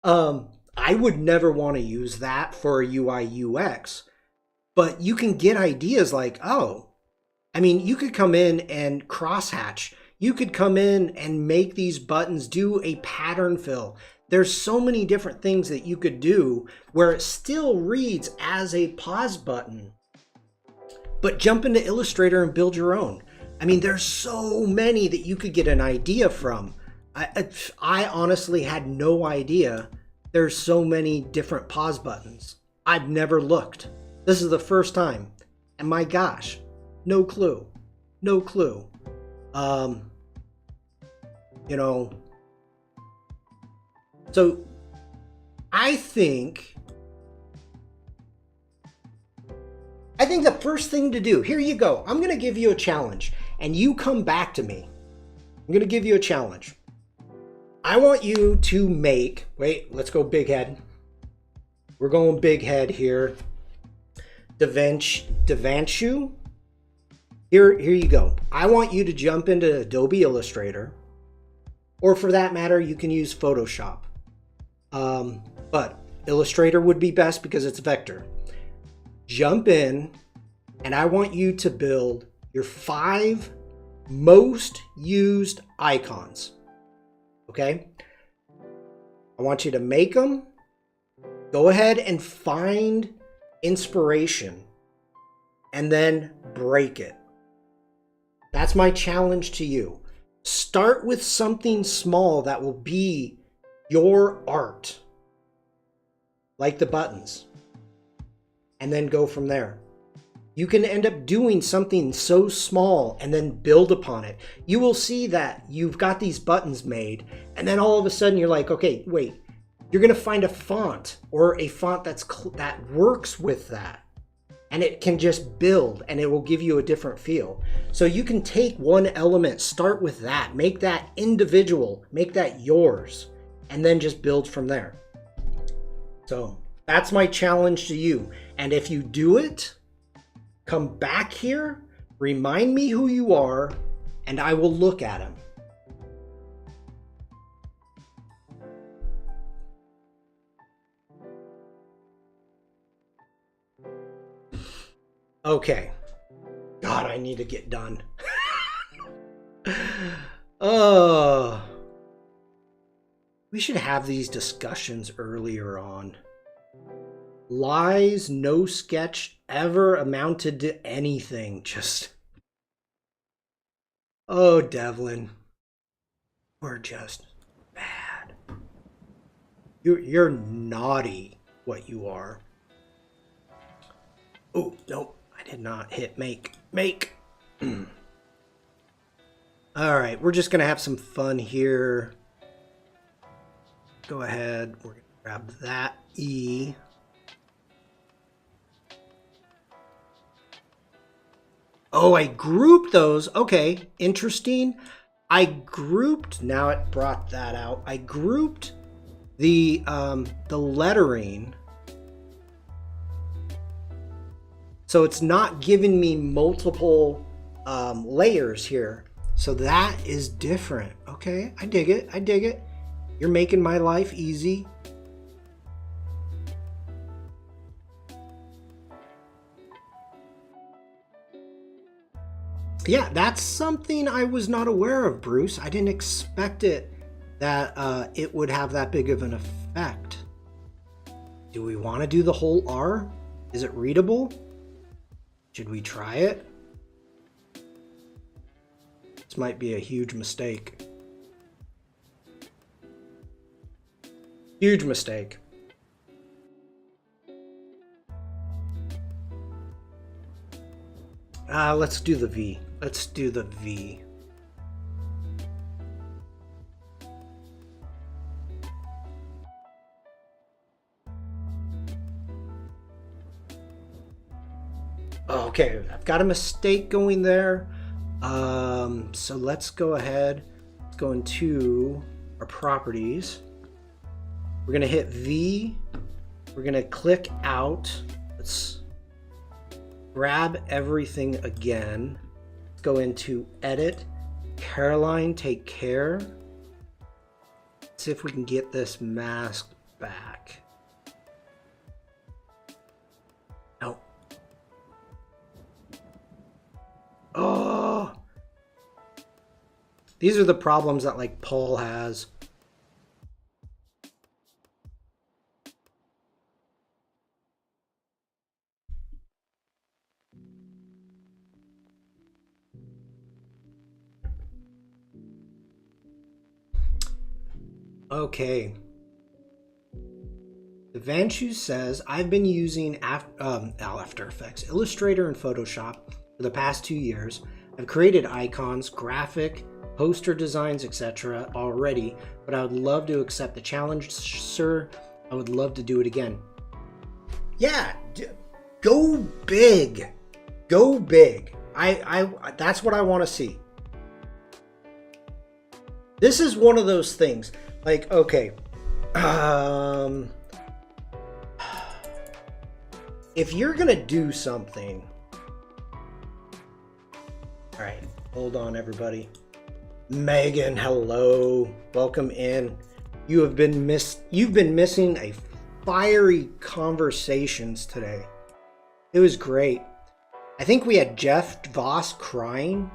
I would never want to use that for a UI UX, but you can get ideas like, oh, I mean, you could come in and crosshatch. You could come in and make these buttons do a pattern fill. There's so many different things that you could do where it still reads as a pause button, but jump into Illustrator and build your own. I mean, there's so many that you could get an idea from. I honestly had no idea there's so many different pause buttons. I've never looked. This is the first time. And my gosh, no clue. No clue. You know, so I think the first thing to do, here you go. I'm going to give you a challenge and you come back to me. I'm going to give you a challenge. I want you to make, wait, let's go big head. We're going big head here. Devanshu. Here you go. I want you to jump into Adobe Illustrator, or for that matter, you can use Photoshop. But Illustrator would be best because it's vector. Jump in, and I want you to build your 5 most used icons. Okay? I want you to make them. Go ahead and find inspiration and then break it. That's my challenge to you. Start with something small that will be your art, like the buttons, and then go from there. You can end up doing something so small and then build upon it. You will see that you've got these buttons made, and then all of a sudden you're like, okay, wait, you're going to find a font or a font that works with that. And it can just build, and it will give you a different feel. So you can take one element, start with that, make that individual, make that yours, and then just build from there. So that's my challenge to you. And if you do it, come back here, remind me who you are, and I will look at him. Okay. God, I need to get done. We should have these discussions earlier on. Lies, no sketch ever amounted to anything. Just... Oh, Devlin. We're just bad. You're naughty, what you are. Oh, no. I did not hit make. Make! Alright, we're just going to have some fun here. Go ahead. We're going to grab that E. Oh, I grouped those. Okay, interesting. I grouped, now it brought that out. I grouped the lettering. So it's not giving me multiple layers here. So that is different. Okay, I dig it. I dig it. You're making my life easy. Yeah, that's something I was not aware of, Bruce. I didn't expect it that it would have that big of an effect. Do we want to do the whole R? Is it readable? Should we try it? This might be a huge mistake. Huge mistake. Let's do the V. Let's do the V. Okay, I've got a mistake going there. So let's go ahead. Let's go into our properties. We're gonna hit V. We're gonna click out. Let's grab everything again. Let's go into edit. Caroline, take care. Let's see if we can get this mask back. No. Oh. These are the problems that like Paul has. Okay. Devanshu says, I've been using After Effects, Illustrator, and Photoshop for the past 2 years. I've created icons, graphic, poster designs, etc. already, but I would love to accept the challenge, sir. I would love to do it again. Yeah, go big. Go big. I that's what I want to see. This is one of those things. Like, okay, if you're gonna do something, all right, hold on, everybody. Megan, hello, welcome in. You've been missing a fiery conversations today. It was great. I think we had Jeff Voss crying.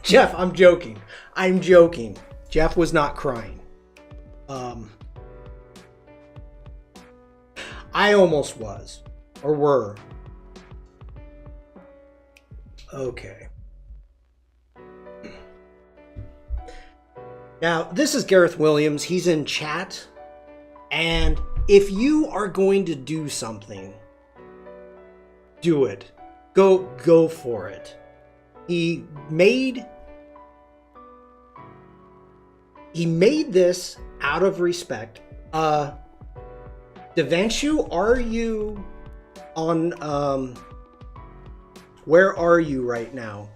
Jeff, I'm joking. I'm joking. Jeff was not crying. I almost was. Or were. Okay. Now, this is Gareth Williams. He's in chat. And if you are going to do something, do it. Go for it. He made this out of respect. Devanshu, are you on where are you right now?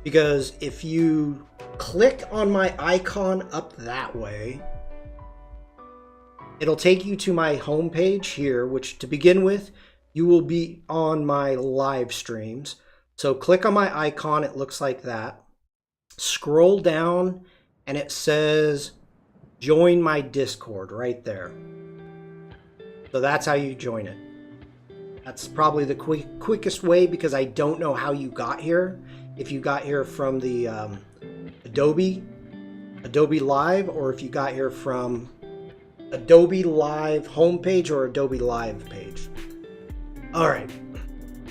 Because if you click on my icon up that way, it'll take you to my homepage here, which to begin with, you will be on my live streams. So click on my icon. It looks like that. Scroll down and it says join my Discord right there. So that's how you join it. That's probably the quickest way, because I don't know how you got here. If you got here from the Adobe Live, or if you got here from Adobe Live homepage or Adobe Live page. All right.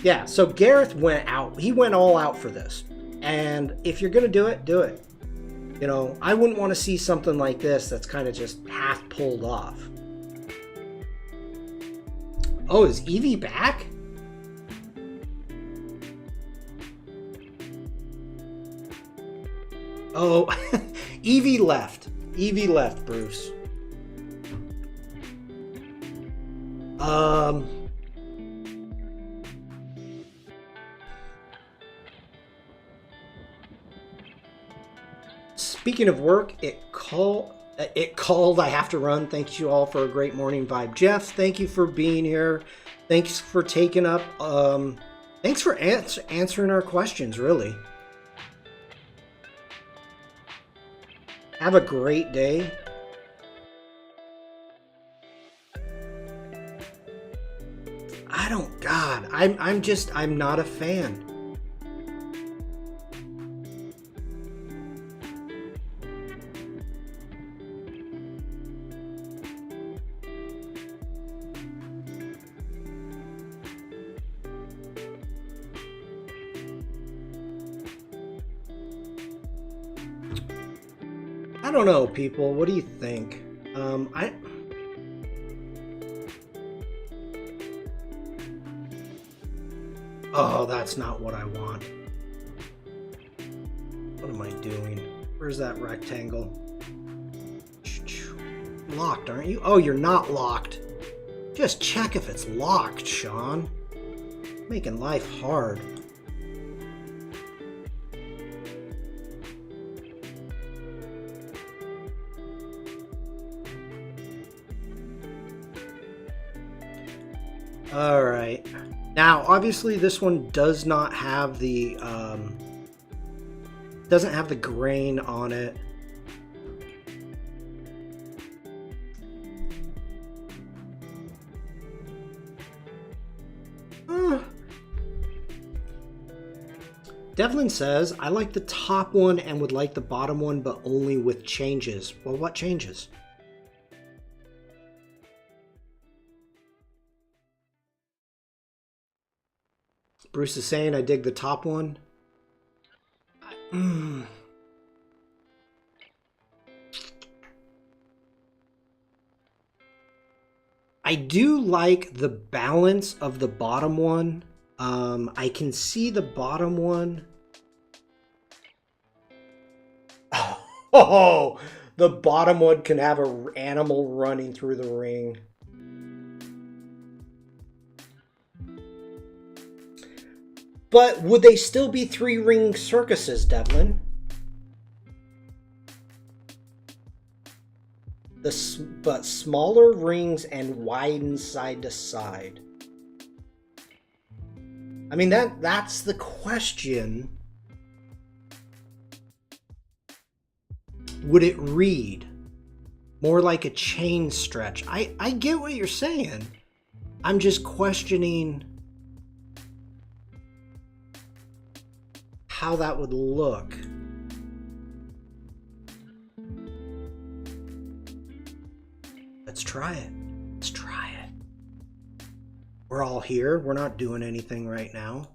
Yeah, so Gareth went out. He went all out for this. And if you're going to do it, do it. You know, I wouldn't want to see something like this that's kind of just half pulled off. Oh, is Evie back? Oh, Evie left. Evie left, Bruce. Speaking of work, it called. I have to run. Thank you all for a great morning vibe. Jeff, thank you for being here. Thanks for taking up. Thanks for answering our questions, really. Have a great day. I'm not a fan. I don't know, people. What do you think? Oh, that's not what I want. What am I doing? Where's that rectangle? Locked, aren't you? Oh, you're not locked. Just check if it's locked, Sean. Making life hard. All right. Now, obviously, this one does not have the doesn't have the grain on it. Devlin says, I like the top one and would like the bottom one, but only with changes. Well, what changes? Bruce is saying I dig the top one. I do like the balance of the bottom one. I can see the bottom one. Oh, the bottom one can have an animal running through the ring. But would they still be 3-ring circuses, Devlin? But smaller rings and widen side to side. I mean, that's the question. Would it read more like a chain stretch? I get what you're saying. I'm just questioning how that would look. Let's try it. Let's try it. We're all here. We're not doing anything right now.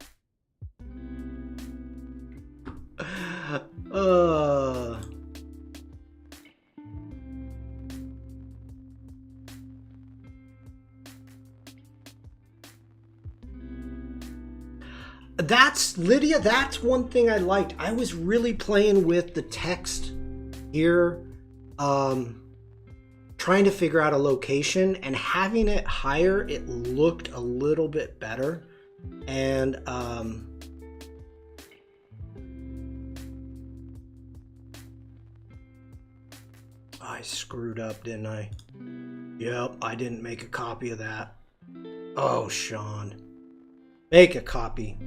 That's Lydia. That's one thing I liked. I was really playing with the text here, trying to figure out a location, and having it higher, it looked a little bit better. And I screwed up, didn't I? Yep, I didn't make a copy of that. Oh, Sean. Make a copy.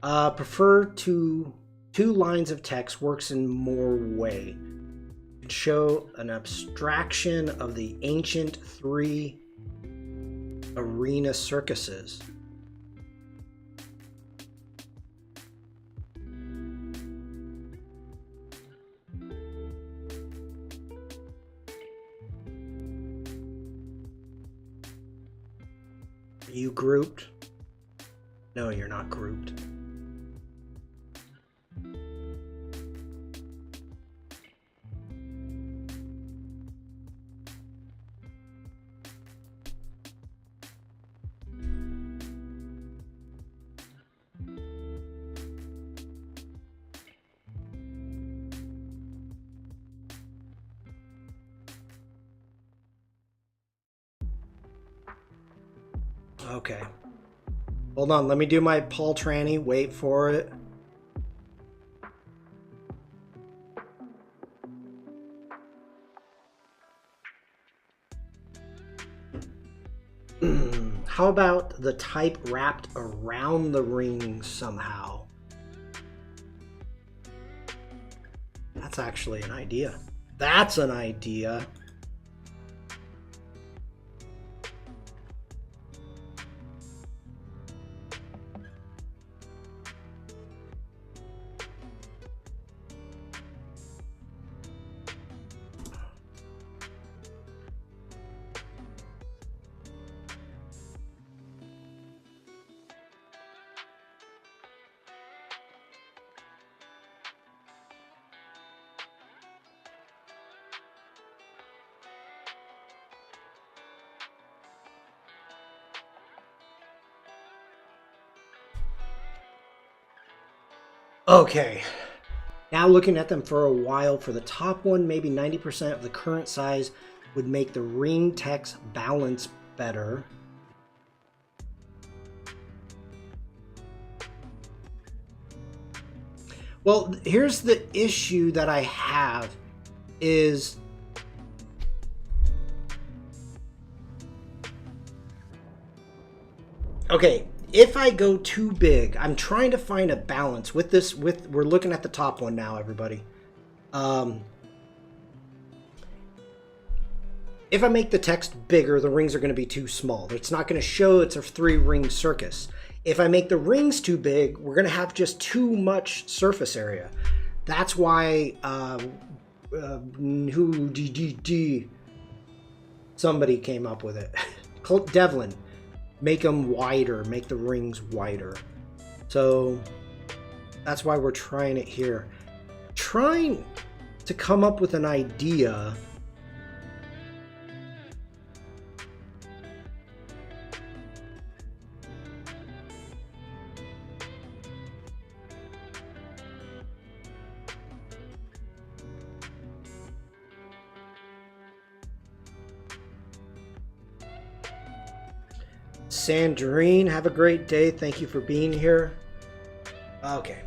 Prefer to two lines of text works in more way. It show an abstraction of the ancient three arena circuses. Are you grouped? No, you're not grouped. Okay. Hold on, let me do my Paul Tranny. Wait for it. How about the type wrapped around the ring somehow? That's actually an idea. That's an idea. Okay, now looking at them for a while, for the top one, maybe 90% of the current size would make the ring text balance better. Well, here's the issue that I have is okay. If I go too big, I'm trying to find a balance with this. We're looking at the top one now, everybody. If I make the text bigger, the rings are going to be too small. It's not going to show it's a 3-ring circus. If I make the rings too big, we're going to have just too much surface area. That's why somebody came up with it. Devlin. Make them wider, make the rings wider. So that's why we're trying it here. Trying to come up with an idea. Sandrine, have a great day. Thank you for being here. Okay.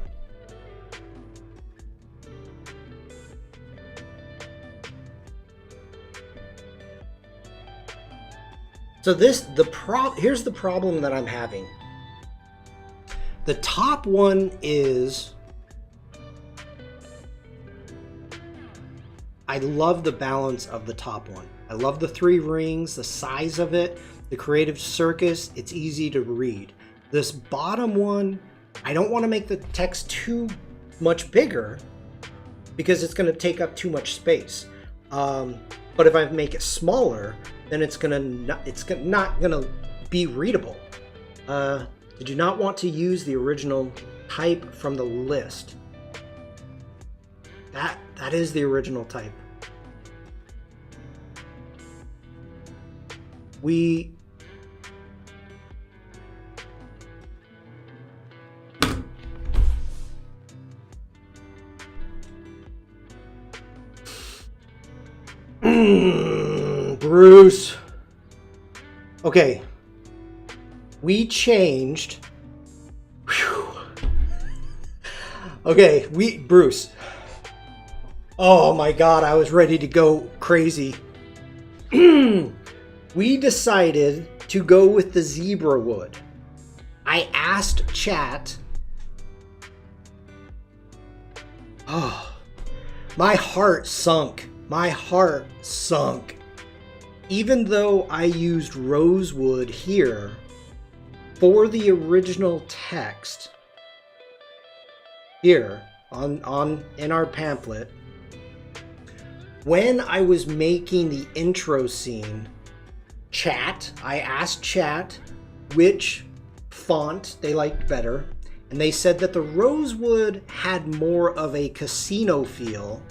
So here's the problem that I'm having. The top one is, I love the balance of the top one. I love the 3 rings, the size of it. The Kreative Cirkus, it's easy to read. This bottom one, I don't want to make the text too much bigger because it's going to take up too much space. But if I make it smaller, then it's not going to be readable. Did you not want to use the original type from the list? That is the original type. Bruce. Okay. We changed. Whew. Okay, Bruce. Oh my God, I was ready to go crazy. We decided to go with the zebra wood. I asked chat Oh, my heart sunk. My heart sunk. Even though I used rosewood here for the original text here on in our pamphlet, when I was making the intro scene, I asked chat which font they liked better, and they said that the rosewood had more of a casino feel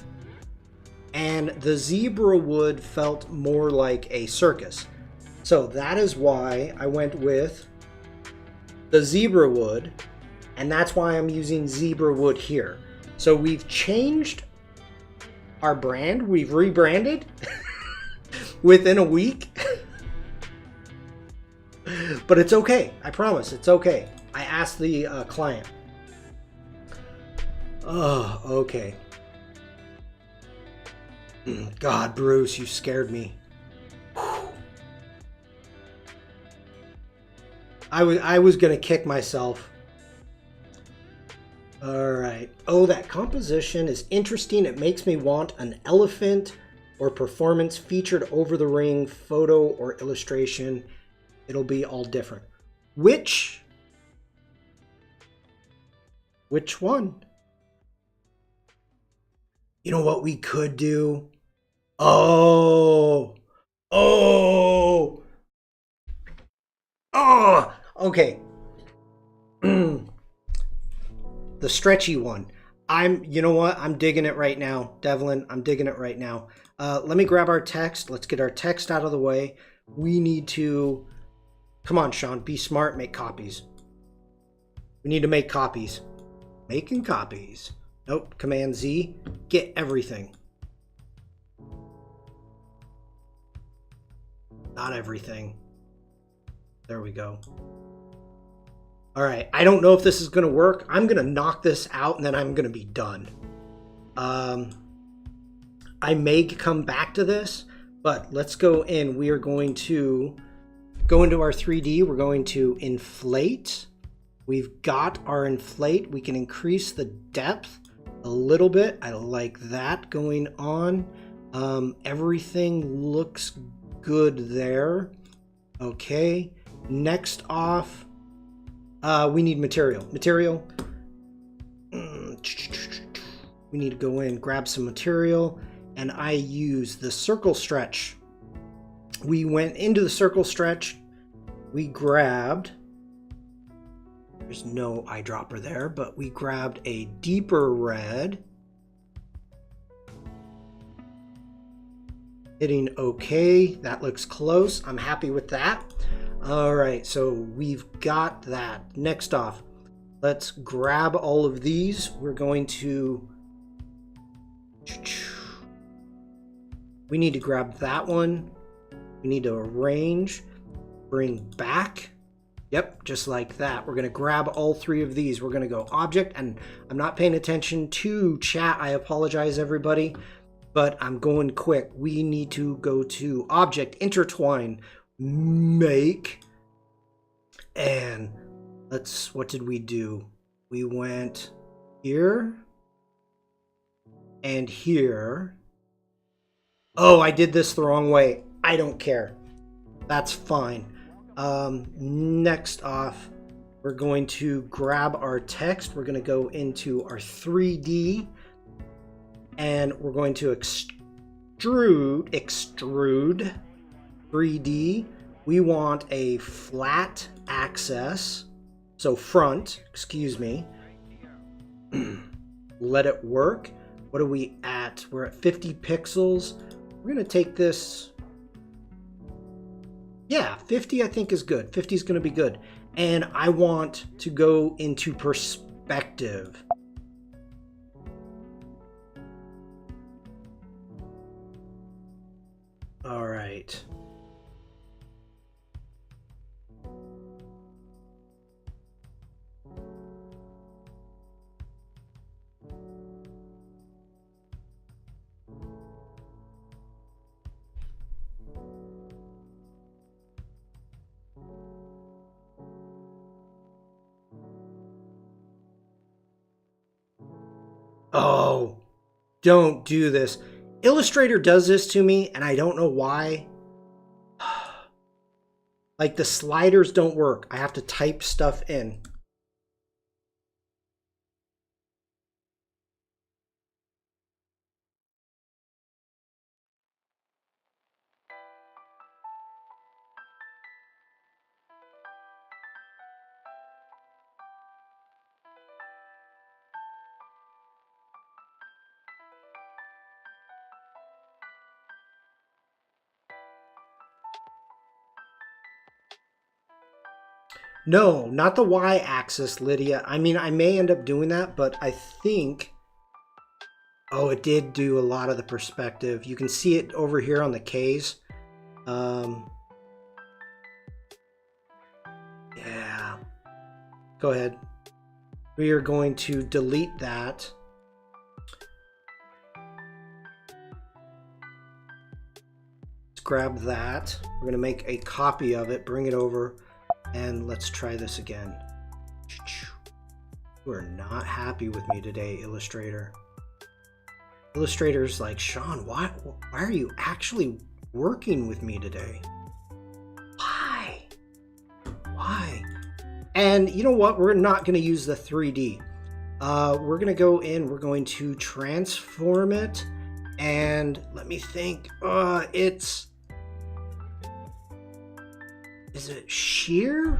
and the zebra wood felt more like a circus. So that is why I went with the zebra wood, and that's why I'm using zebra wood here. So we've changed our brand, we've rebranded within a week. But it's okay, I promise, it's okay. I asked the client. Oh, okay. God, Bruce, you scared me. Whew. I was gonna kick myself. All right. Oh, that composition is interesting. It makes me want an elephant or performance featured over the ring, photo or illustration. It'll be all different. Which one? You know what we could do? Oh, okay. The stretchy one. You know what? I'm digging it right now, Devlin. I'm digging it right now. Let me grab our text. Let's get our text out of the way. We need to, come on, Sean, be smart, make copies. We need to make copies. Making copies. Nope, Command Z, get everything. Not everything. There we go. All right, I don't know if this is gonna work. I'm gonna knock this out and then I'm gonna be done. I may come back to this, but let's go in. We are going to go into our 3D. We're going to inflate. We've got our inflate. We can increase the depth a little bit. I like that going on. Everything looks good there. Okay, next off, we need material. We need to go in, grab some material, and I use the circle stretch. We went into the circle stretch. We grabbed, there's no eyedropper there, but we grabbed a deeper red. Hitting OK. That looks close. I'm happy with that. All right, so we've got that. Next off, let's grab all of these. We're going to, we need to grab that one. We need to arrange, bring back. Yep, just like that. We're going to grab all three of these. We're going to go object, and I'm not paying attention to chat. I apologize, everybody, but I'm going quick. We need to go to object, intertwine, make, and let's, what did we do? We went here and here. Oh, I did this the wrong way. I don't care. That's fine. Next off, we're going to grab our text. We're going to go into our 3D, and we're going to extrude 3D. We want a flat axis, so front, excuse me. Let it work. What are we at? We're at 50 pixels. We're going to take this. Yeah, 50 I think is good. 50 is going to be good. And I want to go into perspective. All right. Oh, don't do this. Illustrator does this to me, and I don't know why. Like, the sliders don't work. I have to type stuff in. No, not the y-axis, Lydia. I mean, I may end up doing that, but I think... Oh, it did do a lot of the perspective. You can see it over here on the Ks. Yeah. Go ahead. We are going to delete that. Let's grab that. We're going to make a copy of it, bring it over, and let's try this again. You are not happy with me today, Illustrator. Illustrator's like, Sean, why are you actually working with me today? Why? And you know what? We're not going to use the 3D. We're going to go in, we're going to transform it, and let me think. Is it sheer?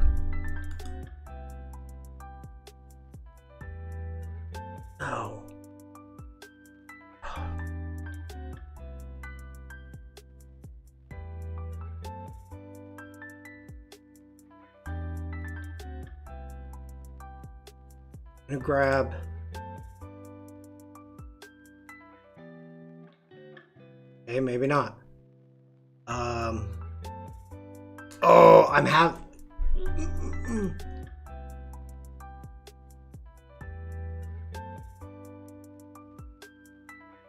No. I'm gonna grab okay, maybe not. Oh,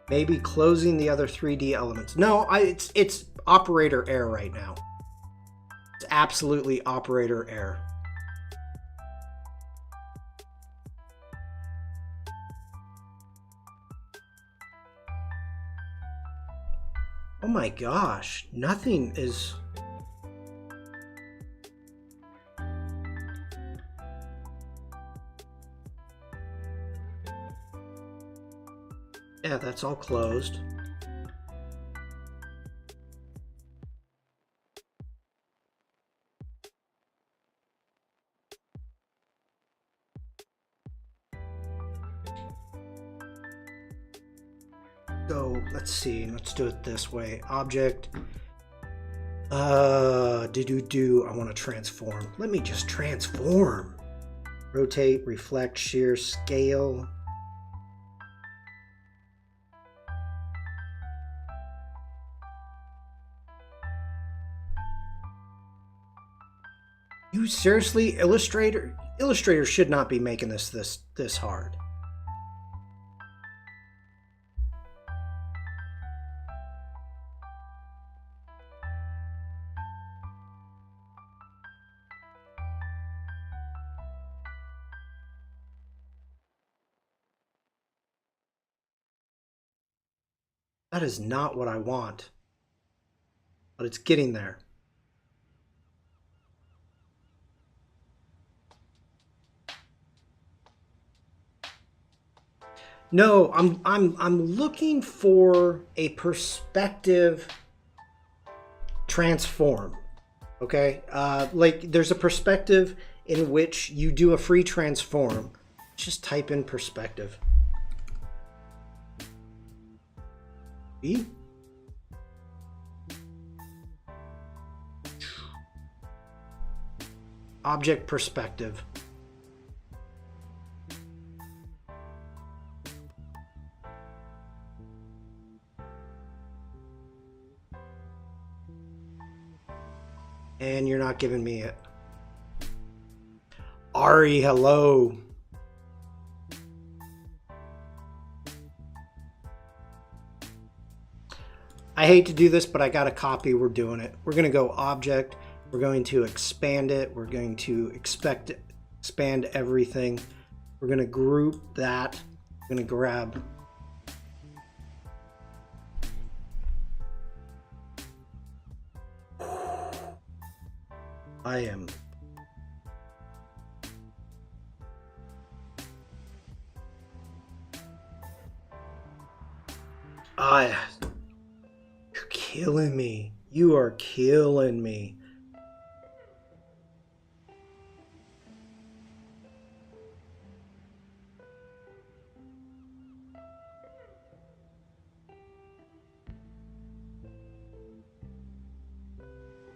maybe closing the other 3D elements. No, it's operator error right now. It's absolutely operator error. Oh my gosh, nothing is... Yeah, that's all closed. So let's see, let's do it this way. Object, I want to transform. Let me just transform. Rotate, reflect, shear, scale. You seriously, Illustrator? Illustrator should not be making this hard. That is not what I want, but it's getting there. No, I'm looking for a perspective transform. Okay, like there's a perspective in which you do a free transform. Just type in perspective. B. Object perspective. And you're not giving me it. Ari, hello. I hate to do this, but I got a copy. We're doing it. We're going to go object. We're going to expand it. We're going to expand everything. We're going to group that. We're going to grab I am. You're killing me. You are killing me.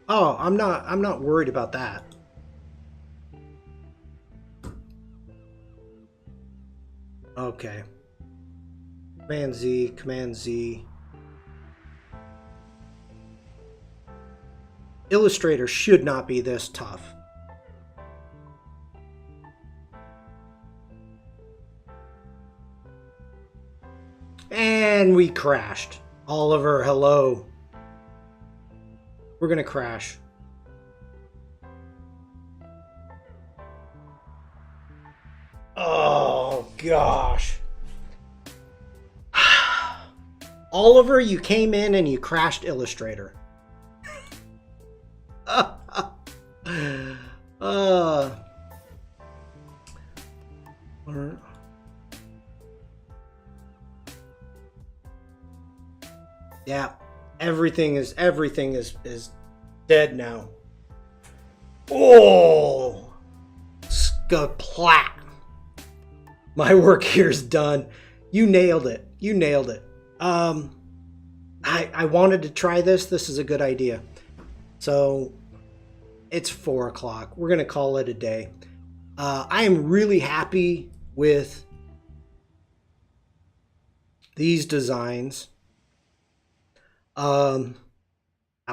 Oh, I'm not worried about that. Okay. Command Z, Command Z. Illustrator should not be this tough. And we crashed. Oliver, hello. We're gonna crash. Oh, gosh. Oliver, you came in and you crashed Illustrator. Yeah, everything is dead now. Oh, skaplat. My work here is done. You nailed it. You nailed it. I wanted to try this. This is a good idea. So it's 4 o'clock. We're gonna call it a day. I am really happy with these designs. I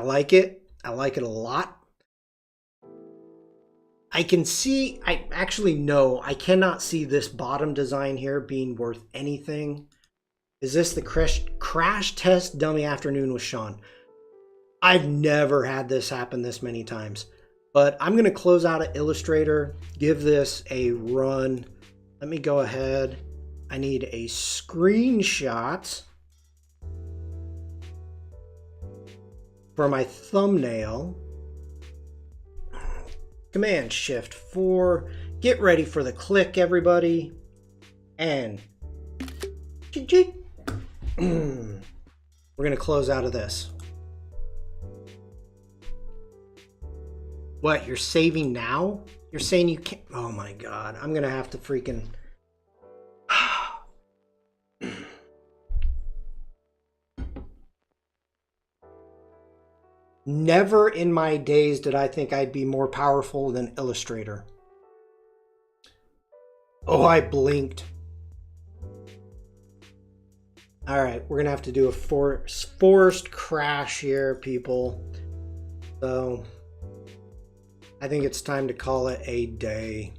like it. I like it a lot. I can see, I actually no, I cannot see this bottom design here being worth anything. Is this the crash test dummy afternoon with Sean? I've never had this happen this many times. But I'm going to close out of Illustrator, give this a run. Let me go ahead. I need a screenshot for my thumbnail. Command Shift 4. Get ready for the click, everybody. And we're going to close out of this. What, you're saving now? You're saying you can't? Oh my God. I'm going to have to freaking... Never in my days did I think I'd be more powerful than Illustrator. Oh, I blinked. All right, we're going to have to do a forced crash here, people. So I think it's time to call it a day.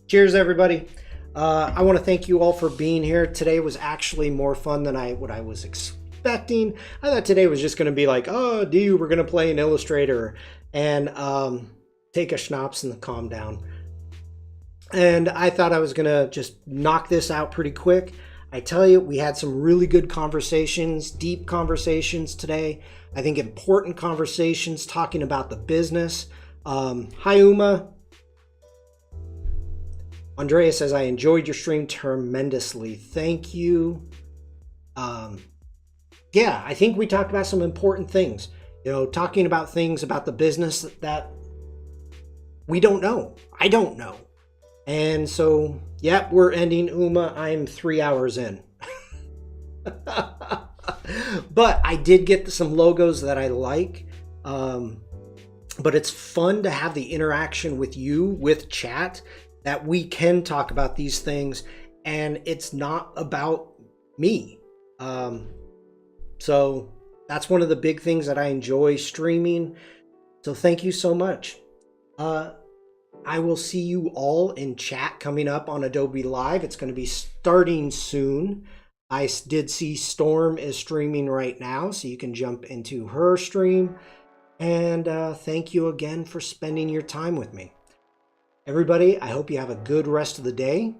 Cheers, everybody. I want to thank you all for being here. Today was actually more fun than what I was expecting. I thought today was just going to be like, oh, we're going to play an Illustrator and take a schnapps and calm down. And I thought I was going to just knock this out pretty quick. I tell you, we had some really good conversations, deep conversations today. I think important conversations talking about the business. Hi, Uma. Andrea says, I enjoyed your stream tremendously. Thank you. Yeah, I think we talked about some important things. You know, talking about things about the business that we don't know. I don't know. And so, yep, we're ending. Uma, I'm 3 hours in. But I did get some logos that I like. But it's fun to have the interaction with you, with chat, that we can talk about these things and it's not about me. So that's one of the big things that I enjoy streaming. So thank you so much. I will see you all in chat coming up on Adobe Live. It's going to be starting soon. I did see Storm is streaming right now, so you can jump into her stream. And thank you again for spending your time with me. Everybody, I hope you have a good rest of the day.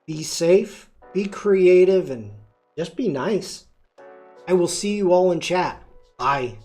Be safe, be creative, and just be nice. I will see you all in chat. Bye.